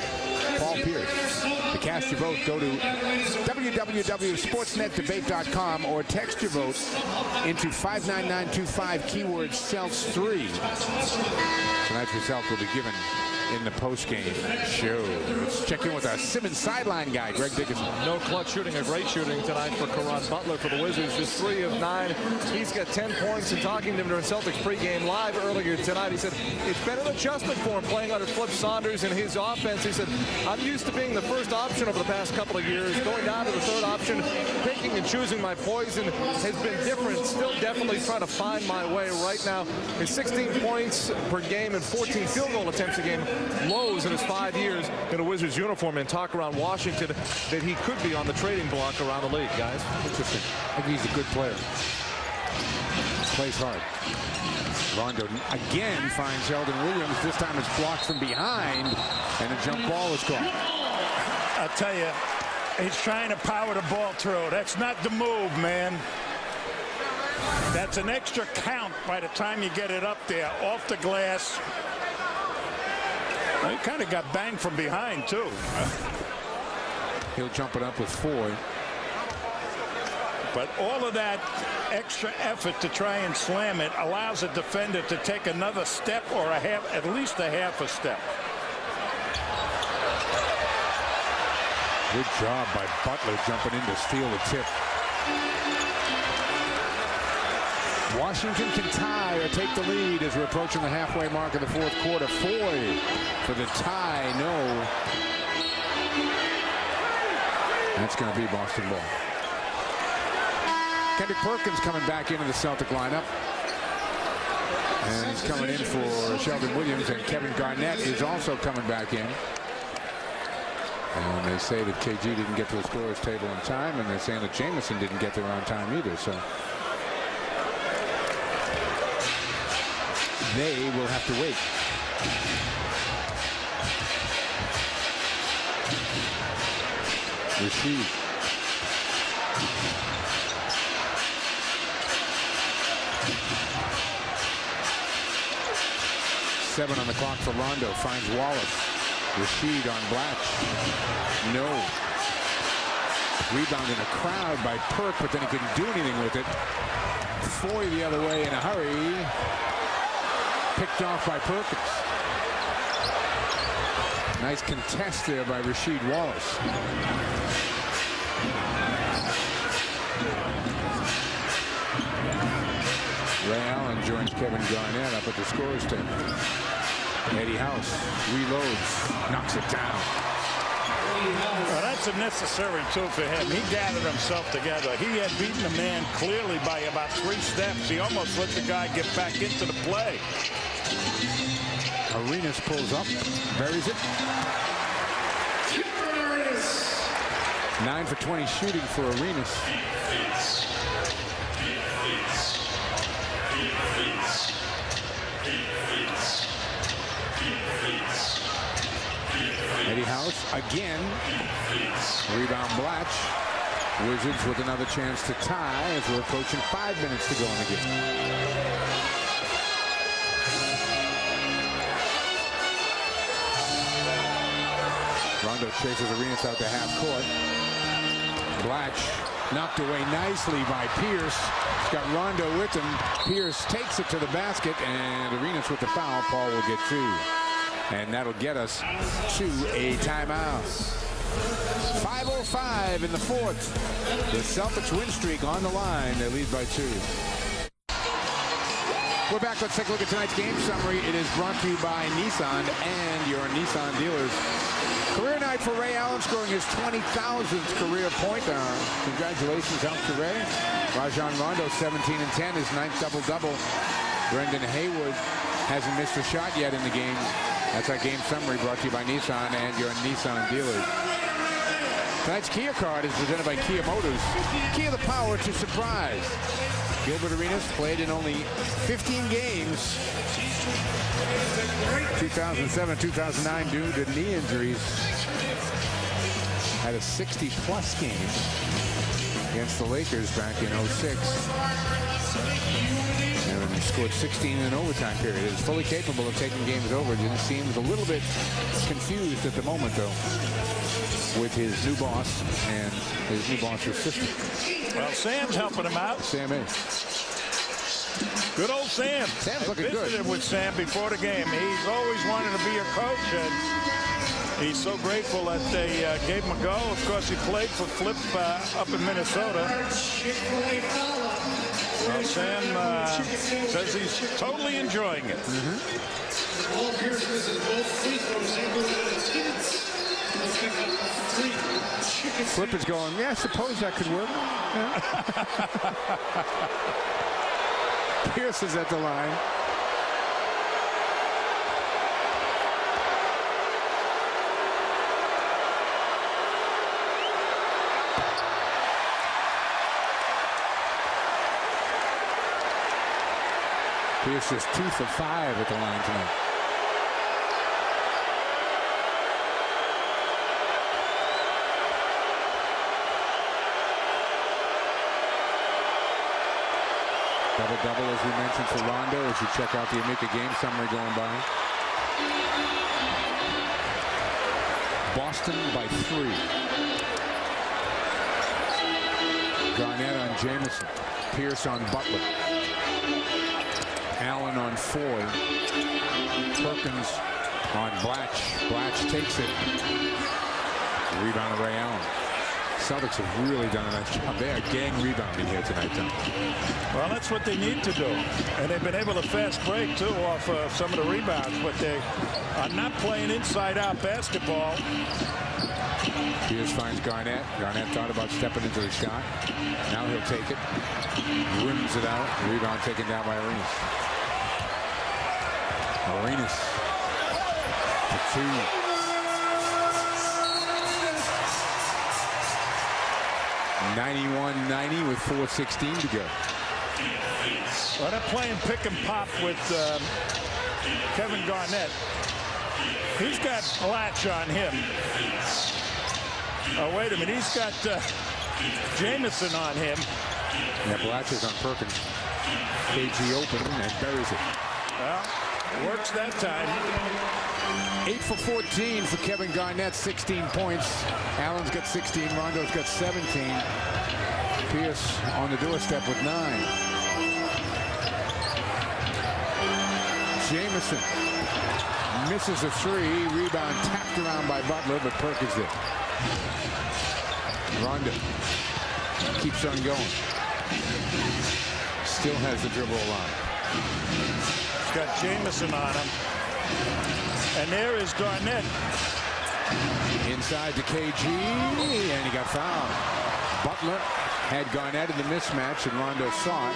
Paul Pierce. To cast your vote, go to www.sportsnetdebate.com or text your vote into 59925 keyword Celts3. Tonight's result will be given in the post-game show. Let's check in with our Simmons sideline guy, Greg Dickinson. No clutch shooting, a great shooting tonight for Caron Butler for the Wizards. Just 3 of 9. He's got 10 points. And talking to him during Celtics pregame live earlier tonight, he said it's been an adjustment for him playing under Flip Saunders and his offense. He said, I'm used to being the first option over the past couple of years. Going down to the third option, picking and choosing my poison has been different. Still definitely trying to find my way right now. His 16 points per game and 14 field goal attempts a game. Lows in his 5 years in a Wizards uniform, and talk around Washington that he could be on the trading block around the league, guys. Interesting. I think he's a good player. Plays hard. Rondo again finds Sheldon Williams. This time it's blocked from behind, and a jump ball is called. I'll tell you, he's trying to power the ball through. That's not the move, man. That's an extra count by the time you get it up there, off the glass. He kind of got banged from behind, too. He'll jump it up with Foy. But all of that extra effort to try and slam it allows a defender to take another step or a half, at least a half a step. Good job by Butler jumping in to steal the tip. Washington can tie or take the lead as we're approaching the halfway mark of the fourth quarter. Foy for the tie. No. That's going to be Boston ball. Kendrick Perkins coming back into the Celtic lineup. And he's coming in for Sheldon Williams, and Kevin Garnett is also coming back in. And they say that KG didn't get to the scorer's table in time, and they're saying that Jamison didn't get there on time either. So they will have to wait. Rasheed. Seven on the clock for Rondo. Finds Wallace. Rasheed on Blatch. No. Rebound in a crowd by Perk, but then he couldn't do anything with it. Foy the other way in a hurry. Picked off by Perkins. Nice contest there by Rasheed Wallace. Ray Allen joins Kevin Garnett up at the scorer's table. Eddie House reloads, knocks it down. Well, that's a necessary tool for him. He gathered himself together. He had beaten the man clearly by about 3 steps. He almost let the guy get back into the play. Arenas pulls up, buries it. 9 for 20 shooting for Arenas. Eddie House again. Rebound Blatch. Wizards with another chance to tie as we're approaching 5 minutes to go in the game. Rondo chases Arenas out to half court. Blatch knocked away nicely by Pierce. He's got Rondo with him. Pierce takes it to the basket, and Arenas with the foul. Paul will get 2. And that'll get us to a timeout. 5:05 in the fourth. The Celtics win streak on the line. They lead by 2. We're back. Let's take a look at tonight's game summary. It is brought to you by Nissan and your Nissan dealers. Career night for Ray Allen, scoring his 20,000th career point. Congratulations out to Ray. Rajon Rondo, 17 and 10, his 9th double-double. Brendan Haywood hasn't missed a shot yet in the game. That's our game summary brought to you by Nissan and your Nissan dealers. Tonight's Kia card is presented by Kia Motors. Kia, the power to surprise. Gilbert Arenas played in only 15 games. 2007, 2009 due to knee injuries. Had a 60-plus game against the Lakers back in 06. And scored 16 in an overtime period. Is fully capable of taking games over. Just seems a little bit confused at the moment, though, with his new boss and his new boss's assistant. Well, Sam's helping him out. Sam is. Good old Sam. Sam's looking good. I visited with Sam before the game. He's always wanted to be a coach, and he's so grateful that they gave him a go. Of course, he played for Flip up in Minnesota. Well, Sam says he's totally enjoying it. Flip is going, yeah, I suppose that could work. Yeah. Pierce is at the line. Pierce is 2 for 5 at the line tonight. Double-double, as we mentioned, for Rondo, as you check out the Amica game summary going by. Boston by 3. Garnett on Jamison. Pierce on Butler. Allen on Ford. Perkins on Blatch. Blatch takes it. Rebound of Ray Allen. Celtics have really done a nice job. They are gang rebounding here tonight, Tom. Well, that's what they need to do. And they've been able to fast break, too, off some of the rebounds. But they are not playing inside-out basketball. Pierce finds Garnett. Garnett thought about stepping into the shot. Now he'll take it. Rims it out. Rebound taken down by Arenas. Arenas for 2. .91-90 with 4:16 to go. Well, they're playing pick and pop with Kevin Garnett. He's got Blatch on him. Oh, wait a minute. He's got Jamison on him. Yeah, Blatch is on Perkins. KG open and buries it. Well, works that time. 8 for 14 for Kevin Garnett, 16 points. Allen's got 16. Rondo's got 17. Pierce on the doorstep with 9. Jamison misses a 3. Rebound tapped around by Butler, but Perkins did. Rondo keeps on going. Still has the dribble line. He's got Jamison on him. And there is Garnett. Inside to KG, and he got fouled. Butler had Garnett in the mismatch, and Rondo saw it.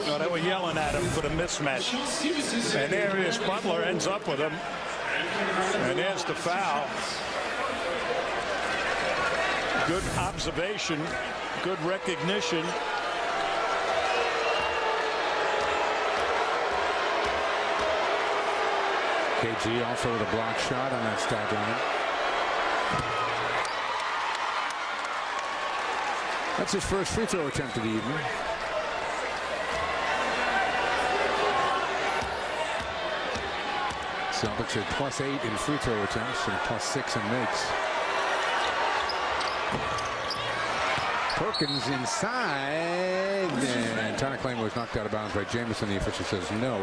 No, they were yelling at him for the mismatch. And there is Butler, ends up with him. And there's the foul. Good observation, good recognition. KG also with a block shot on that stat line. That's his first free throw attempt of the evening. Celtics are +8 in free throw attempts and +6 in makes. Perkins inside, and Tanaclaim was knocked out of bounds by Jamison. The official says no.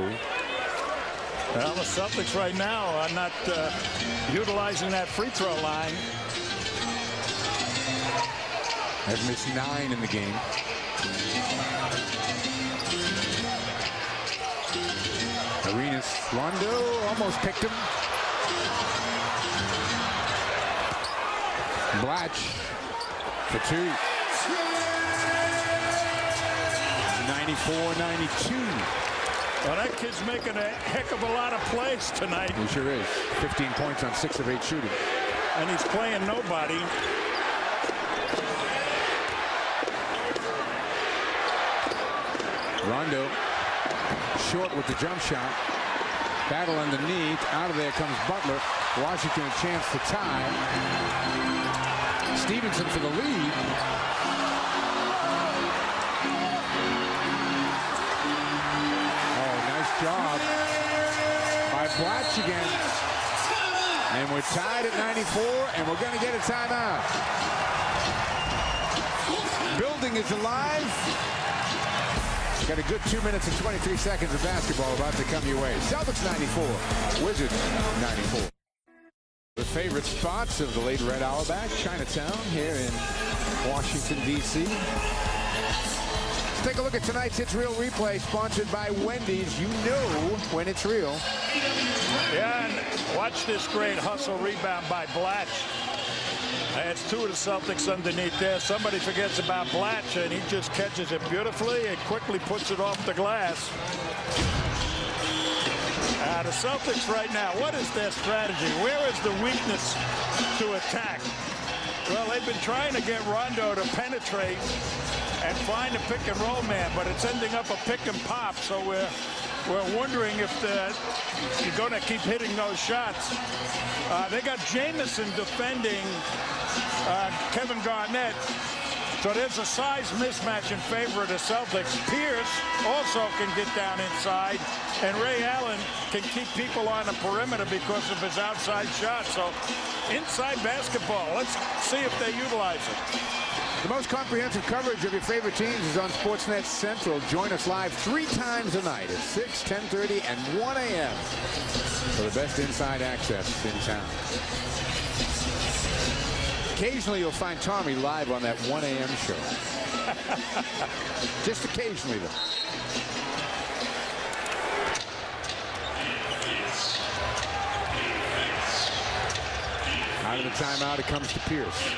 Well, the Celtics right now are not utilizing that free throw line. Has missed 9 in the game. Arenas, Rondo almost picked him. Blatch for 2. 94-92. Well, that kid's making a heck of a lot of plays tonight. He sure is. 15 points on 6 of 8 shooting. And he's playing nobody. Rondo short with the jump shot. Battle underneath. Out of there comes Butler. Washington a chance to tie. Stevenson for the lead. Oh, nice job by Blatch again. And we're tied at 94, and we're going to get a timeout. Building is alive. Got a good 2 minutes and 23 seconds of basketball about to come your way. Celtics 94, Wizards 94. The favorite spots of the late Red Auerbach, Chinatown here in Washington, D.C. Let's take a look at tonight's It's Real replay, sponsored by Wendy's. You know when it's real. Yeah, and watch this great hustle rebound by Blatch. That's 2 of the Celtics underneath there. Somebody forgets about Blatch, and he just catches it beautifully and quickly puts it off the glass. The Celtics right now, what is their strategy? Where is the weakness to attack? Well, they've been trying to get Rondo to penetrate and find a pick and roll man, but it's ending up a pick and pop. So we're wondering if you're going to keep hitting those shots. They got Jamison defending Kevin Garnett. So there's a size mismatch in favor of the Celtics. Pierce also can get down inside, and Ray Allen can keep people on the perimeter because of his outside shot. So inside basketball, let's see if they utilize it. The most comprehensive coverage of your favorite teams is on Sportsnet Central. Join us live 3 times a night at 6, 10:30, and 1 a.m. for the best inside access in town. Occasionally you'll find Tommy live on that 1 a.m. show. Just occasionally, though. Out of the timeout, it comes to Pierce.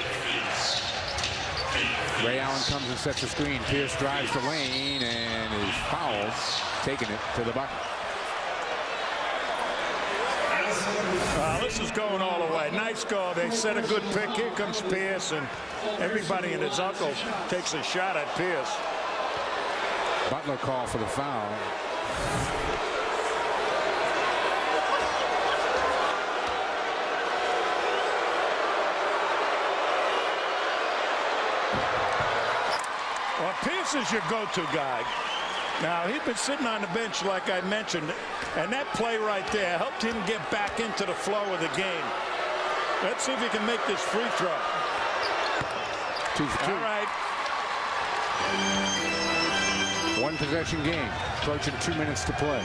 Ray Allen comes and sets the screen. Pierce drives the lane and is fouled, taking it to the bucket. This is going all the way. Nice goal. They set a good pick. Here comes Pierce, and everybody and his uncle takes a shot at Pierce. Butler call for the foul. Well, Pierce is your go-to guy. Now, he's been sitting on the bench, like I mentioned, and that play right there helped him get back into the flow of the game. Let's see if he can make this free throw. 2 for 2. All right. 1 possession game. Approaching 2 minutes to play.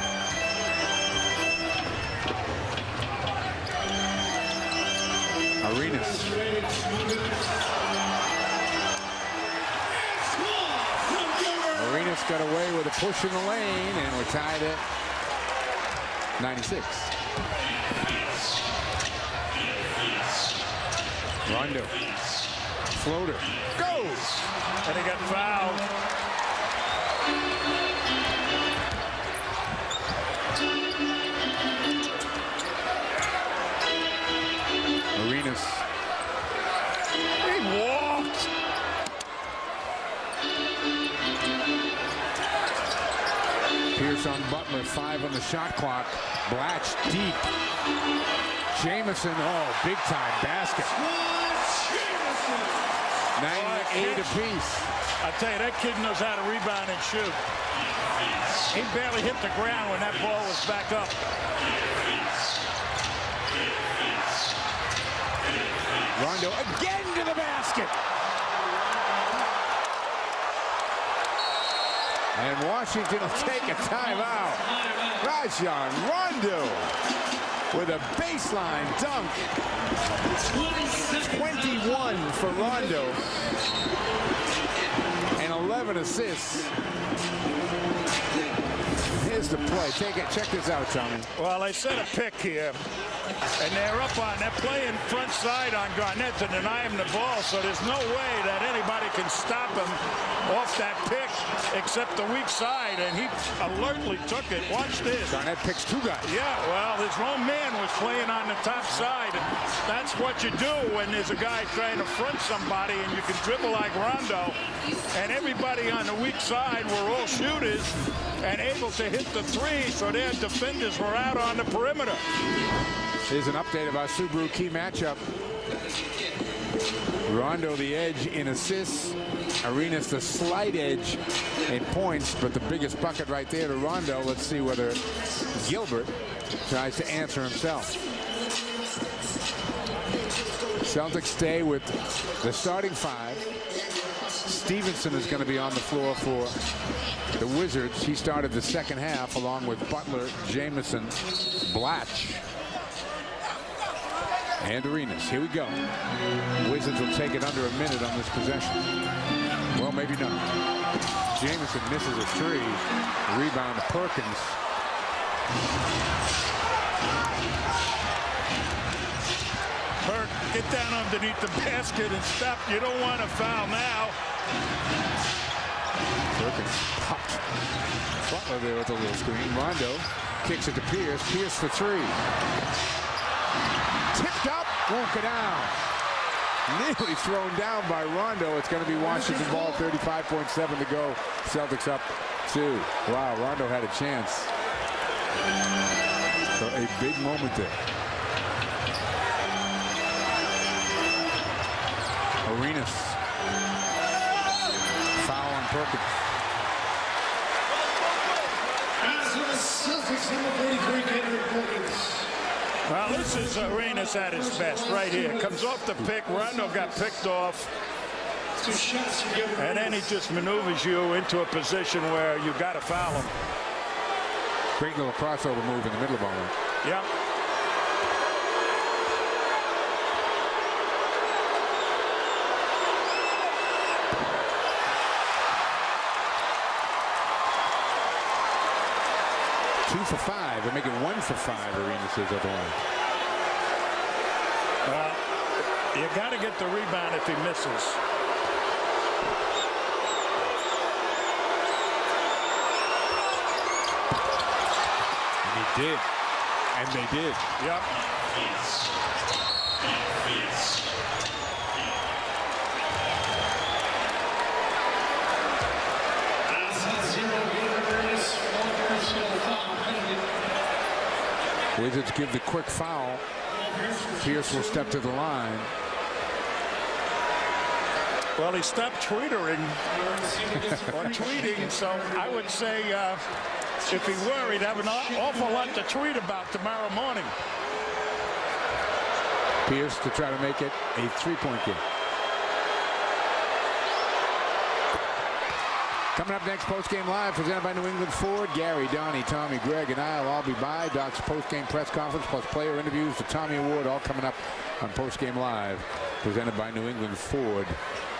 Arenas. Arenas got away with a push in the lane, and we're tied at 96. Rondo. Floater. Goes. And he got fouled. Arenas. He walked. 6 on Butler, 5 on the shot clock. Blatch deep. Jamison, oh, big time basket. 9-8 apiece. I tell you, that kid knows how to rebound and shoot. He barely hit the ground when that ball was back up. Rondo again to the basket. And Washington will take a timeout. Rajon Rondo with a baseline dunk. 21 for Rondo. And 11 assists. Here's the play. Check this out, Tommy. Well, they set a pick here. And they're playing front side on Garnett to deny him the ball, so there's no way that anybody can stop him off that pick except the weak side, and he alertly took it. Watch this. Garnett picks 2 guys. Yeah, well, his own man was playing on the top side, and that's what you do when there's a guy trying to front somebody and you can dribble like Rondo, and everybody on the weak side were all shooters and able to hit the 3, so their defenders were out on the perimeter. Here's an update of our Subaru key matchup. Rondo the edge in assists. Arenas the slight edge in points, but the biggest bucket right there to Rondo. Let's see whether Gilbert tries to answer himself. Celtics stay with the starting 5. Stevenson is going to be on the floor for the Wizards. He started the second half along with Butler, Jamison, Blatch, and Arenas. Here we go. Wizards will take it under a minute on this possession. Well, maybe not. Jamison misses a 3. Rebound to Perkins. Perk, get down underneath the basket and stop. You don't want to foul now. Perkins popped. Butler there with a little screen. Rondo kicks it to Pierce. Pierce for 3. Tipped up, won't go down. Nearly thrown down by Rondo. It's going to be Washington ball, 35.7 to go. Celtics up 2. Wow, Rondo had a chance. So a big moment there. Arenas. Foul on Perkins. Celtics number 43, Kendrick Perkins. Well, this is Arenas at his best right here. Comes off the pick. Rondo got picked off. And then he just maneuvers you into a position where you got to foul him. Great little crossover move in the middle of all that. Yep. Two for 5. They're making 1 for 5. Arenas says otherwise. Well, you got to get the rebound if he misses. And he did. And they did. Yep. Wizards give the quick foul. Pierce will step to the line. Well, he stopped tweeting or tweeting, so I would say if he were, he'd have an awful lot to tweet about tomorrow morning. Pierce to try to make it a 3-point game. Coming up next, Postgame Live, presented by New England Ford. Gary, Donnie, Tommy, Greg, and I will all be by. Doc's postgame press conference plus player interviews, the Tommy Award, all coming up on Postgame Live, presented by New England Ford.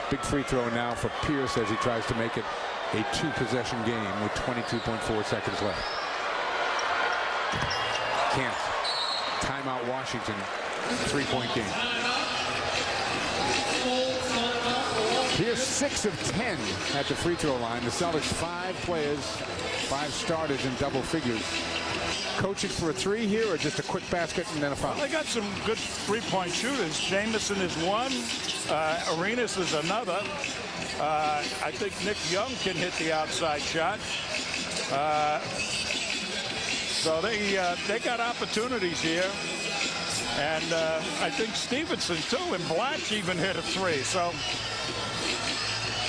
Big free throw now for Pierce as he tries to make it a 2-possession game with 22.4 seconds left. Can't. Timeout Washington. 3-point game. Pierce 6 of 10 at the free throw line. The Celtics 5 players, 5 starters in double figures. Coaching for a 3 here or just a quick basket and then a foul? Well, they got some good 3-point shooters. Jamison is one. Arenas is another. I think Nick Young can hit the outside shot. So they got opportunities here. And I think Stevenson, too, and Blatch even hit a 3. So.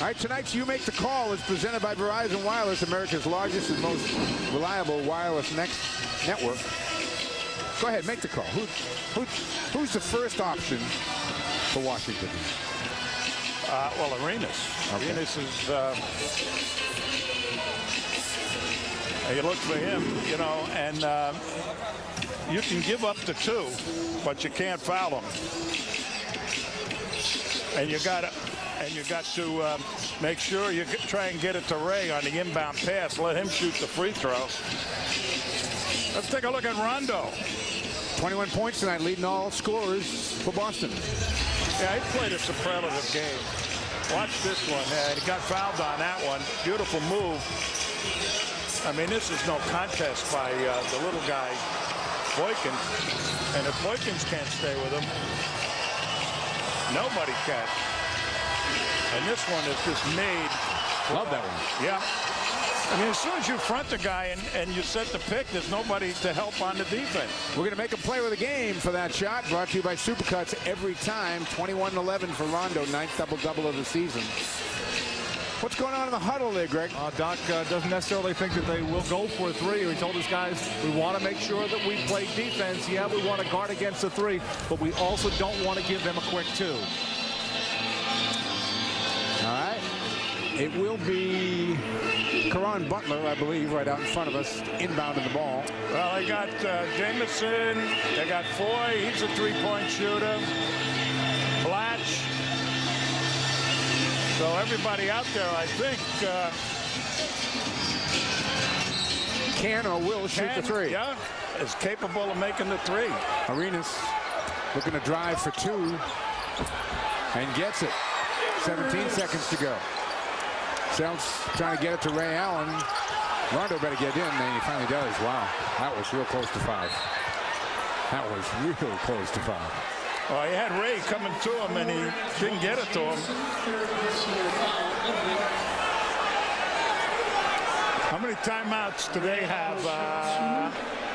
All right, tonight's You Make the Call is presented by Verizon Wireless, America's largest and most reliable wireless network. Go ahead, make the call. Who's the first option for Washington? Well, Arenas. Okay. Arenas is. You look for him, you know, and you can give up to 2, but you can't foul him. And you got to make sure you try and get it to Ray on the inbound pass. Let him shoot the free throw. Let's take a look at Rondo. 21 points tonight, leading all scorers for Boston. Yeah, he played a superlative game. Watch this one. He got fouled on that one. Beautiful move. I mean, this is no contest by the little guy, Boykin. And if Boykins can't stay with him, nobody can. And this one is just made. Love that one. Yeah. I mean, as soon as you front the guy and you set the pick, there's nobody to help on the defense. We're going to make him play with a game for that shot. Brought to you by Supercuts every time. 21-11 for Rondo, 9th double-double of the season. What's going on in the huddle there, Greg? Doc doesn't necessarily think that they will go for a 3. He told his guys, we want to make sure that we play defense. Yeah, we want to guard against the 3, but we also don't want to give them a quick 2. All right. It will be Caron Butler, I believe, right out in front of us, inbounding the ball. Well, they got Jamison. They got Foy. He's a 3-point shooter. Blatch. So everybody out there, I think, can or will shoot the 3. Yeah, is capable of making the 3. Arenas looking to drive for 2 and gets it. 17 seconds to go. Celtics trying to get it to Ray Allen. Rondo better get in, and he finally does. Wow, that was real close to 5. That was real close to 5. Well, he had Ray coming to him, and he didn't get it to him. How many timeouts do they have?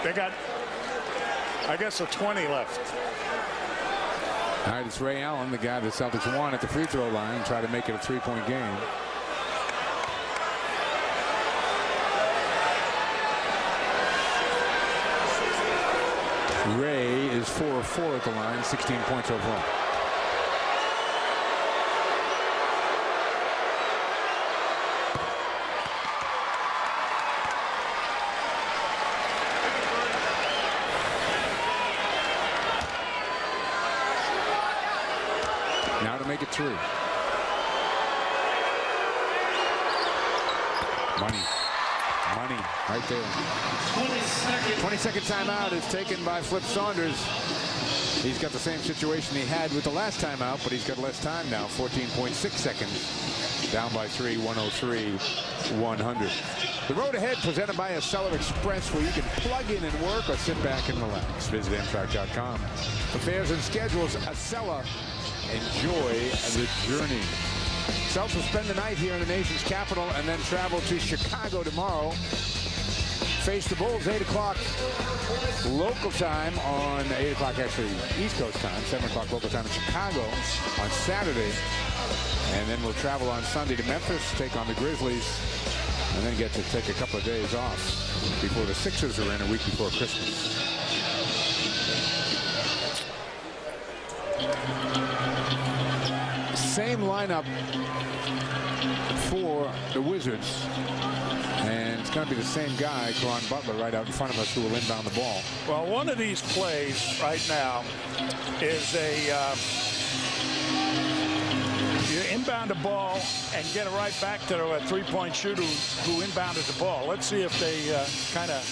They got, I guess, a 20 left. All right, it's Ray Allen, the guy the Celtics won at the free throw line, try to make it a 3-point game. Ray is 4 of 4 at the line, 16 points overall. Now to make it 3. Money right there. 20-second timeout is taken by Flip Saunders. He's got the same situation he had with the last timeout, but he's got less time now. 14.6 seconds. Down by 3, 103-100. The road ahead presented by Acela Express, where you can plug in and work or sit back and relax. Visit Amtrak.com. For fares and schedules, Acela. Enjoy the journey. Celtics will spend the night here in the nation's capital and then travel to Chicago tomorrow. Face the Bulls 8 o'clock local time on 8 o'clock actually East Coast time, 7 o'clock local time in Chicago on Saturday. And then we'll travel on Sunday to Memphis, take on the Grizzlies, and then get to take a couple of days off before the Sixers are in a week before Christmas. Same lineup for the Wizards, and it's going to be the same guy, Caron Butler, right out in front of us, who will inbound the ball. Well, one of these plays right now is you inbound the ball and get it right back to the 3-point shooter who inbounded the ball. Let's see if they kind of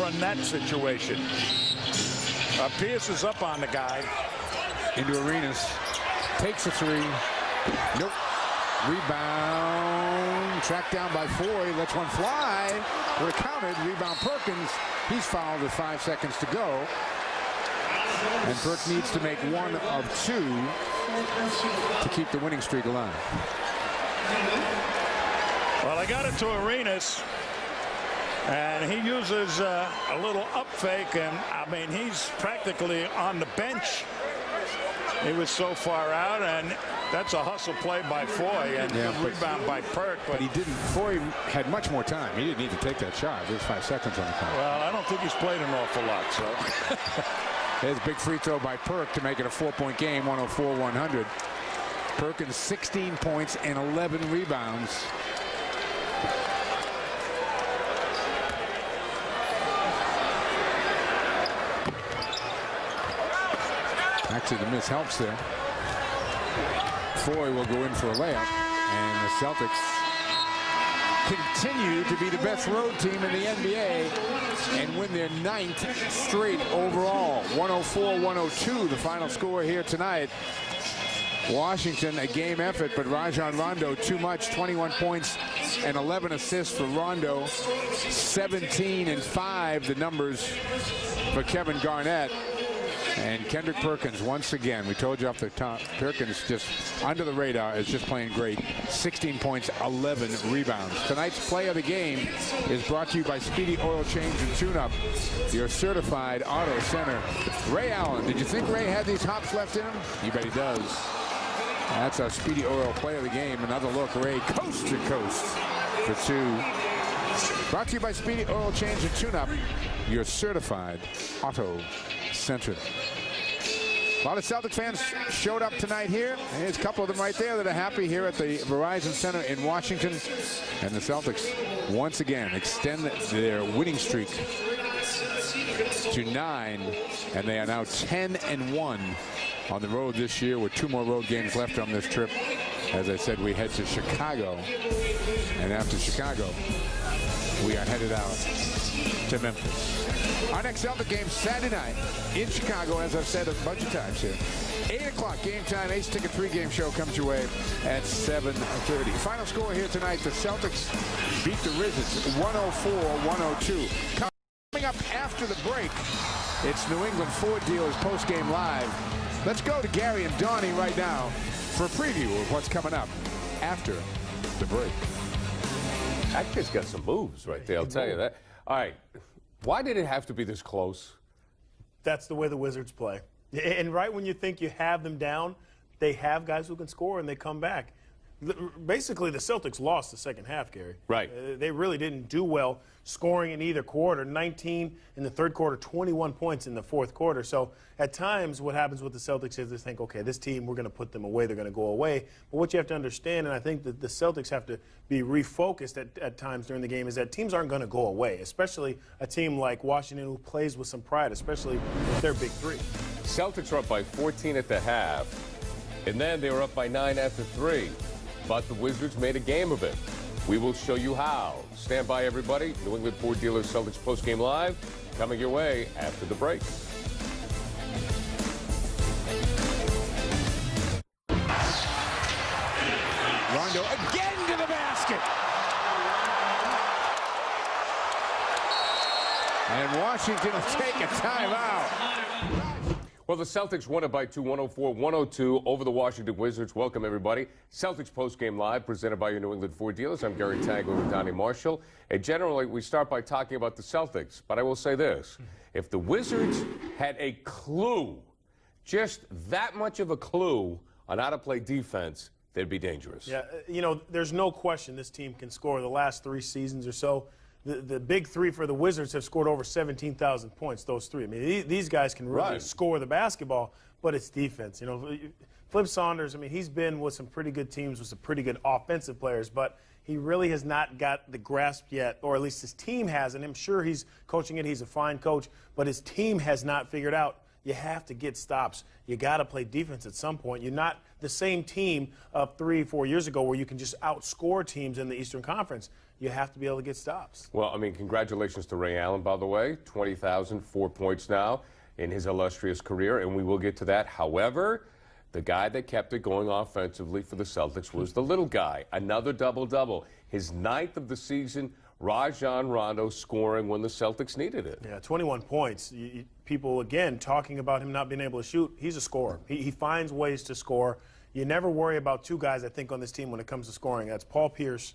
run that situation. Pierce is up on the guy. Into Arenas. Takes a 3. Nope. Rebound. Tracked down by Foy. Lets one fly. We're counted. Rebound Perkins. He's fouled with 5 seconds to go. And Perk needs to make 1 of 2 to keep the winning streak alive. Well, I got it to Arenas. And he uses a little up fake, and I mean, he's practically on the bench. He was so far out, and that's a hustle play by Foy, and good rebound by Perk. But he didn't. Foy had much more time. He didn't need to take that shot. There's 5 seconds on the clock. Well, I don't think he's played an awful lot, so. There's a big free throw by Perk to make it a 4-point game, 104-100. Perkins 16 points and 11 rebounds. Actually, the miss helps there. Foy will go in for a layup, and the Celtics continue to be the best road team in the NBA and win their 9th straight overall. 104-102, the final score here tonight. Washington, a game effort, but Rajon Rondo too much. 21 points and 11 assists for Rondo. 17 and 5, the numbers for Kevin Garnett. And Kendrick Perkins, once again, we told you off the top, Perkins just under the radar is just playing great. 16 points, 11 rebounds. Tonight's play of the game is brought to you by Speedy Oil Change and Tune-Up, your certified auto center. Ray Allen, did you think Ray had these hops left in him? You bet he does. That's our Speedy Oil play of the game. Another look, Ray coast to coast for 2. Brought to you by Speedy Oil Change and Tune-Up, your certified auto center. A lot of Celtic fans showed up tonight here. There's a couple of them right there that are happy here at the Verizon Center in Washington. And the Celtics once again extend their winning streak to 9, and they are now 10-1 on the road this year with 2 more road games left on this trip. As I said, we head to Chicago, and after Chicago, we are headed out to Memphis. Our next Celtic game Saturday night in Chicago, as I've said a bunch of times here. 8 o'clock game time. Ace Ticket pregame show comes your way at 7:30. Final score here tonight, the Celtics beat the Wizards 104-102. Coming up after the break, it's New England Ford Dealers postgame live. Let's go to Gary and Donnie right now for a preview of what's coming up after the break. That kid's got some moves right there, I'll tell you that. All right. Why did it have to be this close? That's the way the Wizards play. And right when you think you have them down, they have guys who can score and they come back. Basically, the Celtics lost the second half, Gary. Right. They really didn't do well scoring in either quarter. 19 in the third quarter, 21 points in the fourth quarter. So at times what happens with the Celtics is they think, okay, this team, we're going to put them away. They're going to go away. But what you have to understand, and I think that the Celtics have to be refocused at times during the game, is that teams aren't going to go away, especially a team like Washington who plays with some pride, especially with their big 3. Celtics are up by 14 at the half, and then they were up by 9 after 3. But the Wizards made a game of it. We will show you how. Stand by, everybody. New England Ford Dealers Celtics postgame live, coming your way after the break. Rondo again to the basket. And Washington will take a timeout. Well, the Celtics won it by 2, 104-102 over the Washington Wizards. Welcome, everybody. Celtics postgame live, presented by your New England Ford Dealers. I'm Gary Tangler with Donnie Marshall. And generally, we start by talking about the Celtics. But I will say this. If the Wizards had a clue, just that much of a clue on how to play defense, they'd be dangerous. Yeah, you know, there's no question this team can score. The last 3 seasons or so, the big 3 for the Wizards have scored over 17,000 points, those 3. I mean, these guys can really score the basketball, but it's defense. You know, Flip Saunders, I mean, he's been with some pretty good teams with some pretty good offensive players, but he really has not got the grasp yet, or at least his team hasn't. I'm sure he's coaching it. He's a fine coach, but his team has not figured out you have to get stops. You got to play defense at some point. You're not the same team of 3-4 years ago where you can just outscore teams in the Eastern Conference. You have to be able to get stops. Well, I mean, congratulations to Ray Allen, by the way. 20,004 points now in his illustrious career, and we will get to that. However, the guy that kept it going offensively for the Celtics was the little guy. Another double-double. His 9th of the season, Rajon Rondo scoring when the Celtics needed it. Yeah, 21 points. People, again, talking about him not being able to shoot. He's a scorer. He finds ways to score. you never worry about two guys, I think, on this team when it comes to scoring. That's Paul Pierce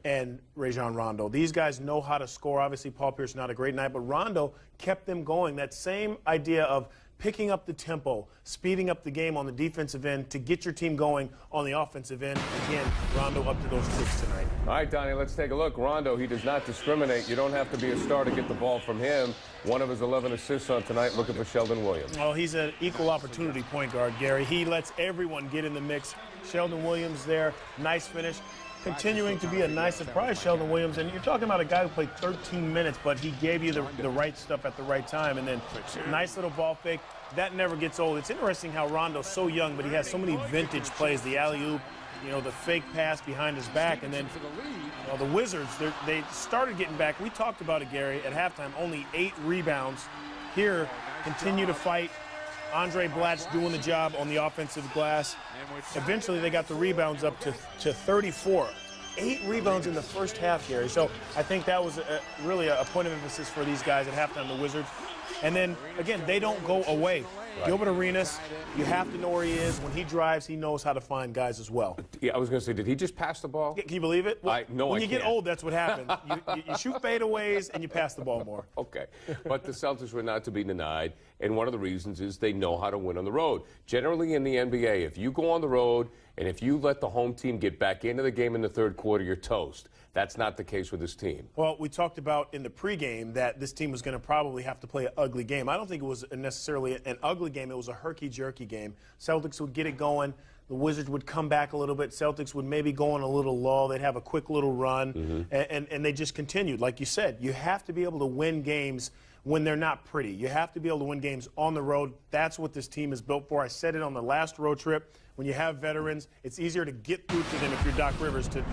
and Rajon Rondo. These guys know how to score. Obviously, Paul Pierce not a great night, but Rondo kept them going. That same idea of picking up the tempo, speeding up the game on the defensive end to get your team going on the offensive end. Again, Rondo up to those tricks tonight. All right, Donnie, let's take a look. Rondo, he does not discriminate. You don't have to be a star to get the ball from him. One of his 11 assists on tonight, looking for Sheldon Williams. Oh, he's an equal opportunity point guard, Gary. He lets everyone get in the mix. Sheldon Williams there, nice finish. Continuing to be a nice surprise, Sheldon Williams. And you're talking about a guy who played 13 minutes, but he gave you the right stuff at the right time. And then nice little ball fake. That never gets old. It's interesting how Rondo's so young, but he has so many vintage plays. The alley-oop, the fake pass behind his back. And then the Wizards, they started getting back. We talked about it, Gary, at halftime. Only 8 rebounds. Here, continue to fight. Andre Blatch doing the job on the offensive glass. Eventually, they got the rebounds up to 34. 8 rebounds in the first half, Gary. So I think that was really a point of emphasis for these guys at halftime, the Wizards. And then, again, they don't go away. Gilbert Arenas, you have to know where he is. When he drives, he knows how to find guys as well. Yeah, I was going to say, did he just pass the ball? Can you believe it? Well, when you get old, that's what happens. You shoot fadeaways and you pass the ball more. Okay. But the Celtics were not to be denied, and one of the reasons is they know how to win on the road. Generally in the NBA, if you go on the road and if you let the home team get back into the game in the third quarter, you're toast. That's not the case with this team. Well, we talked about in the pregame that this team was going to probably have to play an ugly game. I don't think it was necessarily an ugly game. It was a herky-jerky game. Celtics would get it going. The Wizards would come back a little bit. Celtics would maybe go on a little lull. They'd have a quick little run, and they just continued. Like you said, you have to be able to win games when they're not pretty. You have to be able to win games on the road. That's what this team is built for. I said it on the last road trip. When you have veterans, it's easier to get through to them if you're Doc Rivers to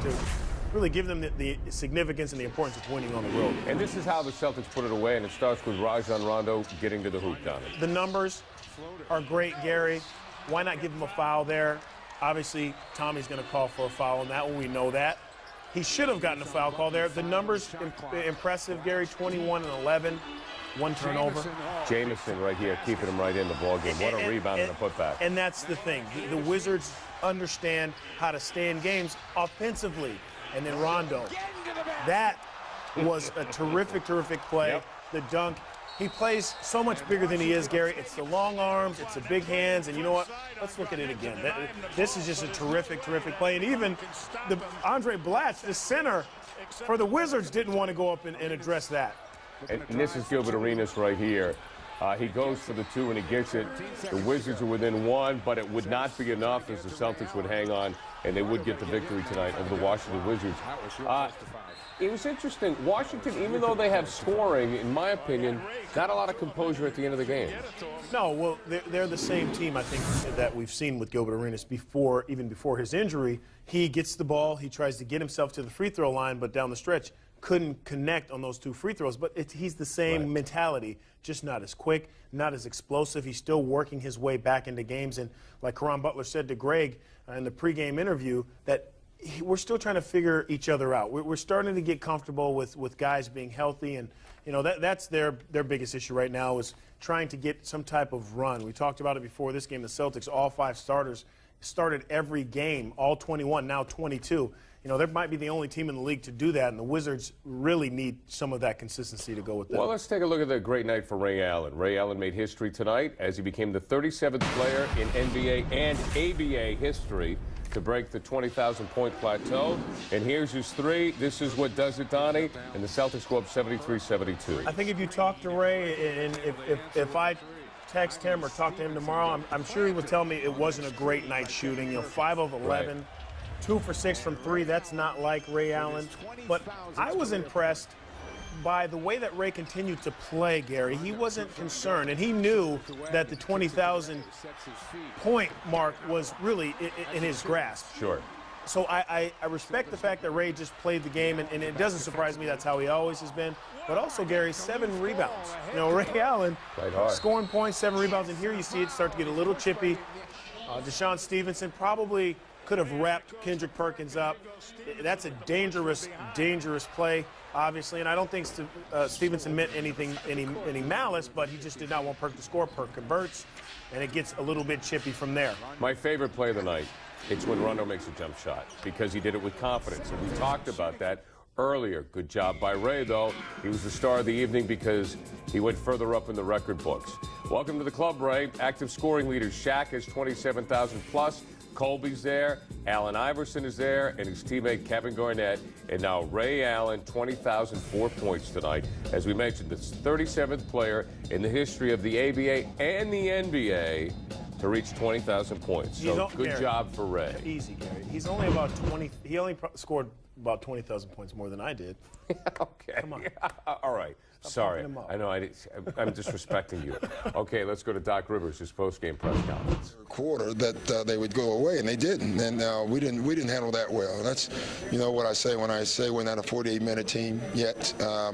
really give them the significance and the importance of winning on the road. And this is how the Celtics put it away, and it starts with Rajon Rondo getting to the hoop, Donnie. The numbers are great, Gary. Why not give him a foul there? Obviously, Tommy's going to call for a foul on that one. We know that. He should have gotten a foul call there. The numbers impressive, Gary. 21 and 11. 1 turnover. Jamison right here, keeping him right in the ball game. What a rebound and a putback. And that's the thing. The Wizards understand how to stay in games offensively. And then Rondo. That was a terrific, terrific play. The dunk. He plays so much bigger than he is, Gary. It's the long arms, it's the big hands, and you know what? Let's look at it again. This is just a terrific, terrific play. And even Andre Blatch, the center for the Wizards, didn't want to go up and address that. And this is Gilbert Arenas right here. He goes for the 2 and he gets it. The Wizards are within 1, but it would not be enough as the Celtics would hang on and they would get the victory tonight over the Washington Wizards. It was interesting. Washington, even though they have scoring, in my opinion, not a lot of composure at the end of the game. No, well, they're the same team, I think, that we've seen with Gilbert Arenas even before his injury. He gets the ball, he tries to get himself to the free throw line, but down the stretch, couldn't connect on those 2 free throws. But he's the same mentality, just not as quick, not as explosive. He's still working his way back into games. And like Caron Butler said to Greg in the pregame interview, that we're still trying to figure each other out. We're starting to get comfortable with guys being healthy. And, that's their biggest issue right now is trying to get some type of run. We talked about it before this game. The Celtics, all 5 starters, started every game, all 21, now 22. They might be the only team in the league to do that, and the Wizards really need some of that consistency to go with them. Well, let's take a look at the great night for Ray Allen. Ray Allen made history tonight as he became the 37th player in NBA and ABA history to break the 20,000-point plateau. And here's his 3. This is what does it, Donnie. And the Celtics go up 73-72. I think if you talk to Ray, and if I text him or talk to him tomorrow, I'm sure he would tell me it wasn't a great night shooting. 5 of 11. Right. 2 for 6 from 3. That's not like Ray Allen. But I was impressed by the way that Ray continued to play, Gary. He wasn't concerned, and he knew that the 20,000-point mark was really in his grasp. Sure. So I respect the fact that Ray just played the game, and it doesn't surprise me. That's how he always has been. But also, Gary, 7 rebounds. Ray Allen scoring points, 7 rebounds, and here you see it start to get a little chippy. Deshaun Stevenson probably could have wrapped Kendrick Perkins up. That's a dangerous, dangerous play, obviously. And I don't think Stevenson meant any malice, but he just did not want Perk to score. Perk converts. and it gets a little bit chippy from there. My favorite play of the night, it's when Rondo makes a jump shot because he did it with confidence, and we talked about that earlier. Good job by Ray, though. He was the star of the evening because he went further up in the record books. Welcome to the club, Ray. Active scoring leaders. Shaq has 27,000 plus. Colby's there. Allen Iverson is there, and his teammate Kevin Garnett. And now Ray Allen, 20,004 points tonight. As we mentioned, the 37th player in the history of the ABA and the NBA to reach 20,000 points. So good Gary, job for Ray. Easy, Gary. He's only about 20. He only scored about 20,000 points more than I did. Okay. Come on. All right. Sorry. I know I'm disrespecting you. Okay, let's go to Doc Rivers, his post-game press conference. Quarter that they would go away, and they didn't. And we didn't handle that well. That's, what I say when I say we're not a 48-minute team yet. I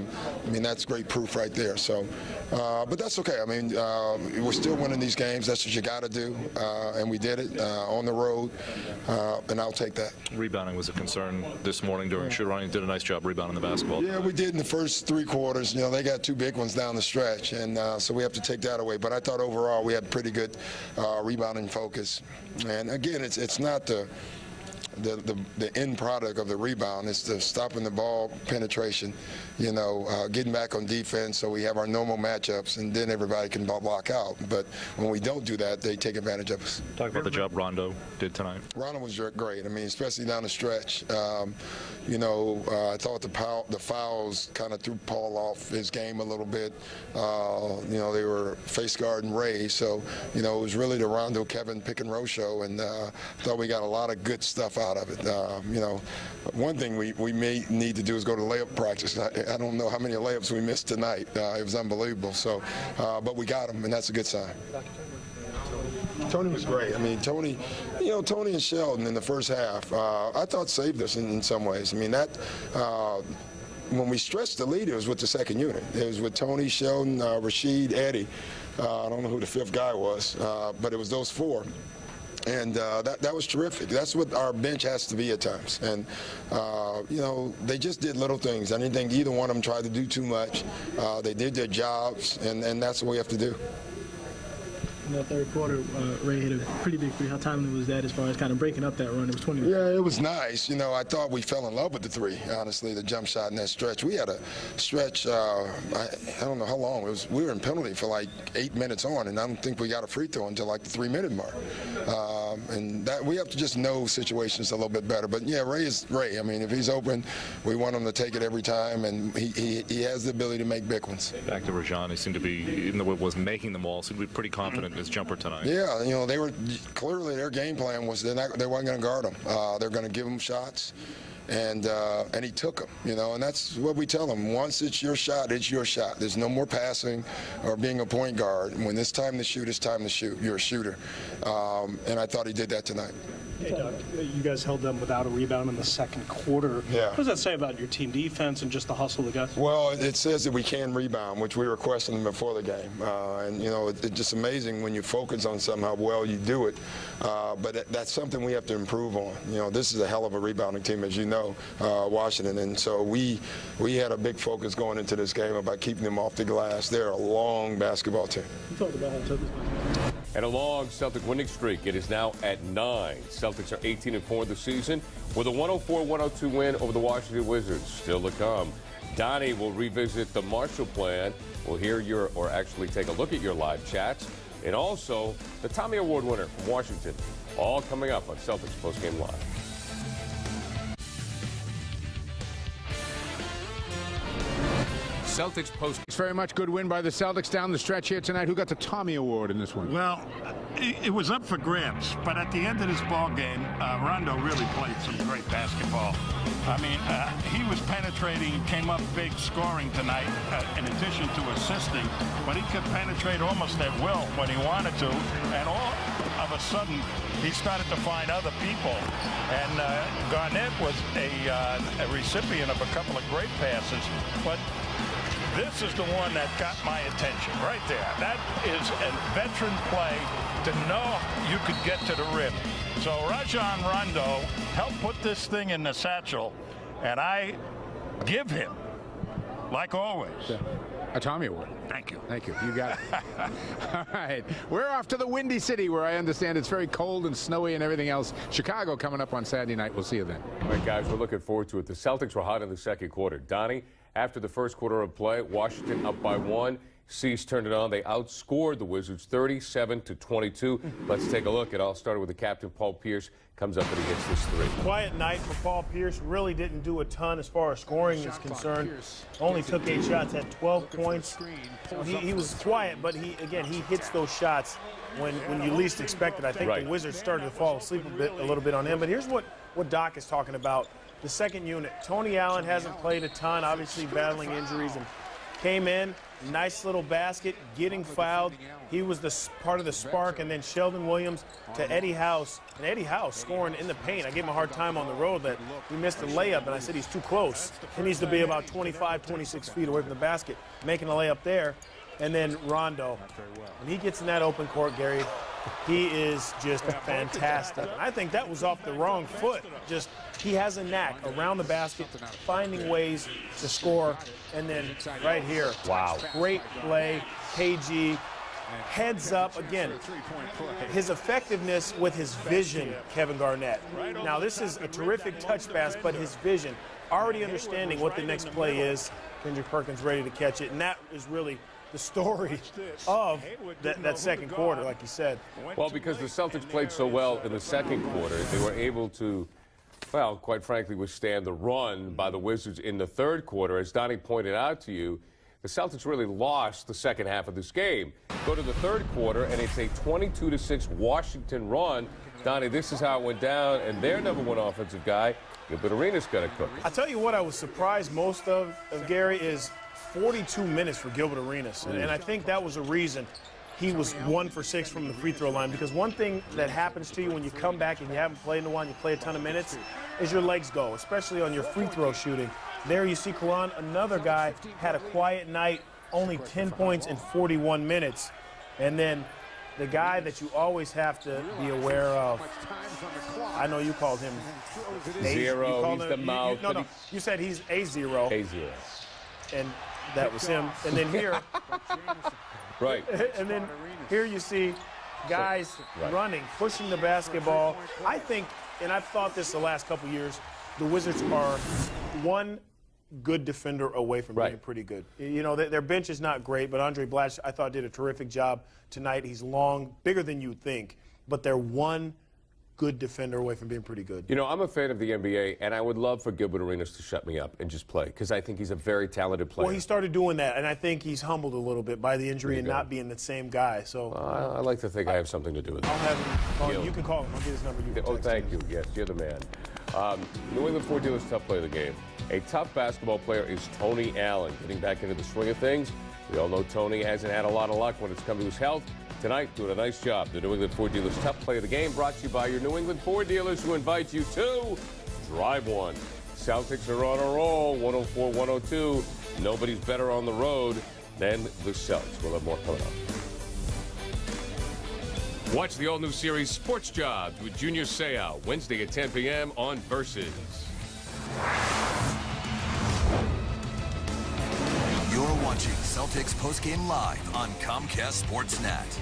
mean, that's great proof right there. So, but that's okay. I mean, we're still winning these games. That's what you got to do, and we did it on the road, and I'll take that. Rebounding was a concern this morning during shoot around. You did a nice job rebounding the basketball. Yeah, we did in the first 3 quarters. They got 2 big ones down the stretch, and so we have to take that away. But I thought overall we had pretty good rebounding focus. And again, it's not the end product of the rebound. It's the stopping the ball penetration, getting back on defense so we have our normal matchups, and then everybody can block out. But when we don't do that, they take advantage of us. Talk about the job Rondo did tonight. Rondo was great. I mean, especially down the stretch. I thought the fouls kind of threw Paul off his game a little bit. They were face guarding Ray, so it was really the Rondo, Kevin pick and roll show, and I thought we got a lot of good stuff out of it. One thing we may need to do is go to layup practice. I don't know how many layups we missed tonight. It was unbelievable. So, but we got them, and that's a good sign. Tony was great. I mean, Tony and Sheldon in the first half, I thought saved us in some ways. I mean, when we stretched the lead, it was with the second unit. It was with Tony, Sheldon, Rasheed, Eddie. I don't know who the 5th guy was, but it was those 4. And that was terrific. That's what our bench has to be at times. And, they just did little things. I didn't think either one of them tried to do too much. They did their jobs, and that's what we have to do. In that third quarter, Ray hit a pretty big three. How timely was that as far as kind of breaking up that run? It was 20 minutes. Yeah, it was nice. I thought we fell in love with the 3, honestly, the jump shot in that stretch. We had a stretch, I don't know how long. We were in penalty for like 8 minutes on, and I don't think we got a free throw until like the 3-minute mark. And that we have to just know situations a little bit better. But, yeah, Ray is Ray. I mean, if he's open, we want him to take it every time, and he has the ability to make big ones. Back to Rajon, he seemed to be, even though it was making them all, seemed to be pretty confident in his jumper tonight. Yeah, they were clearly their game plan was they weren't going to guard him. They're going to give him shots, and he took them. And that's what we tell them. Once it's your shot, it's your shot. There's no more passing or being a point guard. When it's time to shoot, it's time to shoot. You're a shooter, and I thought he did that tonight. Hey, Doug, you guys held them without a rebound in the second quarter. Yeah. What does that say about your team defense and just the hustle of the guys? Well, it says that we can rebound, which we were questioning before the game. And, it's just amazing when you focus on something how well you do it. But that's something we have to improve on. This is a hell of a rebounding team, as you know, Washington. And so we had a big focus going into this game about keeping them off the glass. They're a long basketball team. You talked about how tough this was. And a long Celtic winning streak. It is now at 9. Celtics are 18-4 in the season with a 104-102 win over the Washington Wizards. Still to come. Donnie will revisit the Marshall Plan. We'll hear actually take a look at your live chats. And also the Tommy Award winner from Washington. All coming up on Celtics Postgame Live. Celtics post. Thanks very much. Good win by the Celtics down the stretch here tonight. Who got the Tommy Award in this one? Well, it was up for grabs, but at the end of this ball game, Rondo really played some great basketball. I mean, he was penetrating, came up big scoring tonight, in addition to assisting, but he could penetrate almost at will when he wanted to, and all of a sudden, he started to find other people. And Garnett was a recipient of a couple of great passes, but this is the one that got my attention right there. That is a veteran play to know you could get to the rim. So Rajon Rondo helped put this thing in the satchel, and I give him, like always, A Tommy Award. Thank you. Thank you. You got it. All right. We're off to the Windy City, where I understand it's very cold and snowy and everything else. Chicago coming up on Saturday night. We'll see you then. All right, guys, we're looking forward to it. The Celtics were hot in the second quarter. Donnie, after the first quarter of play, Washington up by 1. Cease turned it on. They outscored the Wizards 37-22. Let's take a look. It all started with the captain, Paul Pierce, comes up and he hits this three. Quiet night for Paul Pierce. Really didn't do a ton as far as scoring is concerned. Only took 8 shots, had 12 points. He was quiet, but he hits those shots when you least expect it. I think the Wizards started to fall asleep a little bit on him. But here's what Doc is talking about. The second unit. Tony Allen hasn't played a ton, obviously battling injuries, and came in, nice little basket, getting fouled. He was the part of the spark, and then Sheldon Williams to Eddie House. And Eddie House scoring in the paint. I gave him a hard time on the road that he missed a layup, and I said he's too close. He needs to be about 25, 26 feet away from the basket, making a layup there. And then Rondo. When he gets in that open court, Gary, he is just fantastic. I think that was off the wrong foot. Just he has a knack around the basket, finding ways to score. And then right here, wow, great play, KG, heads up again. His effectiveness with his vision, Kevin Garnett. Now this is a terrific touch pass, but his vision, already understanding what the next play is. Kendrick Perkins ready to catch it, and that is really the story of that second quarter, like you said. Well, because the Celtics played so well in the second quarter, they were able to, well, quite frankly, withstand the run by the Wizards in the third quarter. As Donnie pointed out to you, the Celtics really lost the second half of this game. Go to the third quarter, and it's a 22-6 Washington run. Donnie, this is how it went down, and their number one offensive guy, Gilbert Arenas, got a cookie. I'll tell you what I was surprised most of Gary, is 42 minutes for Gilbert Arenas. And I think that was a reason he was 1 for 6 from the free throw line, because one thing that happens to you when you come back and you haven't played in a while and you play a ton of minutes is your legs go, especially on your free throw shooting. There you see Karan, another guy, had a quiet night, only 10 points in 41 minutes. And then the guy that you always have to be aware of, I know you called him Zero. He's the mouth. You said he's a zero. A0. And that was him. And then here, right. And then here you see guys running, pushing the basketball. I think, and I've thought this the last couple years, the Wizards are one good defender away from being pretty good. You know, their bench is not great, but Andre Blatch, I thought, did a terrific job tonight. He's long, bigger than you'd think, but they're one good defender away from being pretty good. You know, I'm a fan of the NBA, and I would love for Gilbert Arenas to shut me up and just play, because I think he's a very talented player. Well, he started doing that, and I think he's humbled a little bit by the injury and not being the same guy. So I like to think I have something to do with it. I'll have him call him. You can call him. I'll get his number. You can text thank him. you. Yes, you're the man. New England Ford Dealers tough player of the game. A tough basketball player is Tony Allen. Getting back into the swing of things, we all know Tony hasn't had a lot of luck when it's come to his health. Tonight, doing a nice job. The New England Ford Dealers Tough Play of the Game, brought to you by your New England Ford dealers, who invite you to Drive One. Celtics are on a roll, 104-102. Nobody's better on the road than the Celtics. We'll have more coming up. Watch the all-new series Sports Jobs with Junior Seau, Wednesday at 10 p.m. on Versus. You're watching Celtics postgame live on Comcast Sportsnet.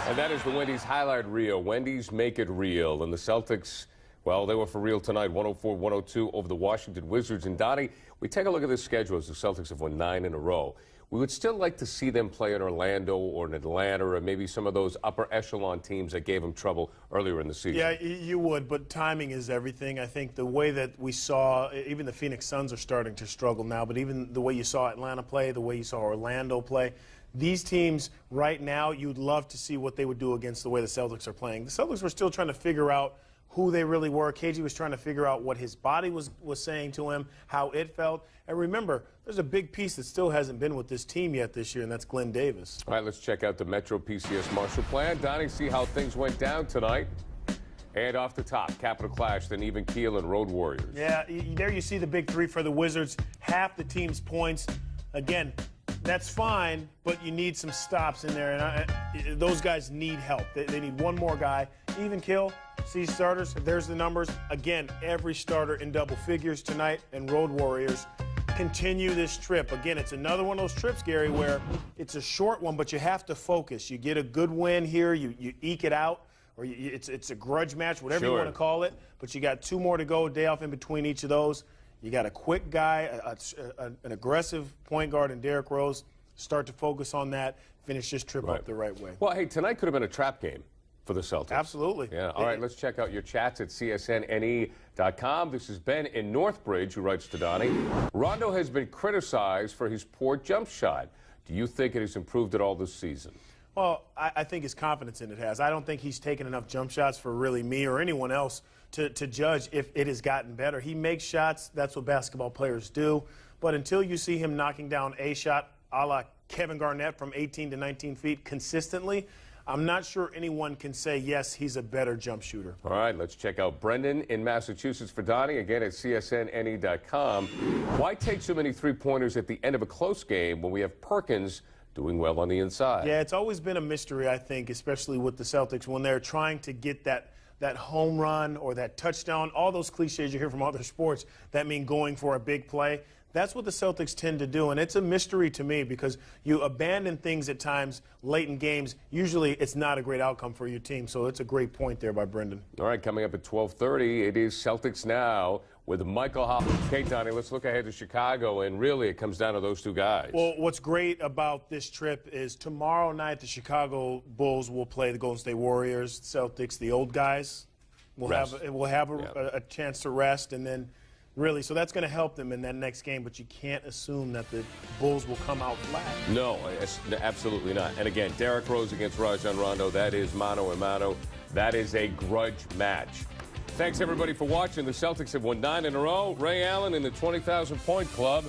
And that is the Wendy's highlight reel. Wendy's make it real. And the Celtics, well, they were for real tonight, 104-102 over the Washington Wizards. And Donnie, we take a look at this schedule as the Celtics have won 9 in a row. We would still like to see them play in Orlando or in Atlanta or maybe some of those upper echelon teams that gave them trouble earlier in the season. Yeah, you would, but timing is everything. I think the way that we saw, even the Phoenix Suns are starting to struggle now, but even the way you saw Atlanta play, the way you saw Orlando play, these teams right now, you'd love to see what they would do against the way the Celtics are playing. The Celtics were still trying to figure out who they really were. KG was trying to figure out what his body was saying to him, how it felt. And remember, there's a big piece that still hasn't been with this team yet this year, and that's Glenn Davis. All right, let's check out the Metro PCS Marshall Plan. Donnie, see how things went down tonight And off the top, Capital Clash, then even Keel and Road Warriors. Yeah, there you see the big three for the Wizards. Half the team's points. Again, that's fine, but you need some stops in there. And those guys need help. They need one more guy. Even Keel, see starters, there's the numbers. Again, every starter in double figures tonight. And Road Warriors continue this trip. Again, it's another one of those trips, Gary, where it's a short one, but you have to focus. You get a good win here, you ek it out, or it's a grudge match, whatever you want to call it. But you got 2 more to go, day off in between each of those. You got a quick guy, an aggressive point guard in Derrick Rose. Start to focus on that, finish this trip up the right way. Well, hey, tonight could have been a trap game for the Celtics. Absolutely. Yeah. All right, let's check out your chats at csnne.com. This is Ben in Northbridge who writes to Donnie. Rondo has been criticized for his poor jump shot. Do you think it has improved at all this season? Well, I think his confidence in it has. I don't think he's taken enough jump shots for really me or anyone else to judge if it has gotten better. He makes shots. That's what basketball players do. But until you see him knocking down a shot a la Kevin Garnett from 18 to 19 feet consistently, I'm not sure anyone can say, yes, he's a better jump shooter. All right, let's check out Brendan in Massachusetts for Donnie, again at csnne.com. Why take so many three-pointers at the end of a close game when we have Perkins doing well on the inside? Yeah, it's always been a mystery, I think, especially with the Celtics, when they're trying to get that home run or that touchdown, all those cliches you hear from other sports that mean going for a big play. That's what the Celtics tend to do, and it's a mystery to me because you abandon things at times late in games. Usually it's not a great outcome for your team, so it's a great point there by Brendan. All right, coming up at 12:30, it is Celtics Now with Michael Hoffman. Okay, Donnie, let's look ahead to Chicago, and really it comes down to those two guys. Well, what's great about this trip is tomorrow night the Chicago Bulls will play the Golden State Warriors, Celtics, the old guys. We'll have a chance to rest, and then really, so that's going to help them in that next game, but you can't assume that the Bulls will come out flat. No, absolutely not. And again, Derrick Rose against Rajon Rondo, that is mano a mano. That is a grudge match. Thanks, everybody, for watching. The Celtics have won 9 in a row. Ray Allen in the 20,000-point club.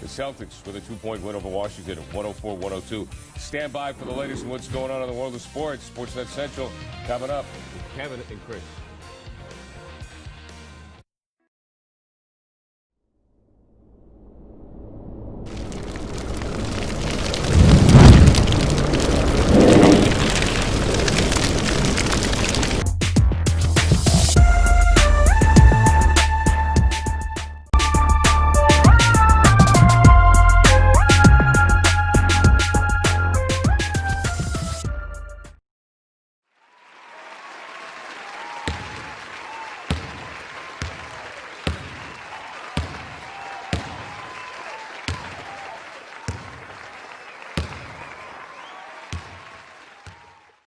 The Celtics with a 2-point win over Washington at 104-102. Stand by for the latest on what's going on in the world of sports. Sportsnet Central coming up with Kevin and Chris.